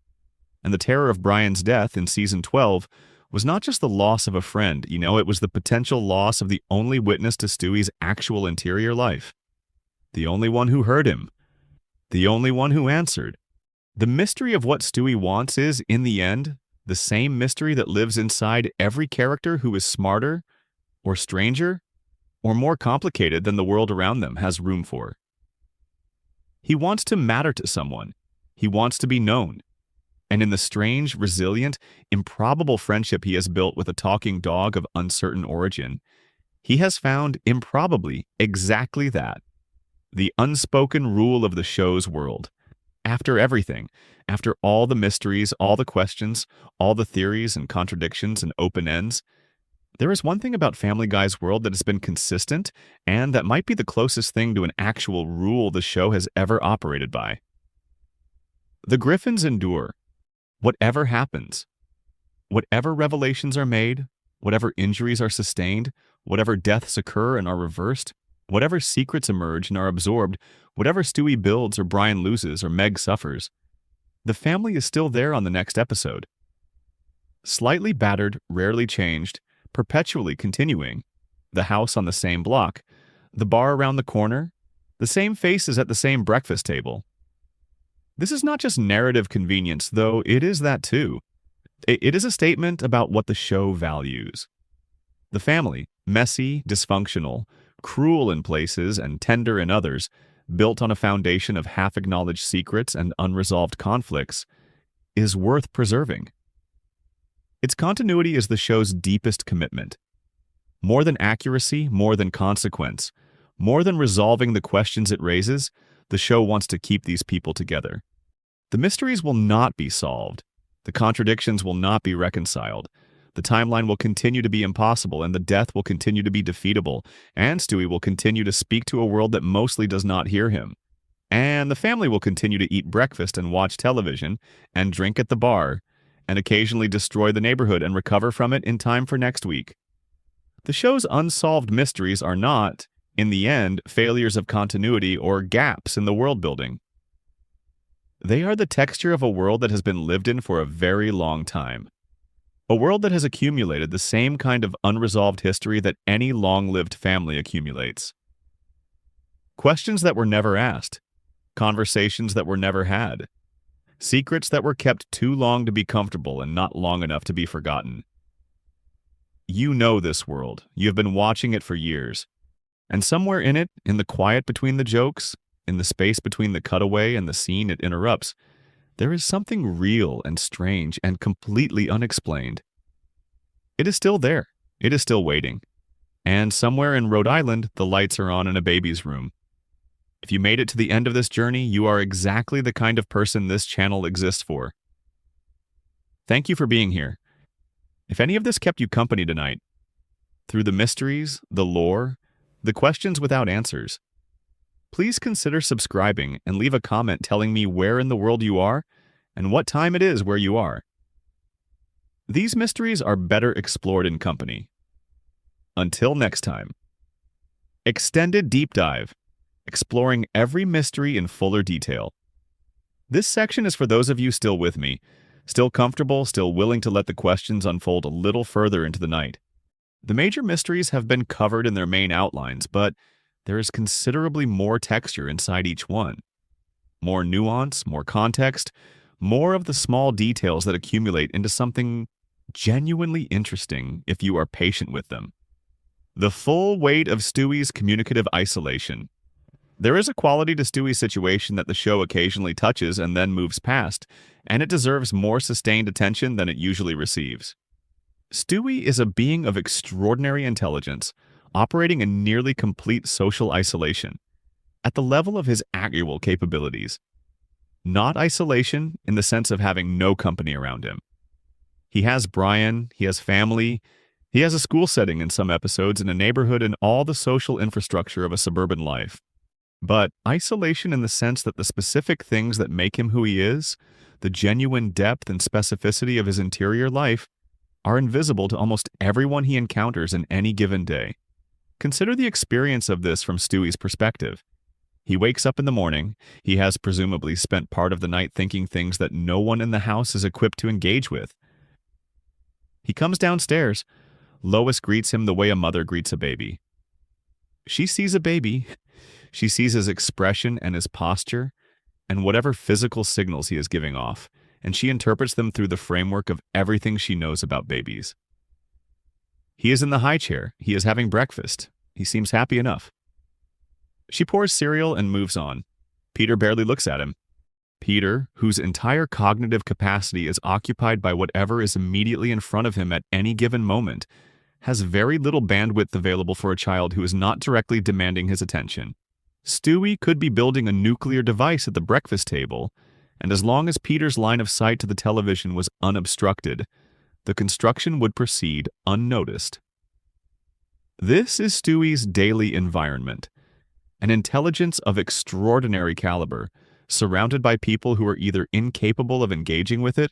and the terror of Brian's death in Season 12 was not just the loss of a friend, it was the potential loss of the only witness to Stewie's actual interior life. The only one who heard him. The only one who answered. The mystery of what Stewie wants is, in the end, the same mystery that lives inside every character who is smarter, or stranger, or more complicated than the world around them has room for. He wants to matter to someone. He wants to be known. And in the strange, resilient, improbable friendship he has built with a talking dog of uncertain origin, he has found, improbably, exactly that. The unspoken rule of the show's world. After everything, after all the mysteries, all the questions, all the theories and contradictions and open ends, there is one thing about Family Guy's world that has been consistent and that might be the closest thing to an actual rule the show has ever operated by. The Griffins endure. Whatever happens, whatever revelations are made, whatever injuries are sustained, whatever deaths occur and are reversed, whatever secrets emerge and are absorbed, whatever Stewie builds or Brian loses or Meg suffers, the family is still there on the next episode. Slightly battered, rarely changed, perpetually continuing, the house on the same block, the bar around the corner, the same faces at the same breakfast table. This is not just narrative convenience, though it is that too. It is a statement about what the show values. The family, messy, dysfunctional, cruel in places and tender in others, built on a foundation of half-acknowledged secrets and unresolved conflicts, is worth preserving. Its continuity is the show's deepest commitment. More than accuracy, more than consequence, more than resolving the questions it raises, the show wants to keep these people together. The mysteries will not be solved. The contradictions will not be reconciled. The timeline will continue to be impossible, and the death will continue to be defeatable, and Stewie will continue to speak to a world that mostly does not hear him. And the family will continue to eat breakfast and watch television and drink at the bar, and occasionally destroy the neighborhood and recover from it in time for next week. The show's unsolved mysteries are not, in the end, failures of continuity or gaps in the world building. They are the texture of a world that has been lived in for a very long time. A world that has accumulated the same kind of unresolved history that any long-lived family accumulates. Questions that were never asked. Conversations that were never had. Secrets that were kept too long to be comfortable and not long enough to be forgotten. You know this world. You have been watching it for years. And somewhere in it, in the quiet between the jokes, in the space between the cutaway and the scene it interrupts, there is something real and strange and completely unexplained. It is still there. It is still waiting. And somewhere in Rhode Island, the lights are on in a baby's room. If you made it to the end of this journey, you are exactly the kind of person this channel exists for. Thank you for being here. If any of this kept you company tonight, through the mysteries, the lore, the questions without answers, please consider subscribing and leave a comment telling me where in the world you are and what time it is where you are. These mysteries are better explored in company. Until next time. Extended Deep Dive, exploring every mystery in fuller detail. This section is for those of you still with me, still comfortable, still willing to let the questions unfold a little further into the night. The major mysteries have been covered in their main outlines, but there is considerably more texture inside each one. More nuance, more context, more of the small details that accumulate into something genuinely interesting if you are patient with them. The full weight of Stewie's communicative isolation. There is a quality to Stewie's situation that the show occasionally touches and then moves past, and it deserves more sustained attention than it usually receives. Stewie is a being of extraordinary intelligence, operating in nearly complete social isolation, at the level of his actual capabilities. Not isolation in the sense of having no company around him. He has Brian, he has family, he has a school setting in some episodes, and a neighborhood, and all the social infrastructure of a suburban life. But isolation in the sense that the specific things that make him who he is, the genuine depth and specificity of his interior life, are invisible to almost everyone he encounters in any given day. Consider the experience of this from Stewie's perspective. He wakes up in the morning. He has presumably spent part of the night thinking things that no one in the house is equipped to engage with. He comes downstairs. Lois greets him the way a mother greets a baby. She sees a baby. She sees his expression and his posture and whatever physical signals he is giving off, and she interprets them through the framework of everything she knows about babies. He is in the high chair. He is having breakfast. He seems happy enough. She pours cereal and moves on. Peter barely looks at him. Peter, whose entire cognitive capacity is occupied by whatever is immediately in front of him at any given moment, has very little bandwidth available for a child who is not directly demanding his attention. Stewie could be building a nuclear device at the breakfast table, and as long as Peter's line of sight to the television was unobstructed, the construction would proceed unnoticed. This is Stewie's daily environment, an intelligence of extraordinary caliber, surrounded by people who are either incapable of engaging with it,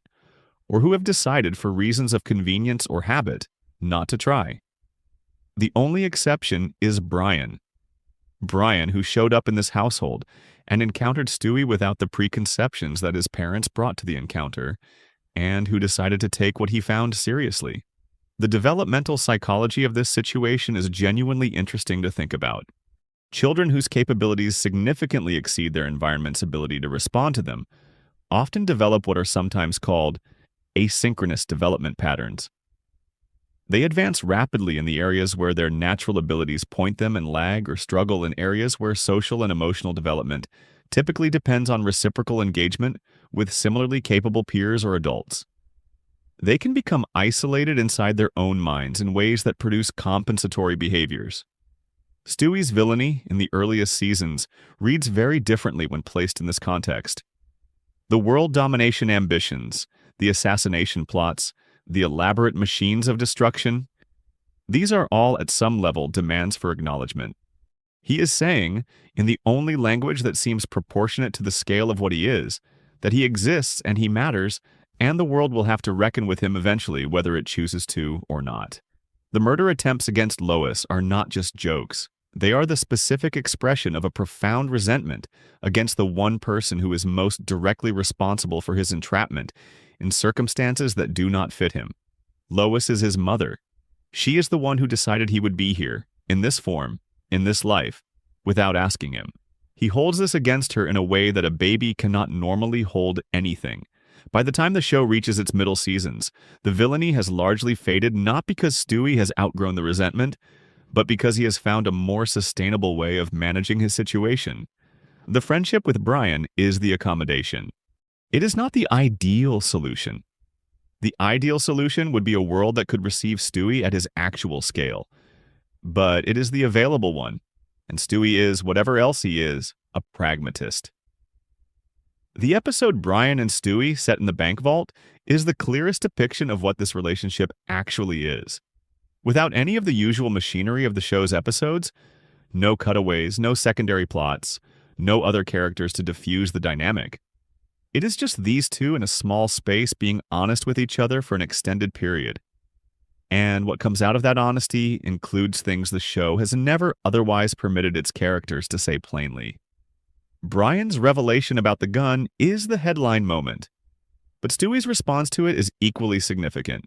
or who have decided for reasons of convenience or habit not to try. The only exception is Brian. Brian, who showed up in this household and encountered Stewie without the preconceptions that his parents brought to the encounter, and who decided to take what he found seriously. The developmental psychology of this situation is genuinely interesting to think about. Children whose capabilities significantly exceed their environment's ability to respond to them often develop what are sometimes called asynchronous development patterns. They advance rapidly in the areas where their natural abilities point them and lag or struggle in areas where social and emotional development typically depends on reciprocal engagement with similarly capable peers or adults. They can become isolated inside their own minds in ways that produce compensatory behaviors. Stewie's villainy in the earliest seasons reads very differently when placed in this context. The world domination ambitions, the assassination plots, the elaborate machines of destruction, these are all at some level demands for acknowledgement. He is saying, in the only language that seems proportionate to the scale of what he is, that he exists and he matters, and the world will have to reckon with him eventually, whether it chooses to or not. The murder attempts against Lois are not just jokes. They are the specific expression of a profound resentment against the one person who is most directly responsible for his entrapment in circumstances that do not fit him. Lois is his mother. She is the one who decided he would be here, in this form, in this life, without asking him. He holds this against her in a way that a baby cannot normally hold anything. By the time the show reaches its middle seasons, the villainy has largely faded, not because Stewie has outgrown the resentment, but because he has found a more sustainable way of managing his situation. The friendship with Brian is the accommodation. It is not the ideal solution. The ideal solution would be a world that could receive Stewie at his actual scale. But it is the available one, and Stewie is, whatever else he is, a pragmatist. The episode Brian and Stewie, set in the bank vault, is the clearest depiction of what this relationship actually is. Without any of the usual machinery of the show's episodes, no cutaways, no secondary plots, no other characters to diffuse the dynamic, It is just these two in a small space being honest with each other for an extended period. And what comes out of that honesty includes things the show has never otherwise permitted its characters to say plainly. Brian's revelation about the gun is the headline moment, but Stewie's response to it is equally significant.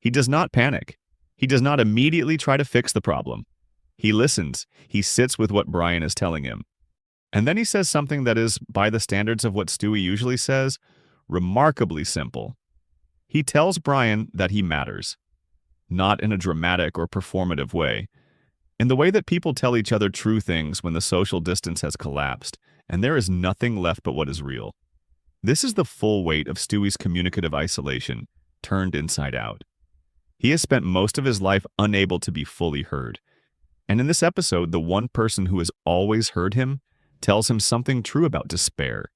He does not panic. He does not immediately try to fix the problem. He listens. He sits with what Brian is telling him. And then he says something that is, by the standards of what Stewie usually says, remarkably simple. He tells Brian that he matters, not in a dramatic or performative way, in the way that people tell each other true things when the social distance has collapsed and there is nothing left but what is real. This is the full weight of Stewie's communicative isolation, turned inside out. He has spent most of his life unable to be fully heard. And in this episode, the one person who has always heard him tells him something true about despair.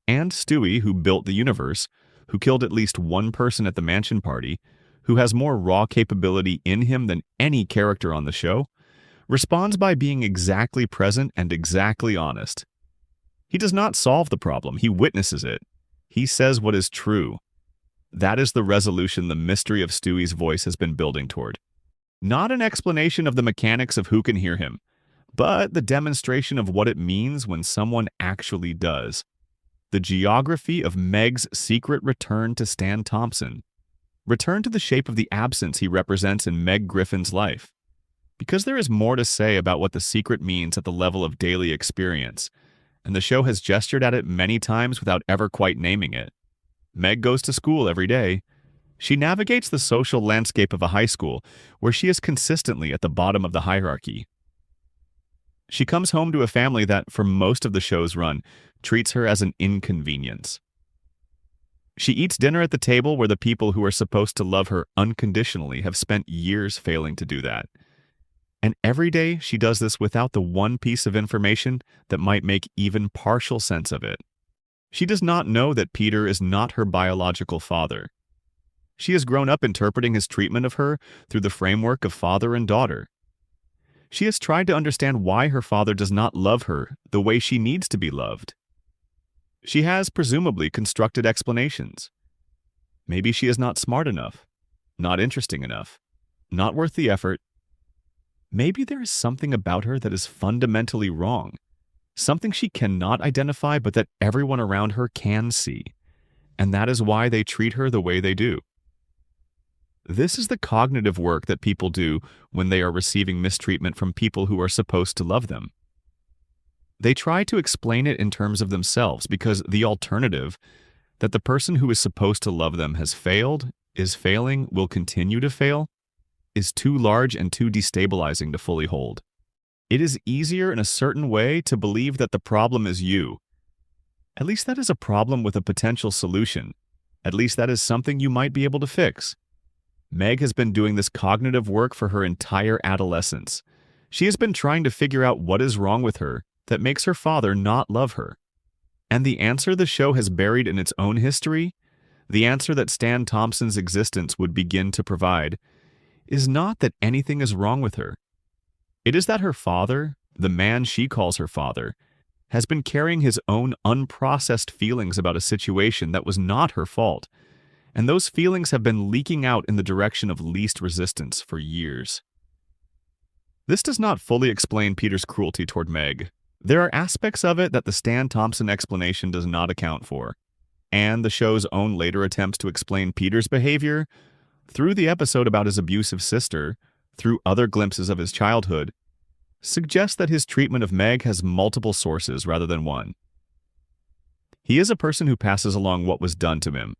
And Stewie, who built the universe, who killed at least one person at the mansion party, who has more raw capability in him than any character on the show, responds by being exactly present and exactly honest. He does not solve the problem, he witnesses it. He says what is true. That is the resolution the mystery of Stewie's voice has been building toward. Not an explanation of the mechanics of who can hear him, but the demonstration of what it means when someone actually does. The geography of Meg's secret return to Stan Thompson. Return to the shape of the absence he represents in Meg Griffin's life. Because there is more to say about what the secret means at the level of daily experience, and the show has gestured at it many times without ever quite naming it. Meg goes to school every day. She navigates the social landscape of a high school where she is consistently at the bottom of the hierarchy. She comes home to a family that, for most of the show's run, treats her as an inconvenience. She eats dinner at the table where the people who are supposed to love her unconditionally have spent years failing to do that. And every day she does this without the one piece of information that might make even partial sense of it. She does not know that Peter is not her biological father. She has grown up interpreting his treatment of her through the framework of father and daughter. She has tried to understand why her father does not love her the way she needs to be loved. She has presumably constructed explanations. Maybe she is not smart enough, not interesting enough, not worth the effort. Maybe there is something about her that is fundamentally wrong, something she cannot identify but that everyone around her can see, and that is why they treat her the way they do. This is the cognitive work that people do when they are receiving mistreatment from people who are supposed to love them. They try to explain it in terms of themselves because the alternative, that the person who is supposed to love them has failed, is failing, will continue to fail, is too large and too destabilizing to fully hold. It is easier in a certain way to believe that the problem is you. At least that is a problem with a potential solution. At least that is something you might be able to fix. Meg has been doing this cognitive work for her entire adolescence. She has been trying to figure out what is wrong with her that makes her father not love her. And the answer the show has buried in its own history, the answer that Stan Thompson's existence would begin to provide, is not that anything is wrong with her. It is that her father, the man she calls her father, has been carrying his own unprocessed feelings about a situation that was not her fault, and those feelings have been leaking out in the direction of least resistance for years. This does not fully explain Peter's cruelty toward Meg. There are aspects of it that the Stan Thompson explanation does not account for, and the show's own later attempts to explain Peter's behavior through the episode about his abusive sister, through other glimpses of his childhood, suggests that his treatment of Meg has multiple sources rather than one. He is a person who passes along what was done to him,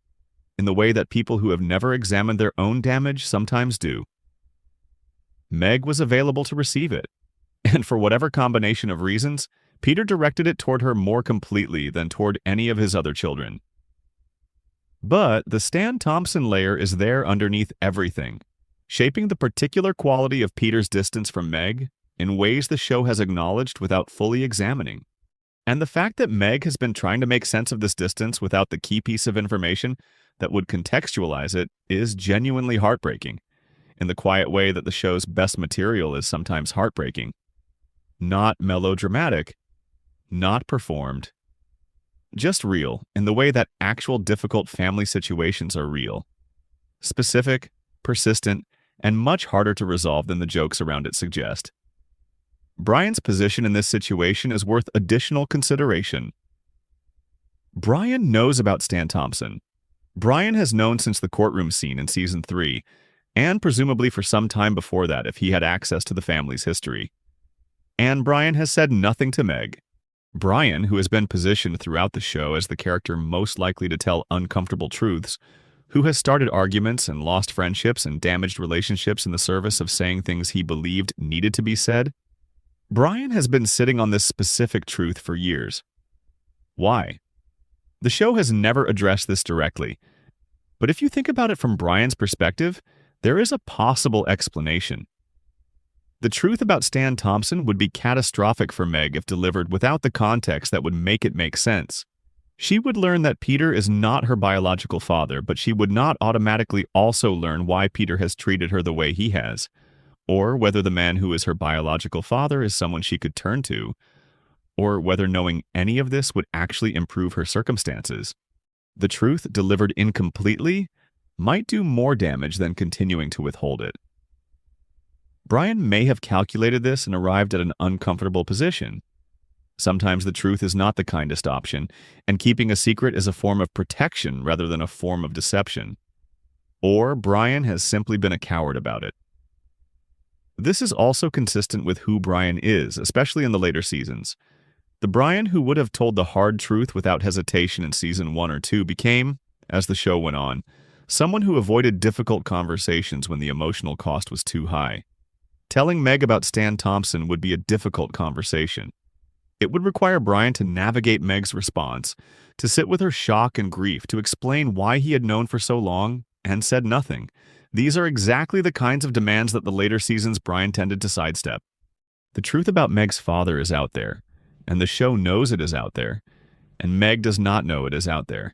in the way that people who have never examined their own damage sometimes do. Meg was available to receive it, and for whatever combination of reasons, Peter directed it toward her more completely than toward any of his other children. But the Stan Thompson layer is there underneath everything, shaping the particular quality of Peter's distance from Meg in ways the show has acknowledged without fully examining. And the fact that Meg has been trying to make sense of this distance without the key piece of information that would contextualize it is genuinely heartbreaking, in the quiet way that the show's best material is sometimes heartbreaking. Not melodramatic, not performed, Just real, in the way that actual difficult family situations are real. Specific, persistent, and much harder to resolve than the jokes around it suggest. Brian's position in this situation is worth additional consideration. Brian knows about Stan Thompson. Brian has known since the courtroom scene in Season 3, and presumably for some time before that if he had access to the family's history. And Brian has said nothing to Meg. Brian, who has been positioned throughout the show as the character most likely to tell uncomfortable truths, who has started arguments and lost friendships and damaged relationships in the service of saying things he believed needed to be said, Brian has been sitting on this specific truth for years. Why? The show has never addressed this directly, but if you think about it from Brian's perspective, there is a possible explanation. The truth about Stan Thompson would be catastrophic for Meg if delivered without the context that would make it make sense. She would learn that Peter is not her biological father, but she would not automatically also learn why Peter has treated her the way he has, or whether the man who is her biological father is someone she could turn to, or whether knowing any of this would actually improve her circumstances. The truth delivered incompletely might do more damage than continuing to withhold it. Brian may have calculated this and arrived at an uncomfortable position. Sometimes the truth is not the kindest option, and keeping a secret is a form of protection rather than a form of deception. Or Brian has simply been a coward about it. This is also consistent with who Brian is, especially in the later seasons. The Brian who would have told the hard truth without hesitation in Season 1 or 2 became, as the show went on, someone who avoided difficult conversations when the emotional cost was too high. Telling Meg about Stan Thompson would be a difficult conversation. It would require Brian to navigate Meg's response, to sit with her shock and grief, to explain why he had known for so long and said nothing. These are exactly the kinds of demands that the later seasons Brian tended to sidestep. The truth about Meg's father is out there, and the show knows it is out there, and Meg does not know it is out there.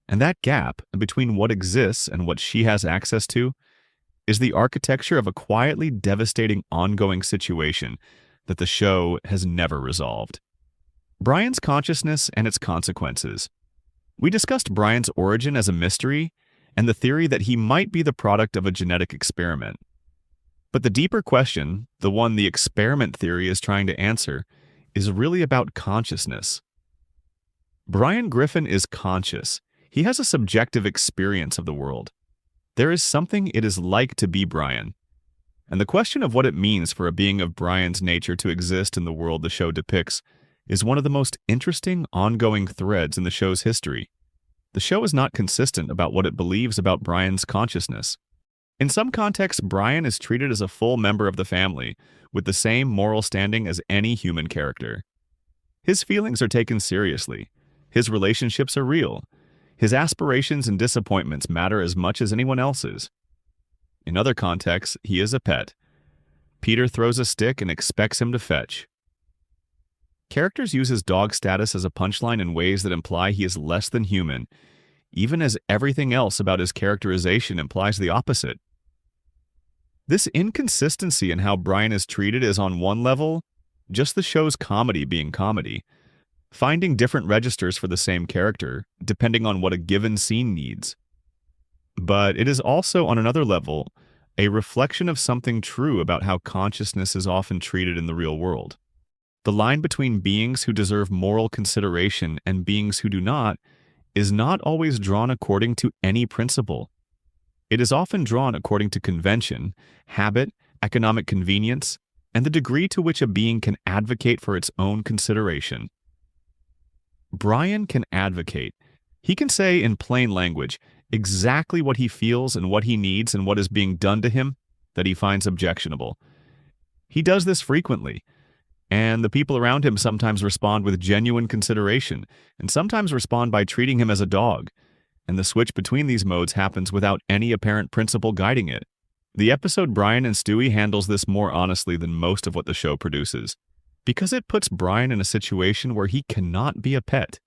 And that gap between what exists and what she has access to is the architecture of a quietly devastating ongoing situation that the show has never resolved. Brian's consciousness and its consequences. We discussed Brian's origin as a mystery and the theory that he might be the product of a genetic experiment. But the deeper question, the one the experiment theory is trying to answer, is really about consciousness. Brian Griffin is conscious. He has a subjective experience of the world. There is something it is like to be Brian. And the question of what it means for a being of Brian's nature to exist in the world the show depicts is one of the most interesting ongoing threads in the show's history. The show is not consistent about what it believes about Brian's consciousness. In some contexts, Brian is treated as a full member of the family, with the same moral standing as any human character. His feelings are taken seriously. His relationships are real. His aspirations and disappointments matter as much as anyone else's. In other contexts, he is a pet. Peter throws a stick and expects him to fetch. Characters use his dog status as a punchline in ways that imply he is less than human, even as everything else about his characterization implies the opposite. This inconsistency in how Brian is treated is, on one level, just the show's comedy being comedy, finding different registers for the same character, depending on what a given scene needs. But it is also, on another level, a reflection of something true about how consciousness is often treated in the real world. The line between beings who deserve moral consideration and beings who do not is not always drawn according to any principle. It is often drawn according to convention, habit, economic convenience, and the degree to which a being can advocate for its own consideration. Brian can advocate. He can say in plain language exactly what he feels and what he needs and what is being done to him that he finds objectionable. He does this frequently, and the people around him sometimes respond with genuine consideration and sometimes respond by treating him as a dog, and the switch between these modes happens without any apparent principle guiding it. The episode Brian and Stewie handles this more honestly than most of what the show produces, because it puts Brian in a situation where he cannot be a pet.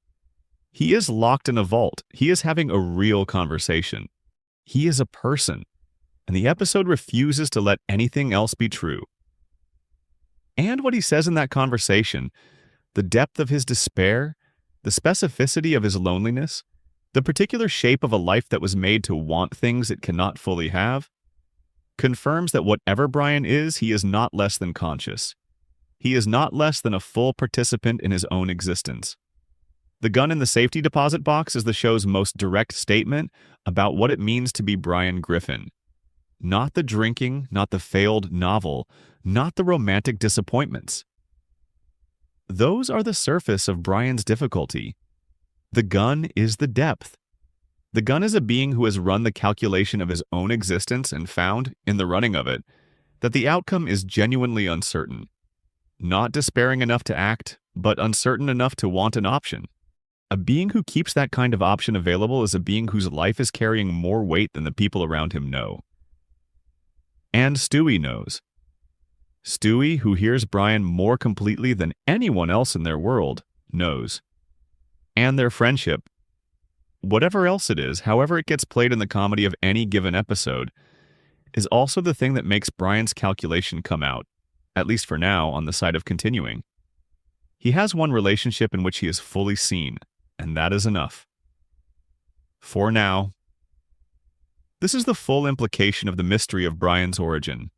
He is locked in a vault. He is having a real conversation. He is a person, and the episode refuses to let anything else be true. And what he says in that conversation, the depth of his despair, the specificity of his loneliness, the particular shape of a life that was made to want things it cannot fully have, confirms that whatever Brian is, he is not less than conscious. He is not less than a full participant in his own existence. The gun in the safety deposit box is the show's most direct statement about what it means to be Brian Griffin. Not the drinking, not the failed novel, not the romantic disappointments. Those are the surface of Brian's difficulty. The gun is the depth. The gun is a being who has run the calculation of his own existence and found, in the running of it, that the outcome is genuinely uncertain. Not despairing enough to act, but uncertain enough to want an option. A being who keeps that kind of option available is a being whose life is carrying more weight than the people around him know. And Stewie knows. Stewie, who hears Brian more completely than anyone else in their world, knows. And their friendship, whatever else it is, however it gets played in the comedy of any given episode, is also the thing that makes Brian's calculation come out, at least for now, on the side of continuing. He has one relationship in which he is fully seen, and that is enough. For now. This is the full implication of the mystery of Brian's origin.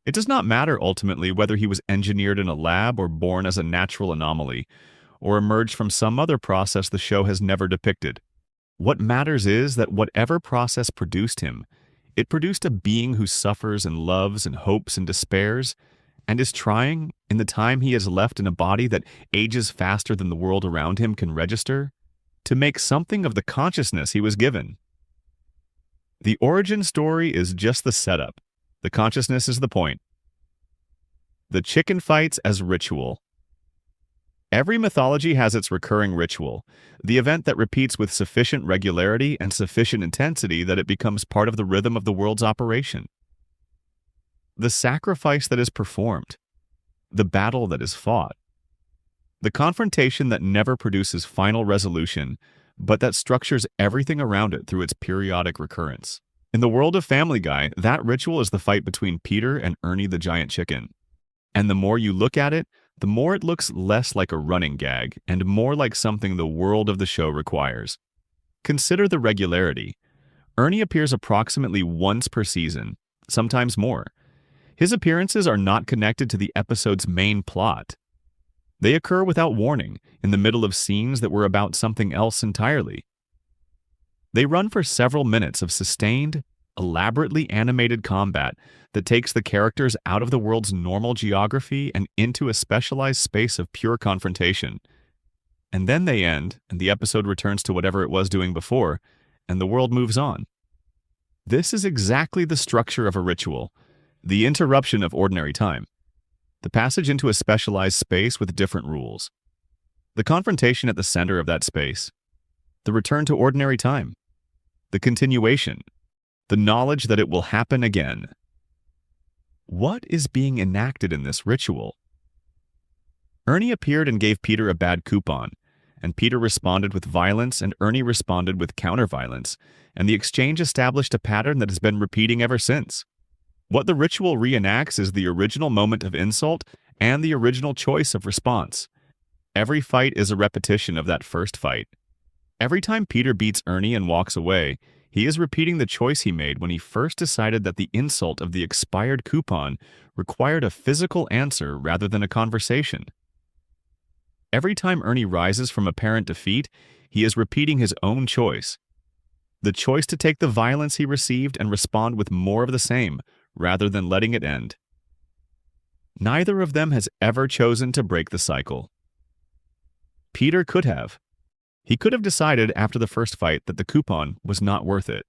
It does not matter ultimately whether he was engineered in a lab or born as a natural anomaly, or emerged from some other process the show has never depicted. What matters is that whatever process produced him, it produced a being who suffers and loves and hopes and despairs, and is trying, in the time he has left in a body that ages faster than the world around him can register, to make something of the consciousness he was given. The origin story is just the setup. The consciousness is the point. The chicken fights as ritual. Every mythology has its recurring ritual, the event that repeats with sufficient regularity and sufficient intensity that it becomes part of the rhythm of the world's operation. The sacrifice that is performed, the battle that is fought, the confrontation that never produces final resolution, but that structures everything around it through its periodic recurrence. In the world of Family Guy, that ritual is the fight between Peter and Ernie the giant chicken. And the more you look at it, the more it looks less like a running gag and more like something the world of the show requires. Consider the regularity. Ernie appears approximately once per season, sometimes more. His appearances are not connected to the episode's main plot. They occur without warning, in the middle of scenes that were about something else entirely. They run for several minutes of sustained, elaborately animated combat that takes the characters out of the world's normal geography and into a specialized space of pure confrontation. And then they end, and the episode returns to whatever it was doing before, and the world moves on. This is exactly the structure of a ritual, the interruption of ordinary time, the passage into a specialized space with different rules, the confrontation at the center of that space, the return to ordinary time, the continuation, the knowledge that it will happen again. What is being enacted in this ritual? Ernie appeared and gave Peter a bad coupon, and Peter responded with violence and Ernie responded with counter-violence, and the exchange established a pattern that has been repeating ever since. What the ritual reenacts is the original moment of insult and the original choice of response. Every fight is a repetition of that first fight. Every time Peter beats Ernie and walks away, he is repeating the choice he made when he first decided that the insult of the expired coupon required a physical answer rather than a conversation. Every time Ernie rises from apparent defeat, he is repeating his own choice. The choice to take the violence he received and respond with more of the same, rather than letting it end. Neither of them has ever chosen to break the cycle. Peter could have. He could have decided after the first fight that the coupon was not worth it.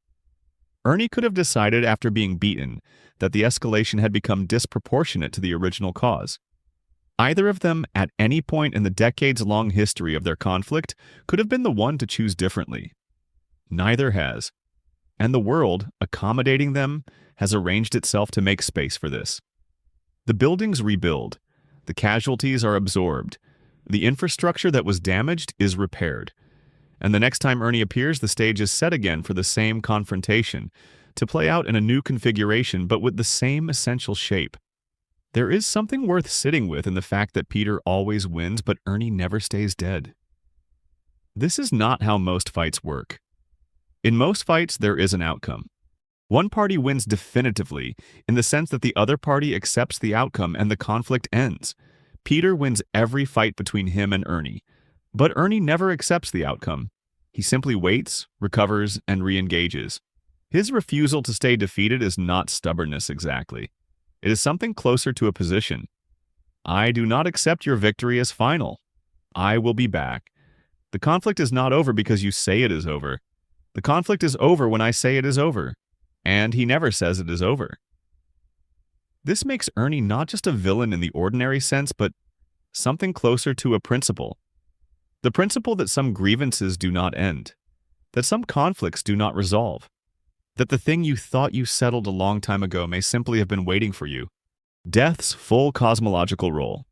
Ernie could have decided after being beaten that the escalation had become disproportionate to the original cause. Either of them, at any point in the decades-long history of their conflict, could have been the one to choose differently. Neither has. And the world, accommodating them, has arranged itself to make space for this. The buildings rebuild. The casualties are absorbed. The infrastructure that was damaged is repaired. And the next time Ernie appears, the stage is set again for the same confrontation, to play out in a new configuration but with the same essential shape. There is something worth sitting with in the fact that Peter always wins but Ernie never stays dead. This is not how most fights work. In most fights, there is an outcome. One party wins definitively in the sense that the other party accepts the outcome and the conflict ends. Peter wins every fight between him and Ernie, but Ernie never accepts the outcome. He simply waits, recovers, and re-engages. His refusal to stay defeated is not stubbornness exactly. It is something closer to a position. I do not accept your victory as final. I will be back. The conflict is not over because you say it is over. The conflict is over when I say it is over. And he never says it is over. This makes Ernie not just a villain in the ordinary sense, but something closer to a principle. The principle that some grievances do not end, that some conflicts do not resolve, that the thing you thought you settled a long time ago may simply have been waiting for you. Death's full cosmological role.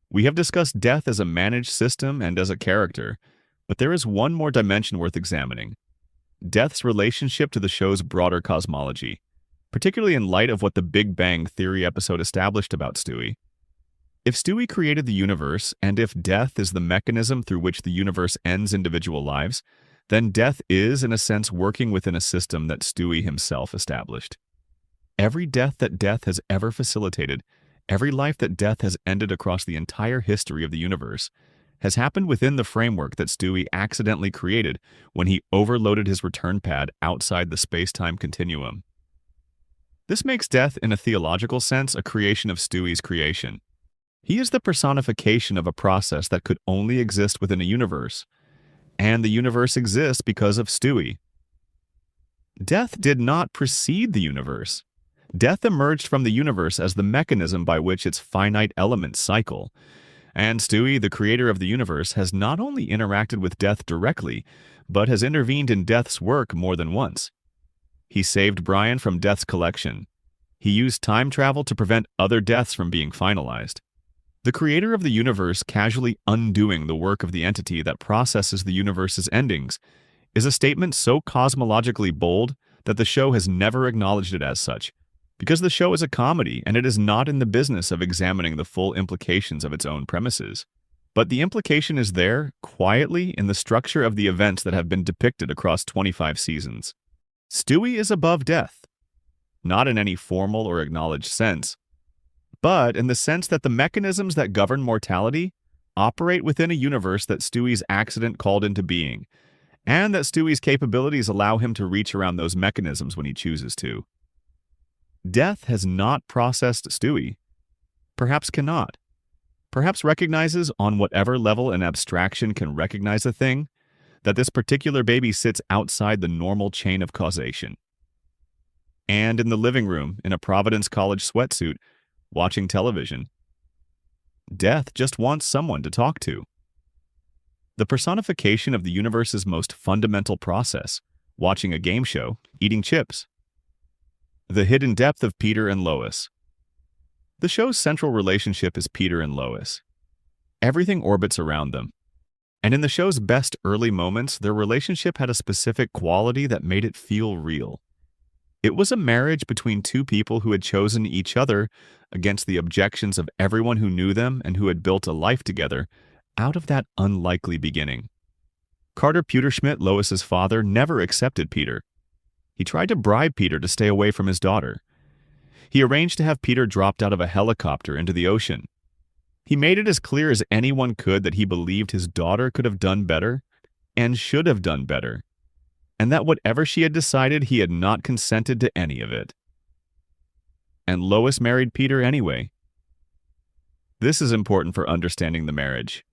We have discussed death as a managed system and as a character, but there is one more dimension worth examining. Death's relationship to the show's broader cosmology, particularly in light of what the Big Bang Theory episode established about Stewie. If Stewie created the universe, and if death is the mechanism through which the universe ends individual lives, then death is, in a sense, working within a system that Stewie himself established. Every death that death has ever facilitated, every life that death has ended across the entire history of the universe, has happened within the framework that Stewie accidentally created when he overloaded his return pad outside the space-time continuum. This makes death, in a theological sense, a creation of Stewie's creation. He is the personification of a process that could only exist within a universe, and the universe exists because of Stewie. Death did not precede the universe. Death emerged from the universe as the mechanism by which its finite elements cycle. And Stewie, the creator of the universe, has not only interacted with death directly, but has intervened in death's work more than once. He saved Brian from death's collection. He used time travel to prevent other deaths from being finalized. The creator of the universe casually undoing the work of the entity that processes the universe's endings is a statement so cosmologically bold that the show has never acknowledged it as such, because the show is a comedy and it is not in the business of examining the full implications of its own premises. But the implication is there, quietly, in the structure of the events that have been depicted across 25 seasons. Stewie is above death, not in any formal or acknowledged sense, but in the sense that the mechanisms that govern mortality operate within a universe that Stewie's accident called into being, and that Stewie's capabilities allow him to reach around those mechanisms when he chooses to. Death has not processed Stewie, perhaps cannot, perhaps recognizes on whatever level an abstraction can recognize a thing, that this particular baby sits outside the normal chain of causation. And in the living room, in a Providence College sweatsuit, watching television, Death just wants someone to talk to. The personification of the universe's most fundamental process, watching a game show, eating chips. The hidden depth of Peter and Lois. The show's central relationship is Peter and Lois. Everything orbits around them. And in the show's best early moments, their relationship had a specific quality that made it feel real. It was a marriage between two people who had chosen each other against the objections of everyone who knew them and who had built a life together out of that unlikely beginning. Carter Pewterschmidt, Lois's father, never accepted Peter. He tried to bribe Peter to stay away from his daughter. He arranged to have Peter dropped out of a helicopter into the ocean. He made it as clear as anyone could that he believed his daughter could have done better and should have done better, and that whatever she had decided, he had not consented to any of it. And Lois married Peter anyway. This is important for understanding the marriage.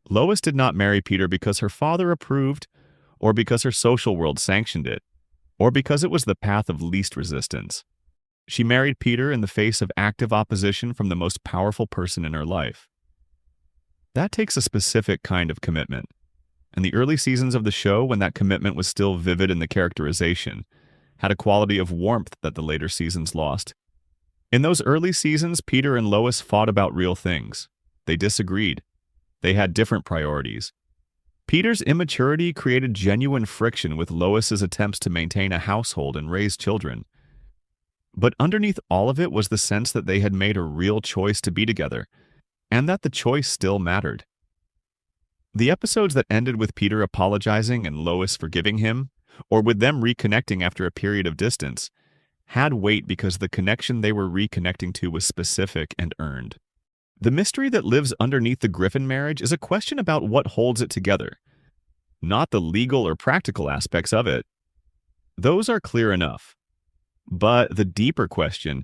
Lois did not marry Peter because her father approved, or because her social world sanctioned it, or because it was the path of least resistance. She married Peter in the face of active opposition from the most powerful person in her life. That takes a specific kind of commitment, and the early seasons of the show, when that commitment was still vivid in the characterization, had a quality of warmth that the later seasons lost. In those early seasons, Peter and Lois fought about real things. They disagreed. They had different priorities. Peter's immaturity created genuine friction with Lois's attempts to maintain a household and raise children. But underneath all of it was the sense that they had made a real choice to be together, and that the choice still mattered. The episodes that ended with Peter apologizing and Lois forgiving him, or with them reconnecting after a period of distance, had weight because the connection they were reconnecting to was specific and earned. The mystery that lives underneath the Griffin marriage is a question about what holds it together, not the legal or practical aspects of it. Those are clear enough. But the deeper question,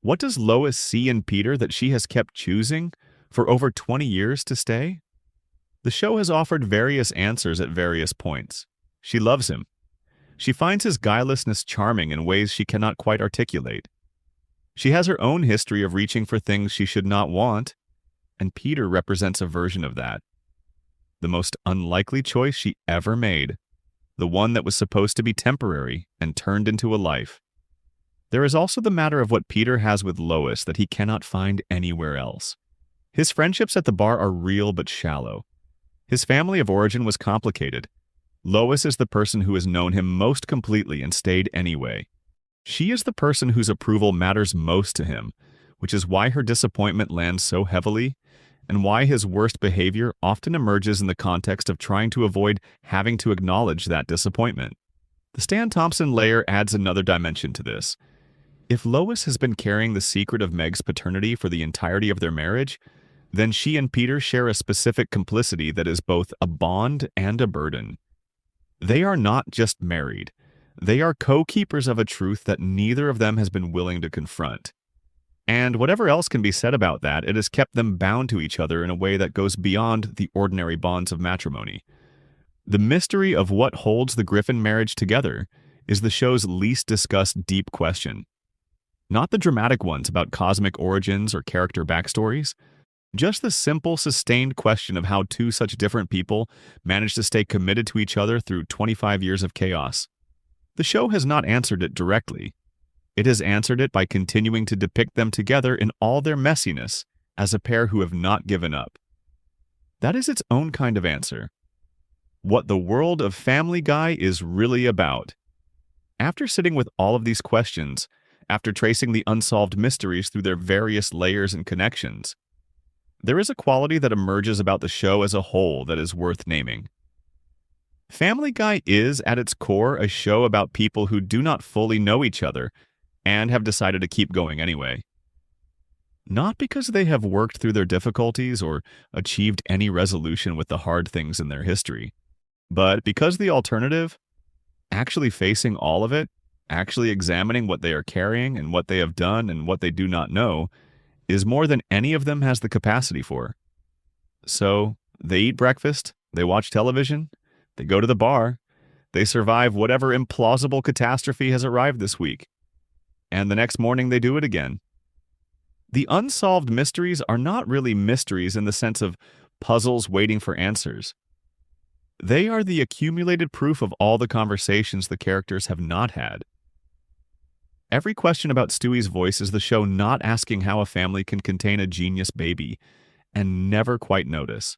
what does Lois see in Peter that she has kept choosing for over 20 years to stay? The show has offered various answers at various points. She loves him. She finds his guilelessness charming in ways she cannot quite articulate. She has her own history of reaching for things she should not want, and Peter represents a version of that. The most unlikely choice she ever made, the one that was supposed to be temporary and turned into a life. There is also the matter of what Peter has with Lois that he cannot find anywhere else. His friendships at the bar are real but shallow. His family of origin was complicated. Lois is the person who has known him most completely and stayed anyway. She is the person whose approval matters most to him, which is why her disappointment lands so heavily, and why his worst behavior often emerges in the context of trying to avoid having to acknowledge that disappointment. The Stan Thompson layer adds another dimension to this. If Lois has been carrying the secret of Meg's paternity for the entirety of their marriage, then she and Peter share a specific complicity that is both a bond and a burden. They are not just married. They are co-keepers of a truth that neither of them has been willing to confront. And whatever else can be said about that, it has kept them bound to each other in a way that goes beyond the ordinary bonds of matrimony. The mystery of what holds the Griffin marriage together is the show's least discussed deep question. Not the dramatic ones about cosmic origins or character backstories, just the simple, sustained question of how two such different people manage to stay committed to each other through 25 years of chaos. The show has not answered it directly. It has answered it by continuing to depict them together in all their messiness as a pair who have not given up. That is its own kind of answer. What the world of Family Guy is really about. After sitting with all of these questions, after tracing the unsolved mysteries through their various layers and connections, there is a quality that emerges about the show as a whole that is worth naming. Family Guy is, at its core, a show about people who do not fully know each other and have decided to keep going anyway. Not because they have worked through their difficulties or achieved any resolution with the hard things in their history, but because the alternative, actually facing all of it, actually examining what they are carrying and what they have done and what they do not know, is more than any of them has the capacity for. So, they eat breakfast, they watch television, they go to the bar, they survive whatever implausible catastrophe has arrived this week, and the next morning they do it again. The unsolved mysteries are not really mysteries in the sense of puzzles waiting for answers. They are the accumulated proof of all the conversations the characters have not had. Every question about Stewie's voice is the show not asking how a family can contain a genius baby and never quite notice.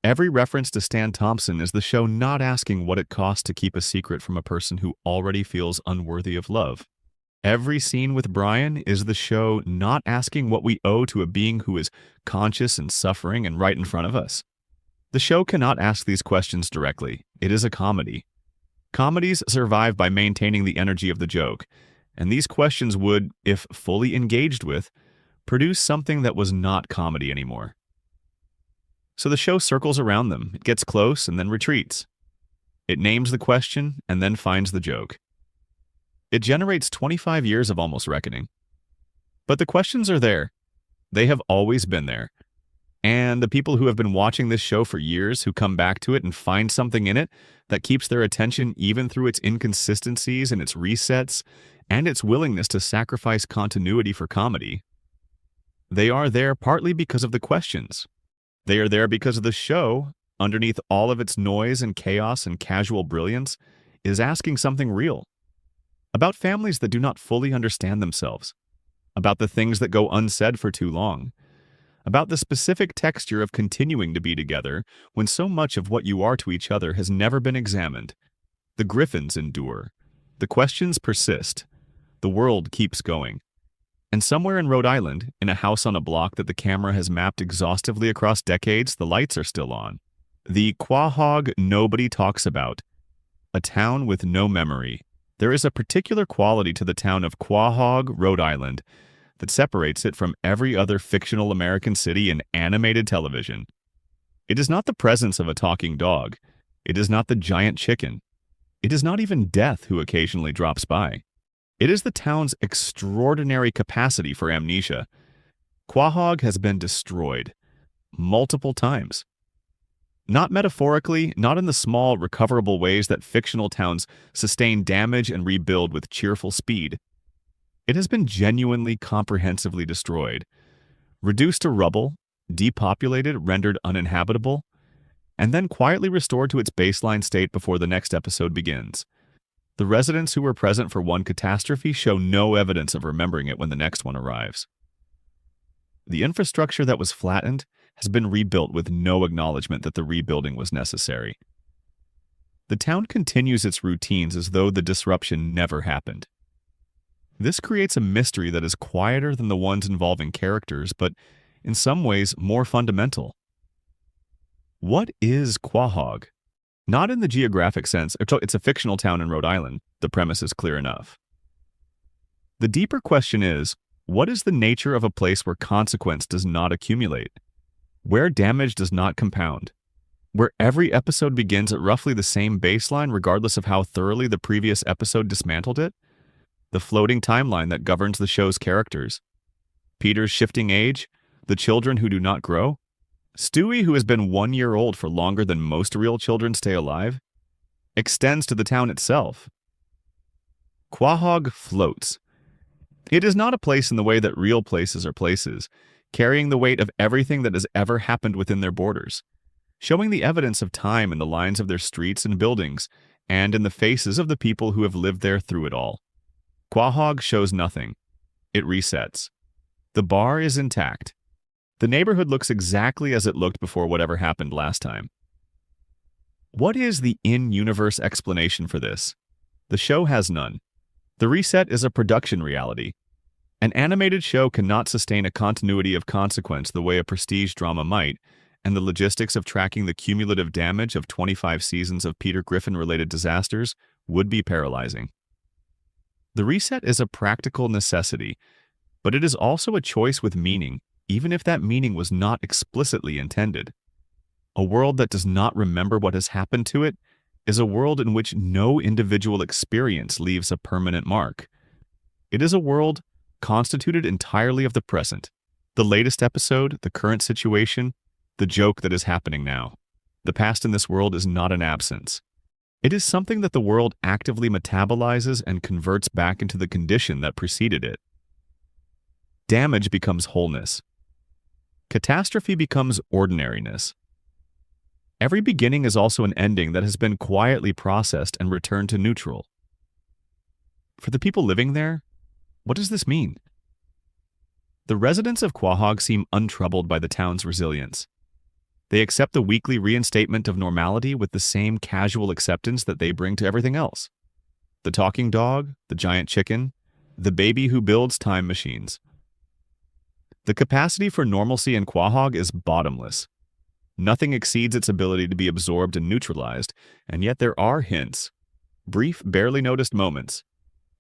Every reference to Stan Thompson is the show not asking what it costs to keep a secret from a person who already feels unworthy of love. Every scene with Brian is the show not asking what we owe to a being who is conscious and suffering and right in front of us. The show cannot ask these questions directly. It is a comedy. Comedies survive by maintaining the energy of the joke, and these questions would, if fully engaged with, produce something that was not comedy anymore. So the show circles around them, it gets close and then retreats. It names the question and then finds the joke. It generates 25 years of almost reckoning. But the questions are there. They have always been there. And the people who have been watching this show for years, who come back to it and find something in it that keeps their attention even through its inconsistencies and its resets, and its willingness to sacrifice continuity for comedy, they are there partly because of the questions. They are there because of the show, underneath all of its noise and chaos and casual brilliance, is asking something real. About families that do not fully understand themselves. About the things that go unsaid for too long. About the specific texture of continuing to be together when so much of what you are to each other has never been examined. The Griffins endure. The questions persist. The world keeps going. And somewhere in Rhode Island, in a house on a block that the camera has mapped exhaustively across decades, the lights are still on. The Quahog nobody talks about. A town with no memory. There is a particular quality to the town of Quahog, Rhode Island, that separates it from every other fictional American city in animated television. It is not the presence of a talking dog. It is not the giant chicken. It is not even Death who occasionally drops by. It is the town's extraordinary capacity for amnesia. Quahog has been destroyed multiple times. Not metaphorically, not in the small, recoverable ways that fictional towns sustain damage and rebuild with cheerful speed. It has been genuinely, comprehensively destroyed, reduced to rubble, depopulated, rendered uninhabitable, and then quietly restored to its baseline state before the next episode begins. The residents who were present for one catastrophe show no evidence of remembering it when the next one arrives. The infrastructure that was flattened has been rebuilt with no acknowledgement that the rebuilding was necessary. The town continues its routines as though the disruption never happened. This creates a mystery that is quieter than the ones involving characters, but in some ways more fundamental. What is Quahog? Not in the geographic sense. It's a fictional town in Rhode Island. The premise is clear enough. The deeper question is, what is the nature of a place where consequence does not accumulate? Where damage does not compound? Where every episode begins at roughly the same baseline regardless of how thoroughly the previous episode dismantled it? The floating timeline that governs the show's characters? Peter's shifting age? The children who do not grow? Stewie, who has been 1 year old for longer than most real children stay alive? Extends to the town itself. Quahog floats. It is not a place in the way that real places are places, carrying the weight of everything that has ever happened within their borders, showing the evidence of time in the lines of their streets and buildings, and in the faces of the people who have lived there through it all. Quahog shows nothing. It resets. The bar is intact. The neighborhood looks exactly as it looked before whatever happened last time. What is the in-universe explanation for this? The show has none. The reset is a production reality. An animated show cannot sustain a continuity of consequence the way a prestige drama might, and the logistics of tracking the cumulative damage of 25 seasons of Peter Griffin-related disasters would be paralyzing. The reset is a practical necessity, but it is also a choice with meaning, even if that meaning was not explicitly intended. A world that does not remember what has happened to it is a world in which no individual experience leaves a permanent mark. It is a world constituted entirely of the present, the latest episode, the current situation, the joke that is happening now. The past in this world is not an absence. It is something that the world actively metabolizes and converts back into the condition that preceded it. Damage becomes wholeness. Catastrophe becomes ordinariness. Every beginning is also an ending that has been quietly processed and returned to neutral. For the people living there, what does this mean? The residents of Quahog seem untroubled by the town's resilience. They accept the weekly reinstatement of normality with the same casual acceptance that they bring to everything else. The talking dog, the giant chicken, the baby who builds time machines. The capacity for normalcy in Quahog is bottomless. Nothing exceeds its ability to be absorbed and neutralized, and yet there are hints, brief, barely noticed moments,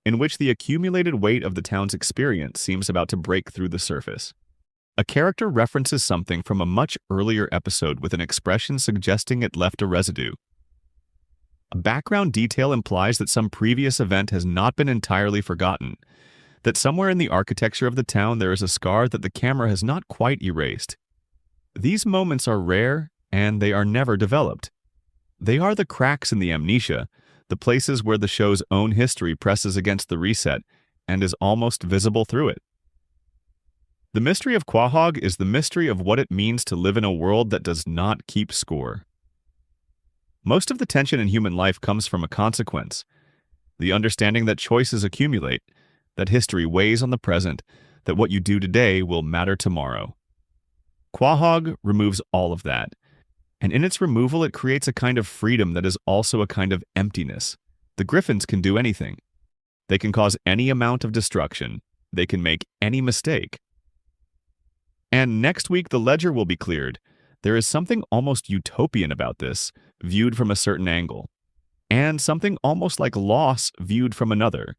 in which the accumulated weight of the town's experience seems about to break through the surface. A character references something from a much earlier episode with an expression suggesting it left a residue. A background detail implies that some previous event has not been entirely forgotten, that somewhere in the architecture of the town there is a scar that the camera has not quite erased. These moments are rare, and they are never developed. They are the cracks in the amnesia, the places where the show's own history presses against the reset and is almost visible through it. The mystery of Quahog is the mystery of what it means to live in a world that does not keep score. Most of the tension in human life comes from a consequence, the understanding that choices accumulate, that history weighs on the present, that what you do today will matter tomorrow. Quahog removes all of that, and in its removal it creates a kind of freedom that is also a kind of emptiness. The Griffins can do anything. They can cause any amount of destruction, they can make any mistake. And next week, the ledger will be cleared. There is something almost utopian about this, viewed from a certain angle, and something almost like loss viewed from another.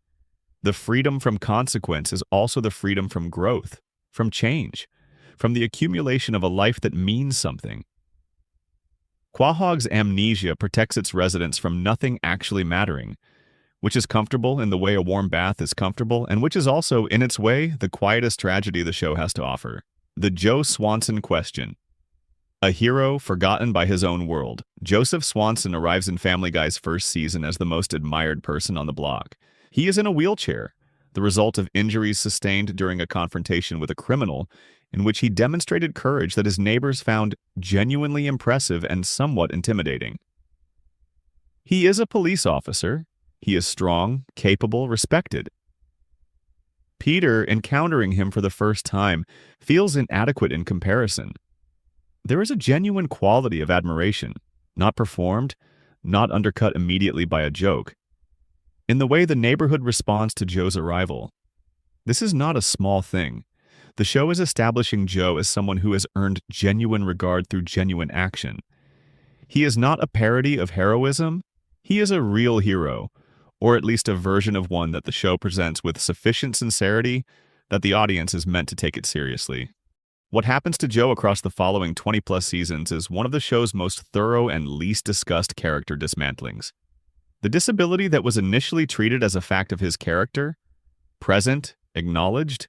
The freedom from consequence is also the freedom from growth, from change, from the accumulation of a life that means something. Quahog's amnesia protects its residents from nothing actually mattering, which is comfortable in the way a warm bath is comfortable, and which is also, in its way, the quietest tragedy the show has to offer. The Joe Swanson question. A hero forgotten by his own world, Joseph Swanson arrives in Family Guy's first season as the most admired person on the block. He is in a wheelchair, the result of injuries sustained during a confrontation with a criminal, in which he demonstrated courage that his neighbors found genuinely impressive and somewhat intimidating. He is a police officer. He is strong, capable, respected. Peter, encountering him for the first time, feels inadequate in comparison. There is a genuine quality of admiration, not performed, not undercut immediately by a joke, in the way the neighborhood responds to Joe's arrival. This is not a small thing. The show is establishing Joe as someone who has earned genuine regard through genuine action. He is not a parody of heroism. He is a real hero, or at least a version of one that the show presents with sufficient sincerity that the audience is meant to take it seriously. What happens to Joe across the following 20-plus seasons is one of the show's most thorough and least discussed character dismantlings. The disability that was initially treated as a fact of his character, present, acknowledged,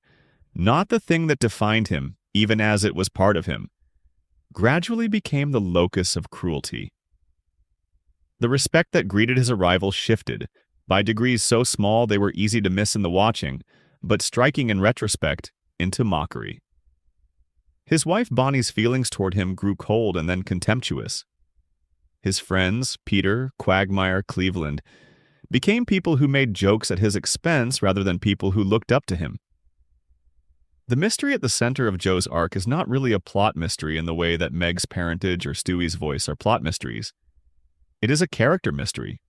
not the thing that defined him, even as it was part of him, gradually became the locus of cruelty. The respect that greeted his arrival shifted, by degrees so small they were easy to miss in the watching, but striking in retrospect, into mockery. His wife Bonnie's feelings toward him grew cold and then contemptuous. His friends, Peter, Quagmire, Cleveland, became people who made jokes at his expense rather than people who looked up to him. The mystery at the center of Joe's arc is not really a plot mystery in the way that Meg's parentage or Stewie's voice are plot mysteries. It is a character mystery.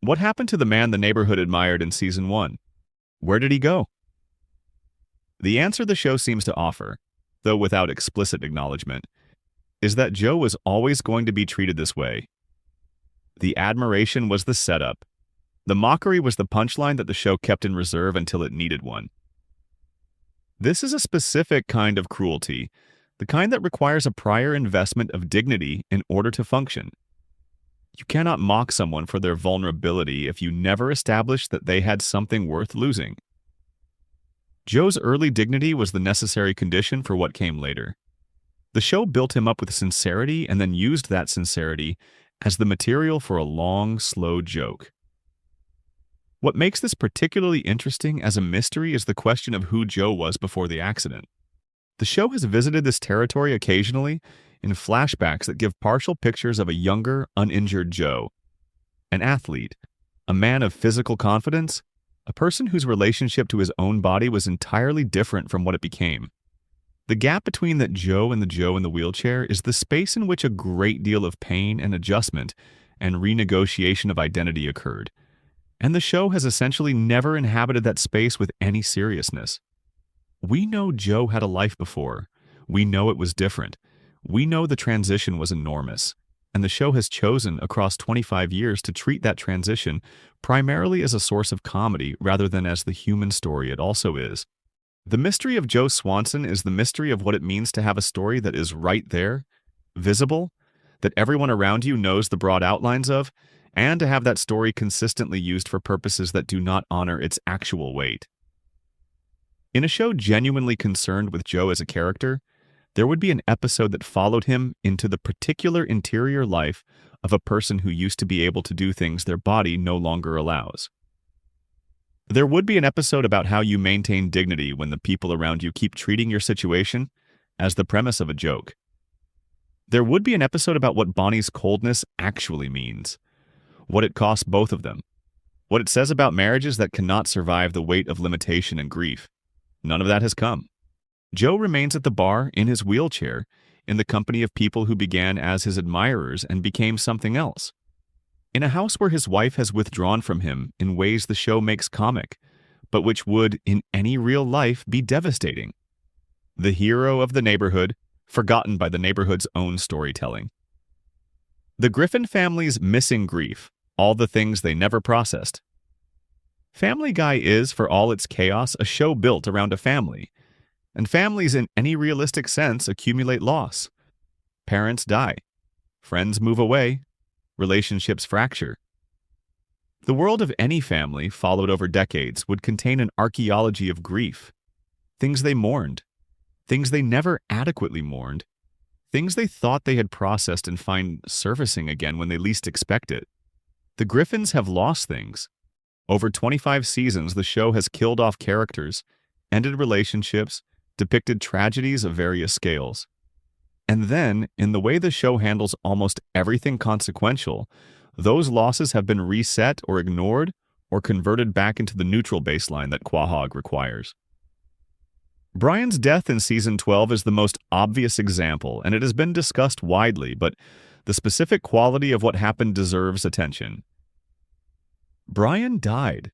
What happened to the man the neighborhood admired in Season 1? Where did he go? The answer the show seems to offer, though without explicit acknowledgement, is that Joe was always going to be treated this way. The admiration was the setup. The mockery was the punchline that the show kept in reserve until it needed one. This is a specific kind of cruelty, the kind that requires a prior investment of dignity in order to function. You cannot mock someone for their vulnerability if you never establish that they had something worth losing. Joe's early dignity was the necessary condition for what came later. The show built him up with sincerity and then used that sincerity as the material for a long, slow joke. What makes this particularly interesting as a mystery is the question of who Joe was before the accident. The show has visited this territory occasionally in flashbacks that give partial pictures of a younger, uninjured Joe, an athlete, a man of physical confidence, a person whose relationship to his own body was entirely different from what it became. The gap between that Joe and the Joe in the wheelchair is the space in which a great deal of pain and adjustment and renegotiation of identity occurred, and the show has essentially never inhabited that space with any seriousness. We know Joe had a life before. We know it was different. We know the transition was enormous, and the show has chosen across 25 years to treat that transition primarily as a source of comedy rather than as the human story it also is. The mystery of Joe Swanson is the mystery of what it means to have a story that is right there, visible, that everyone around you knows the broad outlines of, and to have that story consistently used for purposes that do not honor its actual weight. In a show genuinely concerned with Joe as a character, there would be an episode that followed him into the particular interior life of a person who used to be able to do things their body no longer allows. There would be an episode about how you maintain dignity when the people around you keep treating your situation as the premise of a joke. There would be an episode about what Bonnie's coldness actually means, what it costs both of them, what it says about marriages that cannot survive the weight of limitation and grief. None of that has come. Joe remains at the bar in his wheelchair in the company of people who began as his admirers and became something else. In a house where his wife has withdrawn from him in ways the show makes comic, but which would, in any real life, be devastating. The hero of the neighborhood, forgotten by the neighborhood's own storytelling. The Griffin family's missing grief, all the things they never processed. Family Guy is, for all its chaos, a show built around a family. And families in any realistic sense accumulate loss. Parents die. Friends move away. Relationships fracture. The world of any family, followed over decades, would contain an archaeology of grief. Things they mourned. Things they never adequately mourned. Things they thought they had processed and find surfacing again when they least expect it. The Griffins have lost things. Over 25 seasons, the show has killed off characters, ended relationships, depicted tragedies of various scales. And then, in the way the show handles almost everything consequential, those losses have been reset or ignored or converted back into the neutral baseline that Quahog requires. Brian's death in Season 12 is the most obvious example, and it has been discussed widely, but the specific quality of what happened deserves attention. Brian died.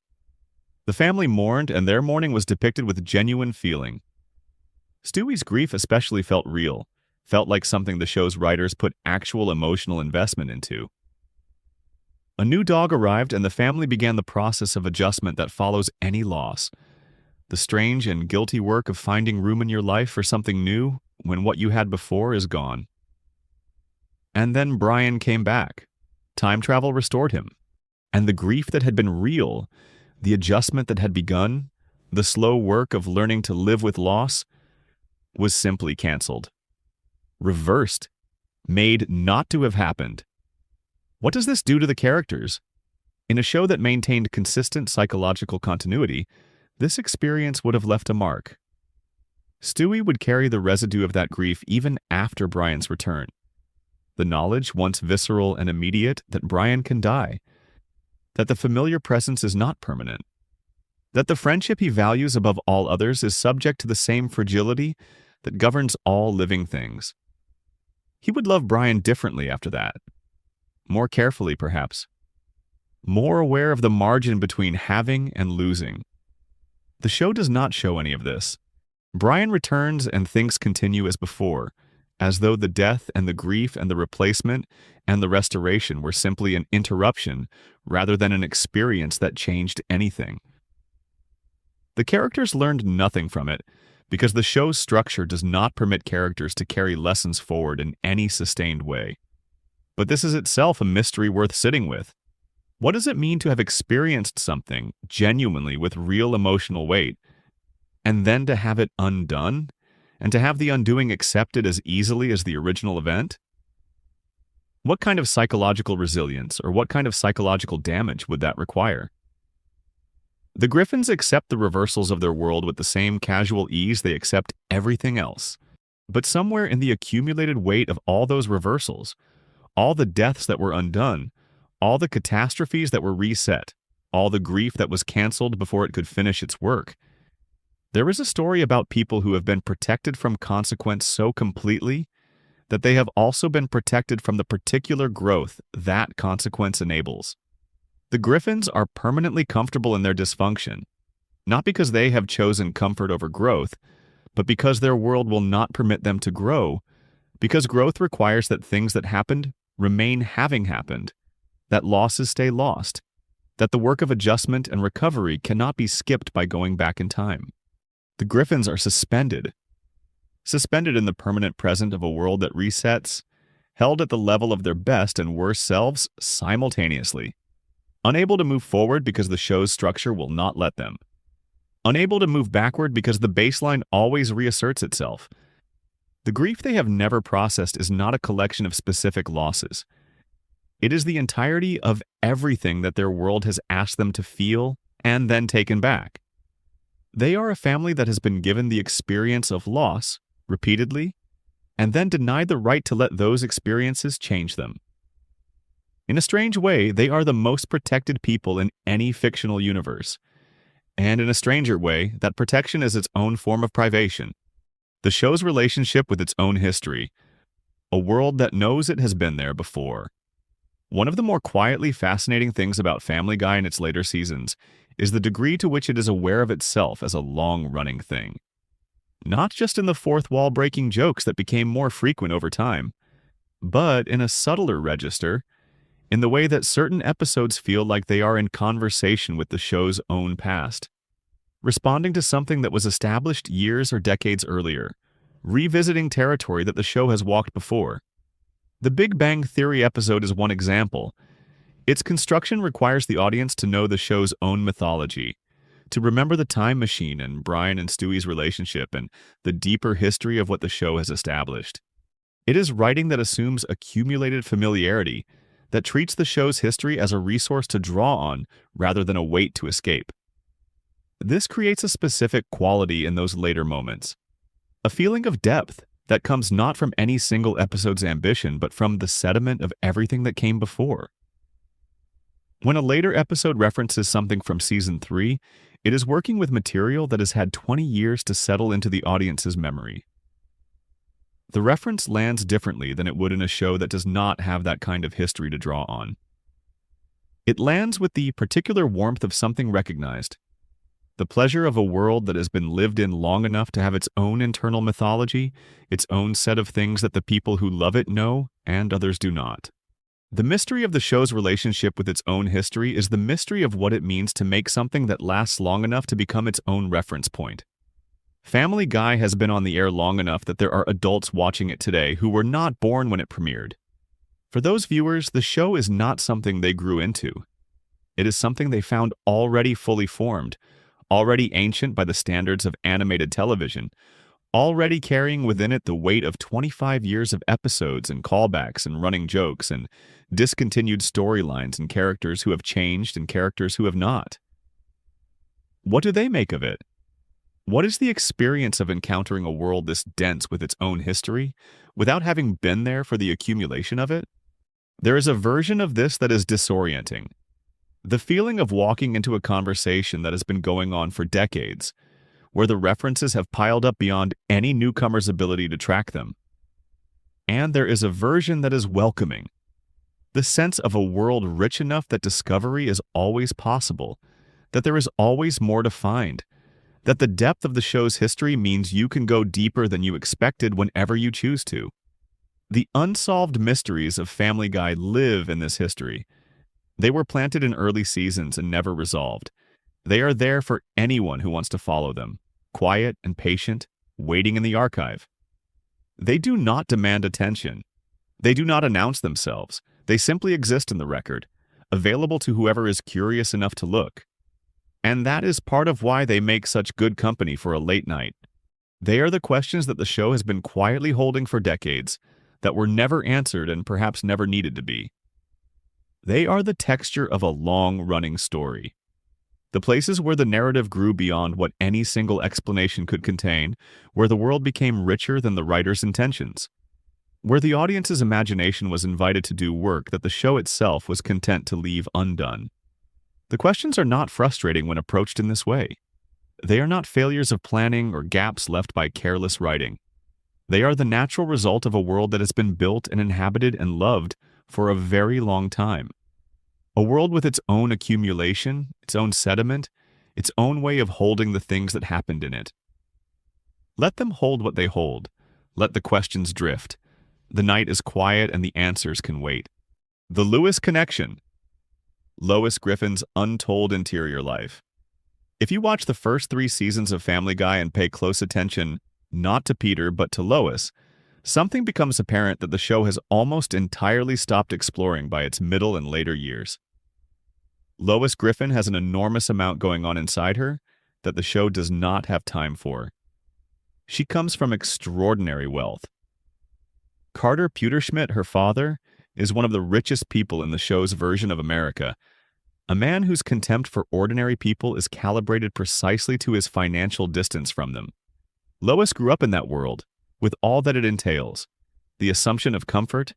The family mourned, and their mourning was depicted with genuine feeling. Stewie's grief especially felt real, felt like something the show's writers put actual emotional investment into. A new dog arrived, and the family began the process of adjustment that follows any loss. The strange and guilty work of finding room in your life for something new when what you had before is gone. And then Brian came back. Time travel restored him. And the grief that had been real, the adjustment that had begun, the slow work of learning to live with loss, was simply canceled. Reversed. Made not to have happened. What does this do to the characters? In a show that maintained consistent psychological continuity, this experience would have left a mark. Stewie would carry the residue of that grief even after Brian's return. The knowledge, once visceral and immediate, that Brian can die, that the familiar presence is not permanent, that the friendship he values above all others is subject to the same fragility that governs all living things. He would love Brian differently after that. More carefully, perhaps. More aware of the margin between having and losing. The show does not show any of this. Brian returns and things continue as before, as though the death and the grief and the replacement and the restoration were simply an interruption rather than an experience that changed anything. The characters learned nothing from it because the show's structure does not permit characters to carry lessons forward in any sustained way. But this is itself a mystery worth sitting with. What does it mean to have experienced something genuinely with real emotional weight, and then to have it undone, and to have the undoing accepted as easily as the original event? What kind of psychological resilience or what kind of psychological damage would that require? The Griffins accept the reversals of their world with the same casual ease they accept everything else. But somewhere in the accumulated weight of all those reversals, all the deaths that were undone, all the catastrophes that were reset, all the grief that was canceled before it could finish its work, there is a story about people who have been protected from consequence so completely that they have also been protected from the particular growth that consequence enables. The Griffins are permanently comfortable in their dysfunction, not because they have chosen comfort over growth, but because their world will not permit them to grow, because growth requires that things that happened remain having happened, that losses stay lost, that the work of adjustment and recovery cannot be skipped by going back in time. The Griffins are suspended in the permanent present of a world that resets, held at the level of their best and worst selves simultaneously, unable to move forward because the show's structure will not let them, unable to move backward because the baseline always reasserts itself. The grief they have never processed is not a collection of specific losses. It is the entirety of everything that their world has asked them to feel and then taken back. They are a family that has been given the experience of loss repeatedly and then denied the right to let those experiences change them. In a strange way, they are the most protected people in any fictional universe. And in a stranger way, that protection is its own form of privation. The show's relationship with its own history, a world that knows it has been there before. One of the more quietly fascinating things about Family Guy in its later seasons is the degree to which it is aware of itself as a long-running thing. Not just in the fourth wall-breaking jokes that became more frequent over time, but in a subtler register, in the way that certain episodes feel like they are in conversation with the show's own past, responding to something that was established years or decades earlier, revisiting territory that the show has walked before. The Big Bang Theory episode is one example. Its construction requires the audience to know the show's own mythology, to remember the time machine and Brian and Stewie's relationship and the deeper history of what the show has established. It is writing that assumes accumulated familiarity, that treats the show's history as a resource to draw on rather than a weight to escape. This creates a specific quality in those later moments, a feeling of depth that comes not from any single episode's ambition but from the sediment of everything that came before. When a later episode references something from Season 3, it is working with material that has had 20 years to settle into the audience's memory. The reference lands differently than it would in a show that does not have that kind of history to draw on. It lands with the particular warmth of something recognized, the pleasure of a world that has been lived in long enough to have its own internal mythology, its own set of things that the people who love it know and others do not. The mystery of the show's relationship with its own history is the mystery of what it means to make something that lasts long enough to become its own reference point. Family Guy has been on the air long enough that there are adults watching it today who were not born when it premiered. For those viewers, the show is not something they grew into. It is something they found already fully formed, already ancient by the standards of animated television, already carrying within it the weight of 25 years of episodes and callbacks and running jokes and discontinued storylines and characters who have changed and characters who have not. What do they make of it? What is the experience of encountering a world this dense with its own history, without having been there for the accumulation of it? There is a version of this that is disorienting. The feeling of walking into a conversation that has been going on for decades, where the references have piled up beyond any newcomer's ability to track them. And there is a version that is welcoming. The sense of a world rich enough that discovery is always possible, that there is always more to find, that the depth of the show's history means you can go deeper than you expected whenever you choose to. The unsolved mysteries of Family Guy live in this history. They were planted in early seasons and never resolved. They are there for anyone who wants to follow them, quiet and patient, waiting in the archive. They do not demand attention. They do not announce themselves. They simply exist in the record, available to whoever is curious enough to look. And that is part of why they make such good company for a late night. They are the questions that the show has been quietly holding for decades, that were never answered and perhaps never needed to be. They are the texture of a long-running story. The places where the narrative grew beyond what any single explanation could contain, where the world became richer than the writer's intentions, where the audience's imagination was invited to do work that the show itself was content to leave undone. The questions are not frustrating when approached in this way. They are not failures of planning or gaps left by careless writing. They are the natural result of a world that has been built and inhabited and loved for a very long time. A world with its own accumulation, its own sediment, its own way of holding the things that happened in it. Let them hold what they hold. Let the questions drift. The night is quiet and the answers can wait. The Lewis Connection. Lois Griffin's untold interior life. If you watch the first 3 seasons of Family Guy and pay close attention, not to Peter but to Lois, something becomes apparent that the show has almost entirely stopped exploring by its middle and later years. Lois Griffin has an enormous amount going on inside her that the show does not have time for. She comes from extraordinary wealth. Carter Pewterschmidt, her father, is one of the richest people in the show's version of America, a man whose contempt for ordinary people is calibrated precisely to his financial distance from them. Lois grew up in that world, with all that it entails, the assumption of comfort,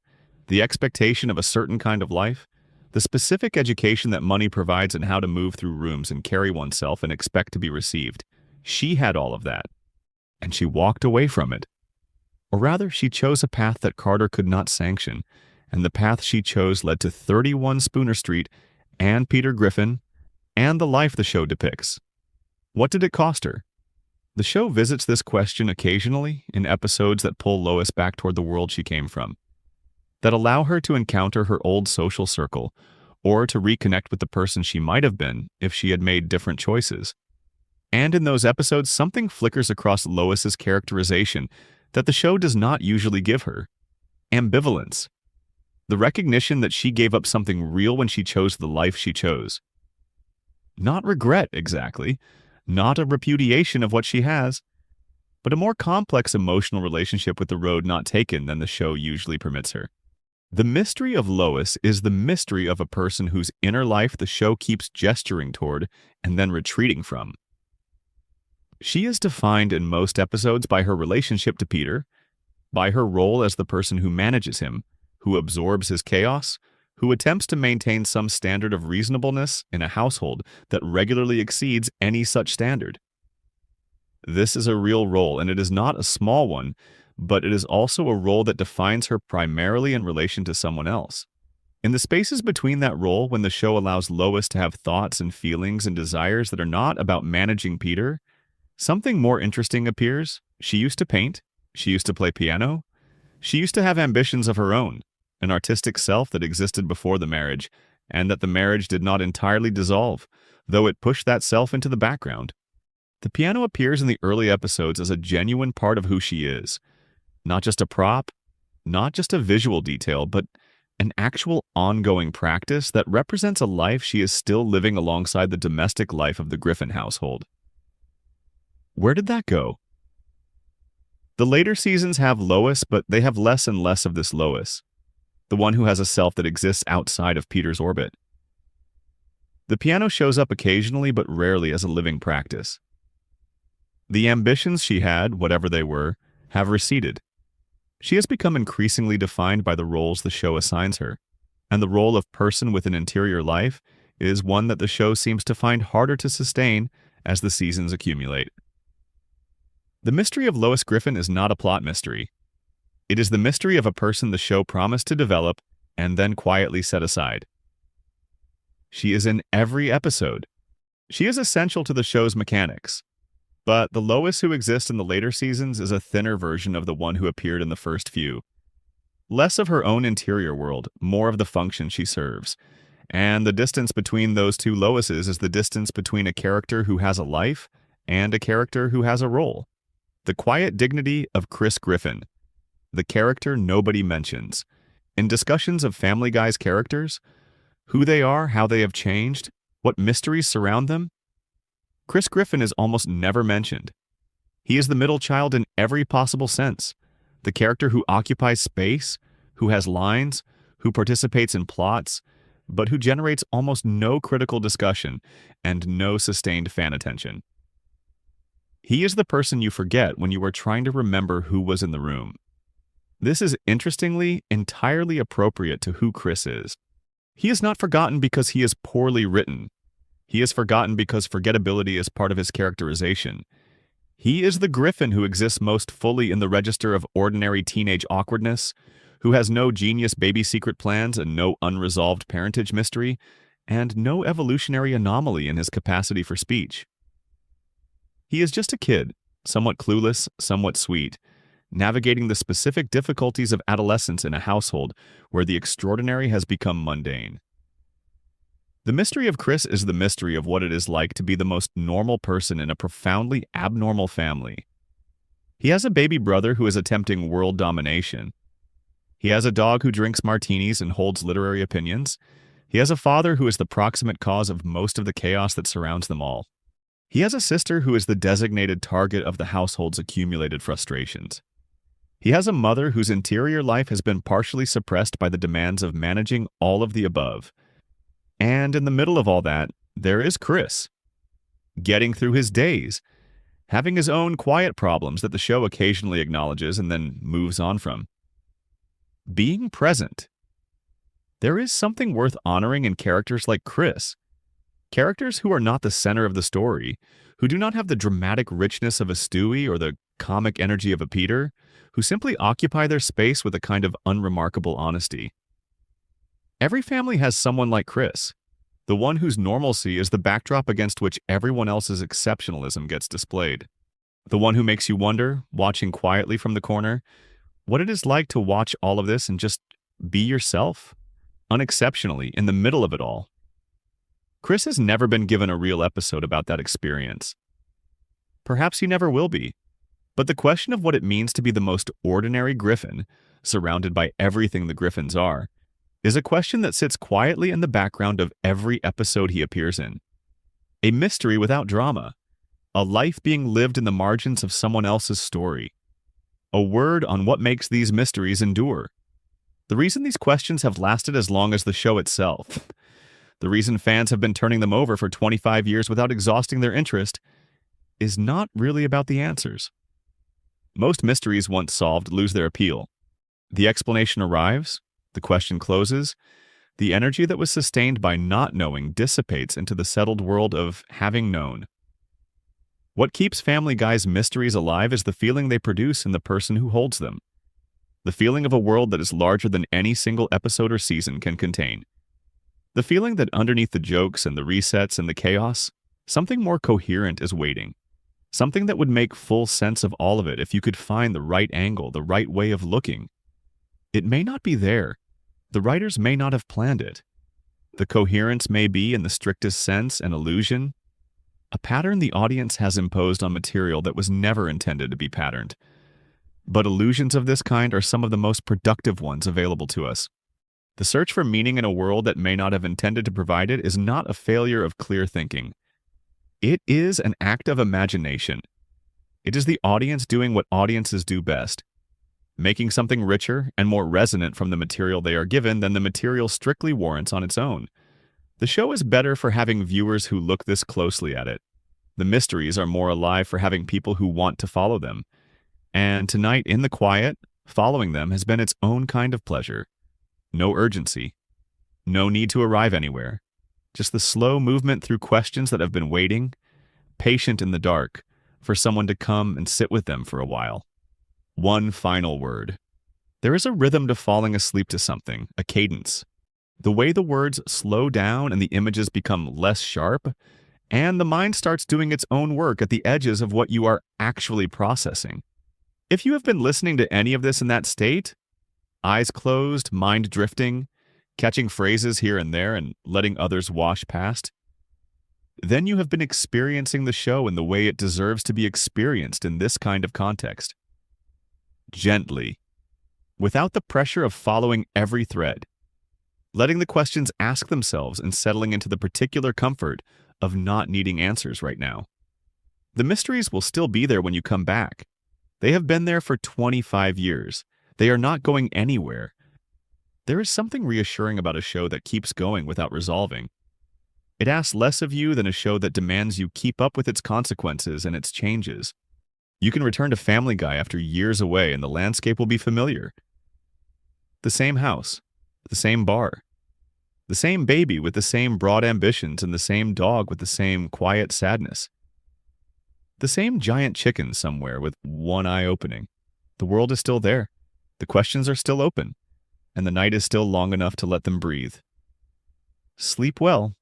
the expectation of a certain kind of life, the specific education that money provides in how to move through rooms and carry oneself and expect to be received. She had all of that, and she walked away from it. Or rather, she chose a path that Carter could not sanction, and the path she chose led to 31 Spooner Street and Peter Griffin and the life the show depicts. What did it cost her? The show visits this question occasionally in episodes that pull Lois back toward the world she came from, that allow her to encounter her old social circle, or to reconnect with the person she might have been if she had made different choices. And in those episodes, something flickers across Lois's characterization that the show does not usually give her: ambivalence. The recognition that she gave up something real when she chose the life she chose. Not regret, exactly, not a repudiation of what she has, but a more complex emotional relationship with the road not taken than the show usually permits her. The mystery of Lois is the mystery of a person whose inner life the show keeps gesturing toward and then retreating from. She is defined in most episodes by her relationship to Peter, by her role as the person who manages him, who absorbs his chaos, who attempts to maintain some standard of reasonableness in a household that regularly exceeds any such standard. This is a real role, and it is not a small one, but it is also a role that defines her primarily in relation to someone else. In the spaces between that role, when the show allows Lois to have thoughts and feelings and desires that are not about managing Peter, something more interesting appears. She used to paint, she used to play piano, she used to have ambitions of her own, an artistic self that existed before the marriage, and that the marriage did not entirely dissolve, though it pushed that self into the background. The piano appears in the early episodes as a genuine part of who she is, not just a prop, not just a visual detail, but an actual ongoing practice that represents a life she is still living alongside the domestic life of the Griffin household. Where did that go? The later seasons have Lois, but they have less and less of this Lois, the one who has a self that exists outside of Peter's orbit. The piano shows up occasionally, but rarely as a living practice. The ambitions she had, whatever they were, have receded. She has become increasingly defined by the roles the show assigns her, and the role of person with an interior life is one that the show seems to find harder to sustain as the seasons accumulate. The mystery of Lois Griffin is not a plot mystery. It is the mystery of a person the show promised to develop and then quietly set aside. She is in every episode. She is essential to the show's mechanics. But the Lois who exists in the later seasons is a thinner version of the one who appeared in the first few. Less of her own interior world, more of the function she serves. And the distance between those two Loises is the distance between a character who has a life and a character who has a role. The quiet dignity of Chris Griffin, the character nobody mentions. In discussions of Family Guy's characters, who they are, how they have changed, what mysteries surround them, Chris Griffin is almost never mentioned. He is the middle child in every possible sense, the character who occupies space, who has lines, who participates in plots, but who generates almost no critical discussion and no sustained fan attention. He is the person you forget when you are trying to remember who was in the room. This is, interestingly, entirely appropriate to who Chris is. He is not forgotten because he is poorly written. He is forgotten because forgettability is part of his characterization. He is the Griffin who exists most fully in the register of ordinary teenage awkwardness, who has no genius baby secret plans and no unresolved parentage mystery, and no evolutionary anomaly in his capacity for speech. He is just a kid, somewhat clueless, somewhat sweet, navigating the specific difficulties of adolescence in a household where the extraordinary has become mundane. The mystery of Chris is the mystery of what it is like to be the most normal person in a profoundly abnormal family. He has a baby brother who is attempting world domination. He has a dog who drinks martinis and holds literary opinions. He has a father who is the proximate cause of most of the chaos that surrounds them all. He has a sister who is the designated target of the household's accumulated frustrations. He has a mother whose interior life has been partially suppressed by the demands of managing all of the above. And in the middle of all that, there is Chris, getting through his days, having his own quiet problems that the show occasionally acknowledges and then moves on from. Being present. There is something worth honoring in characters like Chris. Characters who are not the center of the story, who do not have the dramatic richness of a Stewie or the comic energy of a Peter, who simply occupy their space with a kind of unremarkable honesty. Every family has someone like Chris, The one whose normalcy is the backdrop against which everyone else's exceptionalism gets displayed. The one who makes you wonder, watching quietly from the corner, what it is like to watch all of this and just be yourself, unexceptionally, in the middle of it all. Chris has never been given a real episode about that experience. Perhaps he never will be. But the question of what it means to be the most ordinary Griffin, surrounded by everything the Griffins are, is a question that sits quietly in the background of every episode he appears in. A mystery without drama. A life being lived in the margins of someone else's story. A word on what makes these mysteries endure. The reason these questions have lasted as long as the show itself. The reason fans have been turning them over for 25 years without exhausting their interest is not really about the answers. Most mysteries once solved lose their appeal. The explanation arrives, the question closes, the energy that was sustained by not knowing dissipates into the settled world of having known. What keeps Family Guy's mysteries alive is the feeling they produce in the person who holds them. The feeling of a world that is larger than any single episode or season can contain. The feeling that underneath the jokes and the resets and the chaos, something more coherent is waiting. Something that would make full sense of all of it if you could find the right angle, the right way of looking. It may not be there. The writers may not have planned it. The coherence may be, in the strictest sense, an illusion. A pattern the audience has imposed on material that was never intended to be patterned. But illusions of this kind are some of the most productive ones available to us. The search for meaning in a world that may not have intended to provide it is not a failure of clear thinking. It is an act of imagination. It is the audience doing what audiences do best, making something richer and more resonant from the material they are given than the material strictly warrants on its own. The show is better for having viewers who look this closely at it. The mysteries are more alive for having people who want to follow them. And tonight, in the quiet, following them has been its own kind of pleasure. No urgency. No need to arrive anywhere. Just the slow movement through questions that have been waiting, patient in the dark, for someone to come and sit with them for a while. One final word. There is a rhythm to falling asleep to something, a cadence. The way the words slow down and the images become less sharp, and the mind starts doing its own work at the edges of what you are actually processing. If you have been listening to any of this in that state, eyes closed, mind drifting, catching phrases here and there and letting others wash past, then you have been experiencing the show in the way it deserves to be experienced in this kind of context. Gently, without the pressure of following every thread, letting the questions ask themselves and settling into the particular comfort of not needing answers right now. The mysteries will still be there when you come back. They have been there for 25 years. They are not going anywhere. There is something reassuring about a show that keeps going without resolving. It asks less of you than a show that demands you keep up with its consequences and its changes. You can return to Family Guy after years away and the landscape will be familiar. The same house, the same bar, the same baby with the same broad ambitions and the same dog with the same quiet sadness. The same giant chicken somewhere with one eye opening. The world is still there. The questions are still open. And the night is still long enough to let them breathe. Sleep well.